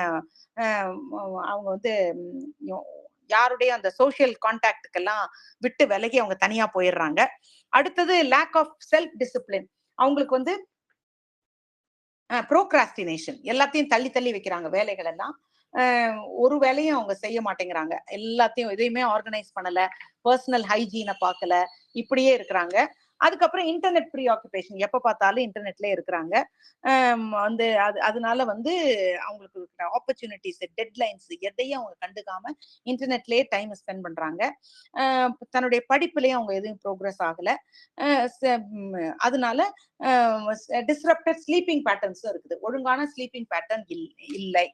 அவங்க வந்து யாருடைய அந்த சோசியல் கான்டாக்டுக்கெல்லாம் விட்டு விலகி அவங்க தனியா போயிடுறாங்க. அடுத்தது லேக் ஆஃப் செல்ஃப் டிசிப்ளின், அவங்களுக்கு வந்து ப்ரோக்ராஸ்டினேஷன், எல்லாத்தையும் தள்ளி தள்ளி வைக்கிறாங்க வேலைகள் எல்லாம். ஒரு வேலையும் அவங்க செய்ய மாட்டேங்கிறாங்க, எல்லாத்தையும் எதையுமே ஆர்கனைஸ் பண்ணல, பர்சனல் ஹைஜீனை பார்க்கல, இப்படியே இருக்கிறாங்க. அதுக்கப்புறம் இன்டர்நெட் ப்ரீ ஆக்குபேஷன், எப்ப பார்த்தாலும் இன்டர்நெட்ல இருக்கிறாங்க. வந்து அதனால வந்து அவங்களுக்கு ஆப்பர்ச்சுனிட்டிஸ், டெட்லைன்ஸ் எதையும் அவங்க கண்டுக்காம இன்டர்நெட்லயே டைம் ஸ்பெண்ட் பண்றாங்க. தன்னுடைய படிப்புலயும் அவங்க எதுவும் ப்ரோக்ரஸ் ஆகல. அதனால டிஸ்ரப்டட் ஸ்லீப்பிங் பேட்டர்ன்ஸும் இருக்குது, ஒழுங்கான ஸ்லீப்பிங் பேட்டர்ன் இல்லை.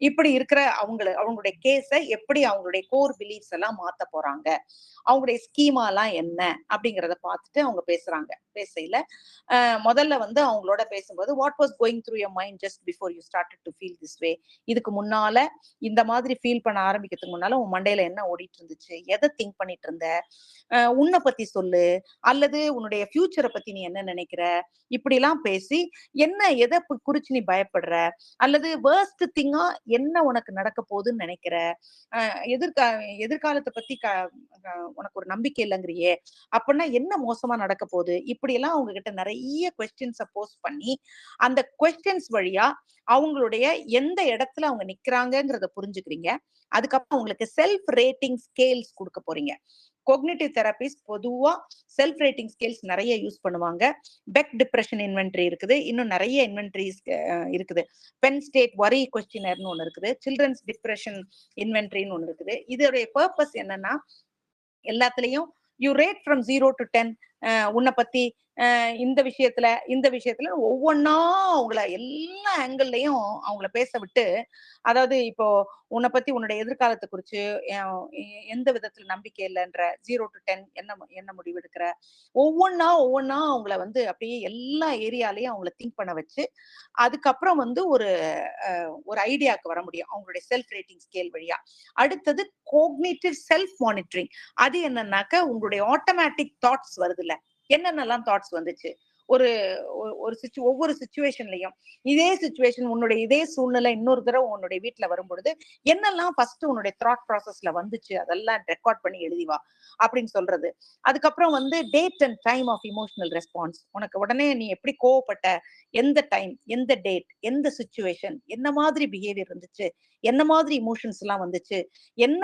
இப்படி இருக்கிற அவங்களுடைய கேஸை எப்படி அவங்களுடைய கோர் பிலீஃப்ஸ் எல்லாம் மாத்த போறாங்க, அவங்களுடைய ஸ்கீமா எல்லாம் என்ன அப்படிங்கறத பார்த்துட்டு அவங்க பேசுறாங்க. பேசையில முதல்ல வந்து அவங்களோட பேசும்போது what was going through your mind just before you started to feel this way, இதுக்கு முன்னால இந்த மாதிரி ஃபீல் பண்ண ஆரம்பிக்கிறதுக்கு முன்னால உன் மண்டையில என்ன ஓடிட்டு இருந்துச்சு, எதை திங்க் பண்ணிட்டு இருந்த, உன்னை பத்தி சொல்லு, அல்லது உன்னுடைய ஃபியூச்சரை பத்தி நீ என்ன நினைக்கிற, இப்படி எல்லாம் பேசி என்ன எதை குறிச்சு நீ பயப்படுற, அல்லது வேர்ஸ்ட் திங்கா என்ன உனக்கு நடக்க போகுதுன்னு நினைக்கிற, எதிர்காலத்தை பத்தி உனக்கு ஒரு நம்பிக்கை இல்லைங்கிறியே, அப்படின்னா என்ன மோசமா நடக்க போகுது, இப்படி எல்லாம் அவங்க கிட்ட நிறைய கொஸ்டின்ஸை போஸ்ட் பண்ணி அந்த கொஸ்டின்ஸ் வழியா அவங்களுடைய எந்த இடத்துல அவங்க நிக்கிறாங்கிறத புரிஞ்சுக்கிறீங்க. அதுக்கப்புறம் அவங்களுக்கு செல்ஃப் ரேட்டிங் ஸ்கேல்ஸ் கொடுக்க போறீங்க. கோக்னிட்டிவ் தெரபிஸ்ட் பொதுவா செல்ஃப் ரேட்டிங் ஸ்கேல்ஸ் நிறைய யூஸ் பண்ணுவாங்க. பெக் டிப்ரெஷன் இன்வென்ட்ரி இருக்குது, இன்னும் நிறைய இன்வென்ட்ரிஸ் இருக்குது. பென் ஸ்டேட் வரி கொஸ்டினர்னு ஒண்ணு இருக்குது, சில்ட்ரன்ஸ் டிப்ரெஷன் இன்வென்ட்ரின்னு ஒண்ணு இருக்குது. இதோடைய பர்பஸ் என்னன்னா, எல்லாத்துலயும் யூ ரேட் ஃப்ரம் 0 to 10, உன்னை பத்தி இந்த விஷயத்துல ஒவ்வொன்னா அவங்கள எல்லா ஆங்கிள்லயும் அவங்கள பேச விட்டு, அதாவது இப்போ உன்னை பத்தி உன்னுடைய எதிர்காலத்தை குறிச்சு எந்த விதத்துல நம்பிக்கை இல்லைன்ற 0 to 10 என்ன முடிவு எடுக்கிற, ஒவ்வொன்னா அவங்கள வந்து அப்படியே எல்லா ஏரியாலையும் அவங்கள திங்க் பண்ண வச்சு அதுக்கப்புறம் வந்து ஒரு ஐடியாவுக்கு வர முடியும் அவங்களுடைய செல்ஃப் ரேட்டிங் ஸ்கேல் வழியா. அடுத்தது கோக்னிட்டிவ் செல்ஃப் மானிட்டரிங், அது என்னன்னாக்க உங்களுடைய ஆட்டோமேட்டிக் தாட்ஸ் வருது இல்ல, என்னென்னலாம் தாட்ஸ் வந்துச்சு ஒவ்வொரு சிச்சுவேஷன்லயும், இதே சிச்சுவேஷன் உன்னுடைய இதே சூழ்நிலை இன்னொரு தடவை உன்னுடைய வீட்டுல வரும்பொழுது என்னெல்லாம் ஃபர்ஸ்ட் உன்னுடைய தாட் ப்ராசஸ்ல வந்துச்சு அதெல்லாம் ரெக்கார்ட் பண்ணி எழுதிவா அப்படின்னு சொல்றது. அதுக்கப்புறம் வந்து date and time of emotional response, உனக்கு உடனே நீ எப்படி கோவப்பட்ட, எந்த டைம், எந்த டேட், எந்த சிச்சுவேஷன், என்ன மாதிரி பிஹேவியர் இருந்துச்சு, என்ன மாதிரி இமோஷன்ஸ் எல்லாம் வந்துச்சு, என்ன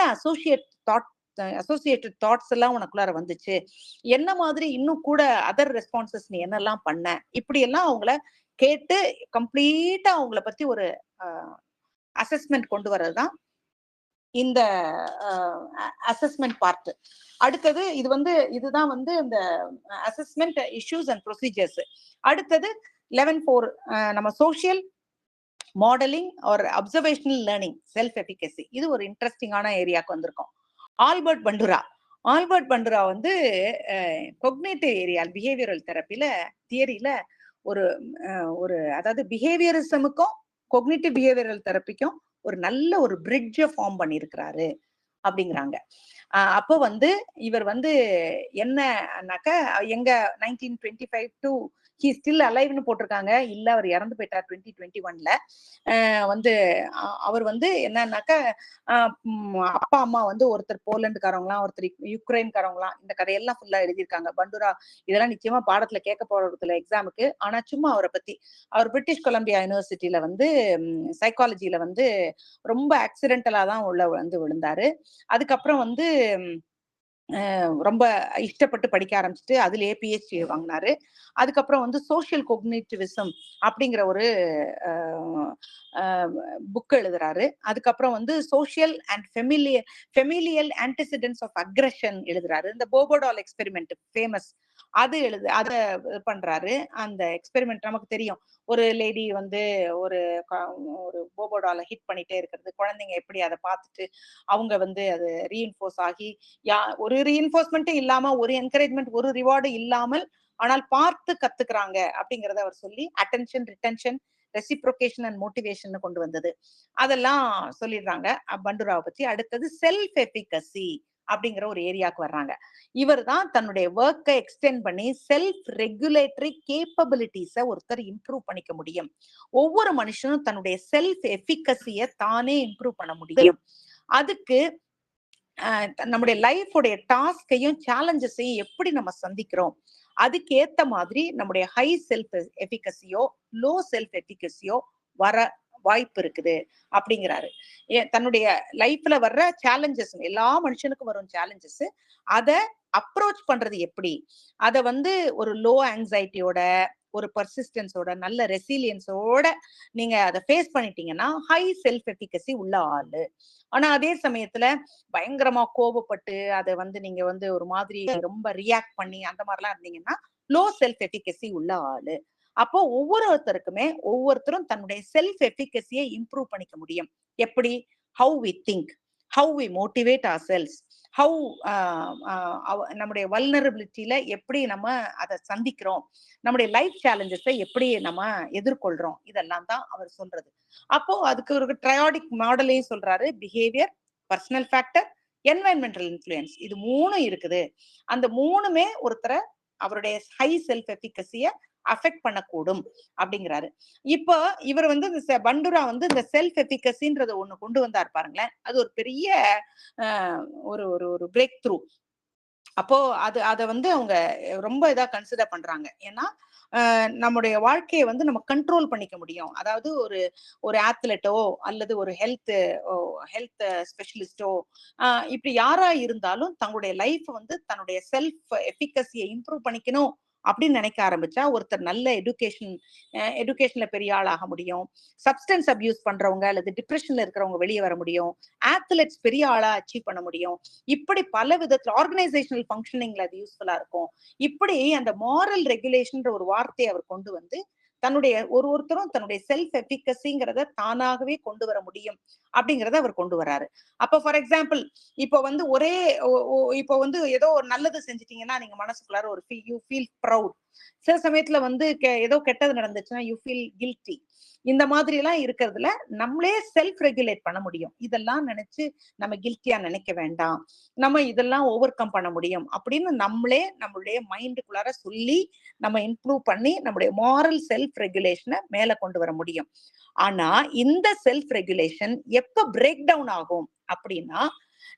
அசோசியேட்டட் தாட்ஸ் எல்லாம் உனக்குள்ளார வந்துச்சு, என்ன மாதிரி இன்னும் கூட அதர் ரெஸ்பான்சஸ் நீ என்னெல்லாம் பண்ண, இப்படி எல்லாம் அவங்கள கேட்டு கம்ப்ளீட்டா அவங்கள பத்தி ஒரு அசஸ்மெண்ட் கொண்டு வர்றதுதான் இந்த அசஸ்மெண்ட் பார்ட். அடுத்தது இதுதான் வந்து இந்த அசஸ்மெண்ட் இஷ்யூஸ் அண்ட் ப்ரொசீஜர்ஸ். அடுத்தது 11.4 நம்ம social modelling or observational learning self efficacy. இது ஒரு இன்ட்ரெஸ்டிங்கான ஏரியாவுக்கு வந்திருக்கோம். ஆல்பர்ட் பண்டுரா வந்து கொக்னிட்டிவ் ஏரியா பிஹேவியரல் தெரப்பில தியரியில ஒரு அதாவது பிஹேவியரிசமுக்கும் கொக்னிட்டிவ் பிஹேவியரல் தெரப்பிக்கும் ஒரு நல்ல ஒரு பிரிட்ஜை ஃபார்ம் பண்ணியிருக்கிறாரு அப்படிங்கிறாங்க. அப்போ வந்து இவர் வந்து என்னன்னாக்க எங்க 1925 to he still aliveன்னு போட்டிருக்காங்க, இல்ல அவர் இறந்து போயிட்டார் 2021ல. வந்து அவர் வந்து என்னன்னாக்க அப்பா அம்மா வந்து ஒருத்தர் போலந்துக்காரவங்களாம், ஒருத்தர் யுக்ரைன்காரவங்களாம், இந்த கதையெல்லாம் ஃபுல்லா எழுதியிருக்காங்க. பண்டுரா இதெல்லாம் நிச்சயமா பாடத்துல கேட்க போறதுல எக்ஸாமுக்கு. ஆனா சும்மா அவரை பத்தி, அவர் பிரிட்டிஷ் கொலம்பியா யூனிவர்சிட்டியில வந்து சைக்காலஜில வந்து ரொம்ப ஆக்சிடென்டலா தான் வந்து விழுந்தாரு. அதுக்கப்புறம் வந்து ரொம்ப இஷ்டப்பட்டு படிக்க ஆரம்பிச்சுட்டு அதுலயே பிஹெச்டி வாங்கினாரு. அதுக்கப்புறம் வந்து சோசியல் கொக்னிட்டிவிசம் அப்படிங்கிற ஒரு புக் எழுதுறாரு. அதுக்கப்புறம் வந்து social and familial antecedents of aggression எழுதுறாரு. இந்த போபோடால் எக்ஸ்பெரிமெண்ட் ஃபேமஸ் அது அத பண்றாரு. அந்த எக்ஸ்பெரிமெண்ட் நமக்கு தெரியும். ஒரு லேடி வந்து ஒரு ஒரு போபோடால ஹிட் பண்ணிட்டே இருக்கிறது. குழந்தைங்க எப்படி அத பார்த்துட்டு அவங்க வந்து அது ரீஇன்ஃபோர்ஸ் ஆகி ஒரு ரீஇன்ஃபோர்ஸ்மெண்ட்டும் இல்லாம, ஒரு என்கரேஜ்மெண்ட், ஒரு ரிவார்டு இல்லாமல் ஆனால் பார்த்து கத்துக்கிறாங்க அப்படிங்கறத அவர் சொல்லி attention, retention, reciprocation and motivation கொண்டு வந்தது. அதெல்லாம் சொல்லிடுறாங்க பண்டுராவை பத்தி. அடுத்தது செல்ஃப் எஃபிகசி அப்படிங்கிற ஒரு ஏரியாவுக்கு வர்றாங்க. இவர் தான் தன்னுடைய ஒர்க்கை எக்ஸ்டெண்ட் பண்ணி செல்ஃப் ரெகுலேட்டரி கேப்பபிலிட்டிஸ ஒருத்தர் இம்ப்ரூவ் பண்ணிக்க முடியும். ஒவ்வொரு மனுஷனும் தன்னுடைய செல்ஃப் எஃபிகசிய தானே இம்ப்ரூவ் பண்ண முடியும். அதுக்கு நம்முடைய லைஃபோடைய டாஸ்கையும் சேலஞ்சஸையும் எப்படி நம்ம சந்திக்கிறோம், அதுக்கு ஏத்த மாதிரி நம்முடைய ஹை செல்ஃப் எஃபிகசியோ லோ செல்ஃப் எஃபிகசியோ வர வாய்ப்பு இருக்குது அப்படிங்கிறாரு. தன்னுடைய லைஃப்ல வர்ற சேலஞ்சஸ், எல்லா மனுஷனுக்கும் வரும் சேலஞ்சஸ், அத அப்ரோச் பண்றது எப்படி, அத வந்து ஒரு லோ ஆங்ஸைட்டியோட, ஒரு பர்சிஸ்டன்ஸோட, நல்ல ரெசிலியன்ஸோட நீங்க அதை ஃபேஸ் பண்ணிட்டீங்கன்னா ஹை செல்ஃப் எஃபிகசி உள்ள ஆளு. ஆனா அதே சமயத்துல பயங்கரமா கோபப்பட்டு அதை வந்து நீங்க வந்து ஒரு மாதிரி ரொம்ப ரியாக்ட் பண்ணி அந்த மாதிரிலாம் இருந்தீங்கன்னா லோ செல்ஃப் எஃபிகசி உள்ள ஆளு. அப்போ ஒவ்வொருத்தரும் தன்னுடைய செல்ஃப் எஃபிகசியை இம்ப்ரூவ் பண்ணிக்க முடியும். எப்படி? How we think, how we motivate ourselves, how நம்முடைய வல்னரபிலிட்டியில எப்படி நம்ம அதை சந்திக்கிறோம், நம்முடைய லைஃப் சேலஞ்சஸை எப்படி நம்ம எதிர்கொள்றோம், இதெல்லாம் தான் அவர் சொல்றது. அப்போ அதுக்கு ஒரு ட்ரையாடிக் மாடலையும் சொல்றாரு. பிஹேவியர், பர்சனல் ஃபேக்டர், என்வைரன்மெண்டல் இன்ஃப்ளூயன்ஸ், இது 3 இருக்குது. அந்த 3மே ஒருத்தரை அவருடைய ஹை செல்ஃப் எஃபிகசிய அஃபெக்ட் பண்ணக்கூடும் அப்படிங்கிறாரு. இப்போ இவர் வந்து பண்டுரா வந்து இந்த செல்ஃப் எஃபிகசின்றத ஒண்ணு கொண்டு வந்தார் பாருங்களேன். அது ஒரு பெரிய ஒரு ஒரு பிரேக் த்ரூ. அப்போ அதை வந்து அவங்க ரொம்ப இதா கன்சிடர் பண்றாங்க. ஏன்னா நம்முடைய வாழ்க்கையை வந்து நம்ம கண்ட்ரோல் பண்ணிக்க முடியும். அதாவது ஒரு ஆத்லெட்டோ அல்லது ஒரு ஹெல்த் ஸ்பெஷலிஸ்டோ இப்படி யாரா இருந்தாலும் தங்களுடைய லைஃப் வந்து தன்னுடைய செல்ஃப் எஃபிகசியை இம்ப்ரூவ் பண்ணிக்கணும் அப்படின்னு நினைக்க ஆரம்பிச்சா ஒருத்தர் நல்ல எஜுகேஷன்ல பெரிய ஆளாக முடியும். சப்ஸ்டன்ஸ் அபியூஸ் பண்றவங்க அல்லது டிப்ரெஷன்ல இருக்கிறவங்க வெளியே வர முடியும். ஆத்லெட்ஸ் பெரிய ஆளா அச்சீவ் பண்ண முடியும். இப்படி பல விதத்துல ஆர்கனைசேஷனல் ஃபங்க்ஷனிங்ல அது யூஸ்ஃபுல்லா இருக்கும். இப்படி அந்த மாரல் ரெகுலேஷன் ஒரு வார்த்தையை அவர் கொண்டு வந்து தன்னுடைய ஒருத்தரும் தன்னுடைய செல்ஃப் எஃபிகசிங்கிறத தானாகவே கொண்டு வர முடியும் அப்படிங்கறத அவர் கொண்டு வராரு. அப்ப ஃபார் எக்ஸாம்பிள் இப்போ வந்து இப்போ வந்து ஏதோ ஒரு நல்லது செஞ்சிட்டீங்கன்னா நீங்க மனசுக்குள்ளார ஒரு யூ ஃபீல் ப்ரௌட். சில சமயத்துல வந்து ஏதோ கெட்டது நடந்துச்சுன்னா யூ ஃபீல் கில்ட்டி. இந்த மாதிரி எல்லாம் இருக்கிறதுல நம்மளே செல்ஃப் ரெகுலேட் பண்ண முடியும். இதெல்லாம் நினைச்சு நம்ம கில்ட்டியா நினைக்க வேண்டாம், நம்ம இதெல்லாம் ஓவர் கம் பண்ண முடியும் அப்படின்னு நம்மளே நம்மளுடைய மைண்டுக்குள்ளார சொல்லி நம்ம இம்ப்ரூவ் பண்ணி நம்முடைய மாரல் செல்ஃப் ரெகுலேஷனை மேல கொண்டு வர முடியும். ஆனா இந்த செல்ஃப் ரெகுலேஷன் எப்ப பிரேக் டவுன் ஆகும் அப்படின்னா,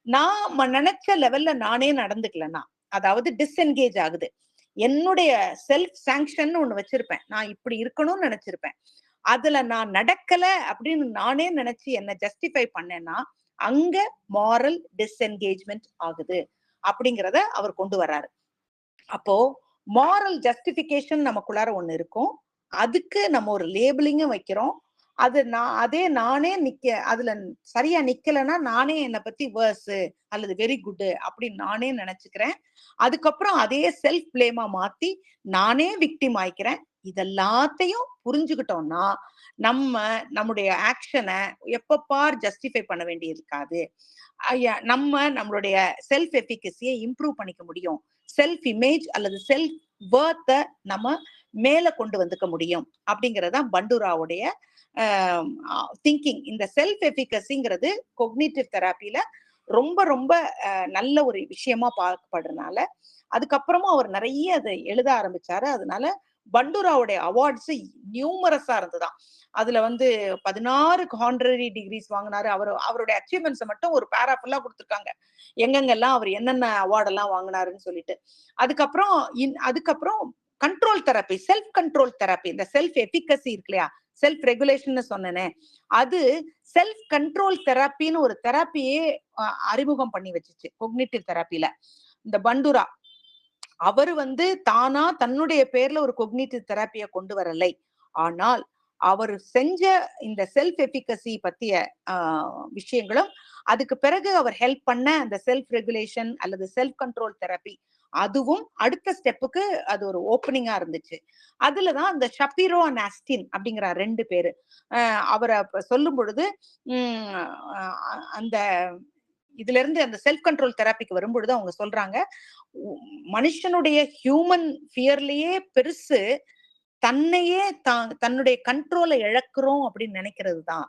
நான் நினைச்ச லெவல்ல நானே நடந்துக்கலன்னா, அதாவது டிஸ்என்கேஜ் ஆகுது. என்னுடைய செல்ஃப் சாங்ஷன் ஒண்ணு வச்சிருப்பேன், நான் இப்படி இருக்கணும்னு நினைச்சிருப்பேன், அதுல நான் நடக்கல அப்படின்னு நானே நினைச்சு என்ன ஜஸ்டிஃபை பண்ணேன்னா அங்க மாரல் டிஸ்என்கேஜ்மெண்ட் ஆகுது அப்படிங்கிறத அவர் கொண்டு வர்றாரு. அப்போ மாரல் ஜஸ்டிபிகேஷன் நமக்குள்ளார ஒண்ணு இருக்கும், அதுக்கு நம்ம ஒரு லேபிளிங்கும் வைக்கிறோம். நானே அதுல சரியா நிக்கலன்னா நானே என்னை பத்தி வேர்ஸ் அல்லது வெரி குட் அப்படின்னு நானே நினைச்சுக்கிறேன். அதுக்கப்புறம் அதே செல்ஃப் பிளேமா மாத்தி நானே விக்டிம் ஆயிக்கிறேன். இதெல்லாத்தையும் புரிஞ்சுக்கிட்டோம்னா நம்முடைய ஆக்ஷனை எப்ப பார் ஜஸ்டிஃபை பண்ண வேண்டி இருக்காது. நம்மளுடைய செல்ஃப் எஃபிகசியை இம்ப்ரூவ் பண்ணிக்க முடியும். செல்ஃப் இமேஜ் அல்லது செல்ஃப் வர்த்தை நம்ம மேல கொண்டு வந்துக்க முடியும் அப்படிங்கறதுதான் பண்டுராவுடைய திங்கிங். இந்த செல்ஃப் எஃபிகசிங்கிறது கொக்னிட்டிவ் தெராப்பில ரொம்ப ரொம்ப நல்ல ஒரு விஷயமா பார்க்கப்படுறதுனால அதுக்கப்புறமும் அவர் நிறைய அதை எழுத ஆரம்பிச்சாரு. அதனால பண்டுராவுடைய அவார்ட்ஸ் நியூமரஸா இருந்துதான். அதுல வந்து 16 ஹானரரி டிகிரிஸ் வாங்கினாரு. அவருடைய அச்சீவ்மெண்ட்ஸ் மட்டும் ஒரு பேராஃபுல்லா கொடுத்துருக்காங்க, எங்கெங்கெல்லாம் அவர் என்னென்ன அவார்ட் எல்லாம் வாங்கினாருன்னு சொல்லிட்டு. அதுக்கப்புறம் control therapy, self control therapy, இந்த செல்ஃப் எஃபிகசி இருக்கு இல்லையா, செல்ஃப் ரெகுலேஷன் சொன்னேனே, அது செல்ஃப் கண்ட்ரோல் தெரப்பின்னு ஒரு தெரப்பியே அறிமுகம் பண்ணி வச்சுச்சு கொக்னிட்டிவ் தெரப்பில இந்த பண்டுரா. அவர் வந்து தானா தன்னுடைய பேர்ல ஒரு கொக்னிட்டிவ் தெரப்பிய கொண்டு வரலை, ஆனால் அவர் செஞ்ச இந்த செல்ஃப் எஃபிகசி பத்திய விஷயங்களும் அதுக்கு பிறகு அவர் ஹெல்ப் பண்ண அந்த செல்ஃப் ரெகுலேஷன் அல்லது செல்ஃப் கண்ட்ரோல் தெரப்பி அதுவும் அடுத்த ஸ்டெப்புக்கு அது ஒரு ஓப்பனிங்கா இருந்துச்சு. அதுலதான் அந்த ஷபிரோ அண்ட் அஸ்டின் அப்படிங்கிற 2 பேரு அவரை சொல்லும் பொழுது அந்த இதுல இருந்து அந்த செல்ஃப் கண்ட்ரோல் தெராப்பிக்கு வரும்பொழுது அவங்க சொல்றாங்க, மனுஷனுடைய ஹியூமன் ஃபியர்லயே பெருசு தன்னையே தன்னுடைய கண்ட்ரோலை இழக்கிறோம் அப்படின்னு நினைக்கிறது தான்.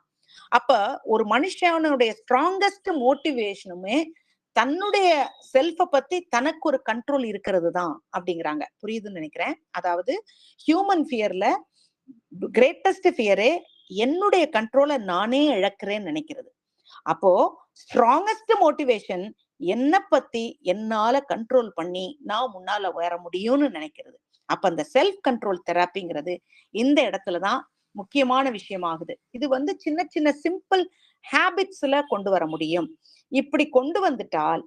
அப்ப ஒரு மனுஷனுடைய ஸ்ட்ராங்கஸ்ட் மோட்டிவேஷனுமே தன்னுடைய செல்ஃப பத்தி தனக்கு ஒரு கண்ட்ரோல் இருக்கிறது தான் அப்படிங்கிறாங்க. புரியுதுன்னு நினைக்கிறேன். அதாவது ஹியூமன் ஃபியர்ல கிரேட்டஸ்ட் ஃபியரே என்னுடைய கண்ட்ரோலை நானே இழக்கிறேன்னு நினைக்கிறது. அப்போ ஸ்ட்ராங்கஸ்ட் மோட்டிவேஷன் என்ன பத்தி என்னால கண்ட்ரோல் பண்ணி நான் முன்னால வர முடியும்னு நினைக்கிறது. அப்ப அந்த செல்ஃப் கண்ட்ரோல் தெராப்பிங்கிறது இந்த இடத்துலதான் முக்கியமான விஷயமாகுது. இது சின்ன சின்ன சிம்பிள் ஹேபிட்ஸ்ல கொண்டு வர முடியும். இப்படி கொண்டு வந்துட்டால்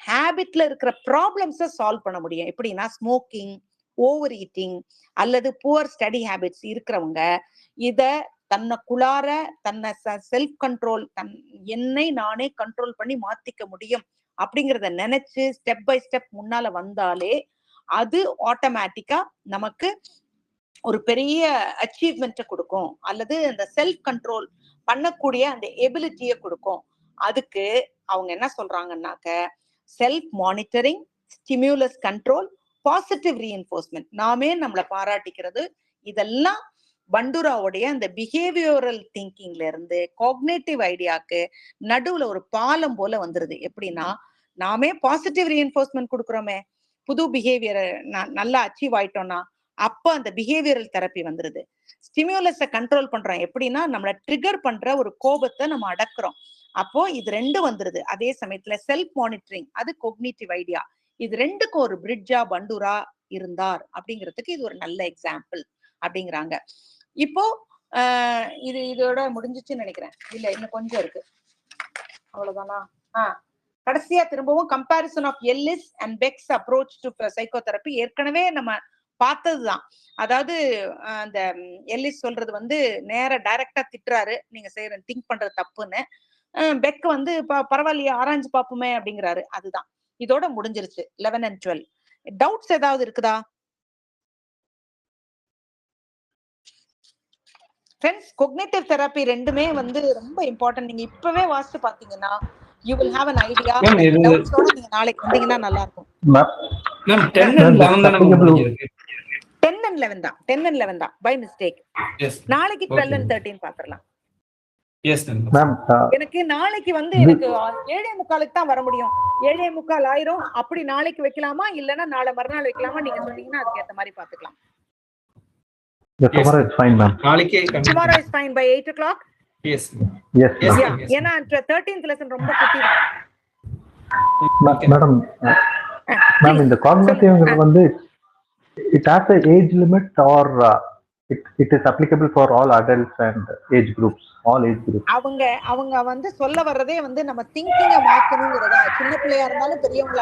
ஹேபிட்ல இருக்கிற ப்ராப்ளம்ஸ சால்வ் பண்ண முடியும். எப்படின்னா ஸ்மோக்கிங், ஓவர் ஈட்டிங் அல்லது புவர் ஸ்டடி ஹேபிட்ஸ் இருக்கிறவங்க இத தன்னைக்குள்ளார தன்னை செல்ஃப் கண்ட்ரோல் என்னை நானே கண்ட்ரோல் பண்ணி மாத்திக்க முடியும் அப்படிங்கிறத நினைச்சு ஸ்டெப் பை ஸ்டெப் முன்னால வந்தாலே அது ஆட்டோமேட்டிக்கா நமக்கு ஒரு பெரிய அச்சீவ்மெண்ட்டை கொடுக்கும், அல்லது அந்த செல்ஃப் கண்ட்ரோல் பண்ணக்கூடிய அந்த எபிலிட்டியை கொடுக்கும். அதுக்கு அவங்க என்ன சொல்றாங்கன்னாக்க self monitoring, stimulus control, positive reinforcement, நாமே நம்மளை பாராட்டிக்கிறது, இதெல்லாம் பண்டுராவுடைய அந்த பிஹேவியரல் திங்கிங்ல இருந்து காக்னேட்டிவ் ஐடியாக்கு நடுவுல ஒரு பாலம் போல வந்துருது. எப்படின்னா நாமே பாசிட்டிவ் ரீஎன்ஃபோர்ஸ்மெண்ட் கொடுக்குறோமே, புது பிஹேவியரை நல்லா அச்சீவ் ஆயிட்டோம்னா அப்ப அந்த பிஹேவியரல் தெரப்பி வந்துருது. ஸ்டிமுலஸை கண்ட்ரோல் பண்றோம், எப்படின்னா நம்மளை ட்ரிகர் பண்ற ஒரு கோபத்தை நம்ம அடக்குறோம். அப்போ இது 2 வந்துருது. அதே சமயத்துல செல்ஃப் மானிட்டரிங், அது காக்னிட்டிவ் ஐடியா, இது 2க்கும் ஒரு பிரிட்ஜா பண்டுரா இருந்தார் அப்படிங்கிறதுக்கு இது ஒரு நல்ல எக்ஸாம்பிள் அப்படிங்கிறாங்க. இப்போ இதோட முடிஞ்சிச்சுன்னு நினைக்கிறேன். இல்ல இன்னும் கொஞ்சம் இருக்கு, அவ்வளவுதானா? கடைசியா திரும்பவும் comparison of Ellis and Beck's approach to psychotherapy ஏற்கனவே நம்ம பார்த்ததுதான். அதாவது அந்த எல்லிஸ் சொல்றது நேர டைரக்டா திட்டுறாரு, நீங்க செய்யற திங்க் பண்றது தப்புன்னு. பெக் பரவாயில்லையா ஆராய்ஞ்சு பாப்போமே அப்படிங்கிறாரு. அதுதான் இதோட முடிஞ்சிருச்சு 11 and 12. டவுட்ஸ் ஏதாவது இருக்குதா ஃப்ரெண்ட்ஸ்? காக்னிட்டிவ் தெரப்பி ரெண்டுமே ரொம்ப இம்பார்ட்டன்ட். நீங்க இப்பவே வாசிச்சு பாத்தீங்கன்னா you will have an idea. டவுட்ஸோட நீங்க நாளைக்கு வந்தீங்கன்னா நல்லா இருக்கும். மேம் 10 and 11 தான முடிஞ்சிருக்கு. 10 and 11 தான், 10 and 11 தான் பை மிஸ்டேக். நாளைக்கு 12 and 13 பாத்துறலாம். Yes ma'am. எனக்கு நாளைக்கு எனக்கு 7:45 தான் வர முடியும். 7:45 ஆயிரும். அப்படி நாளைக்கு வைக்கலாமா இல்லனா நாளை மறுநாள் வைக்கலாமா நீங்க சொன்னீங்கன்னா அதுக்கு ஏத்த மாதிரி பாத்துக்கலாம். Tomorrow is fine, ma'am. Tomorrow is fine by 8 o'clock. Yes. ஏன்னா 13th lesson ரொம்ப குட்டி தான். Madam, ma'am, in the cognitive it has an age limit or it is applicable for all adults and age groups, all age groups? அவங்க சொல்ல வர்றதே நம்ம திங்கிங்க மாத்தணும்ங்கறதா. சின்ன பிள்ளையா இருந்தாலும் பெரியவங்களா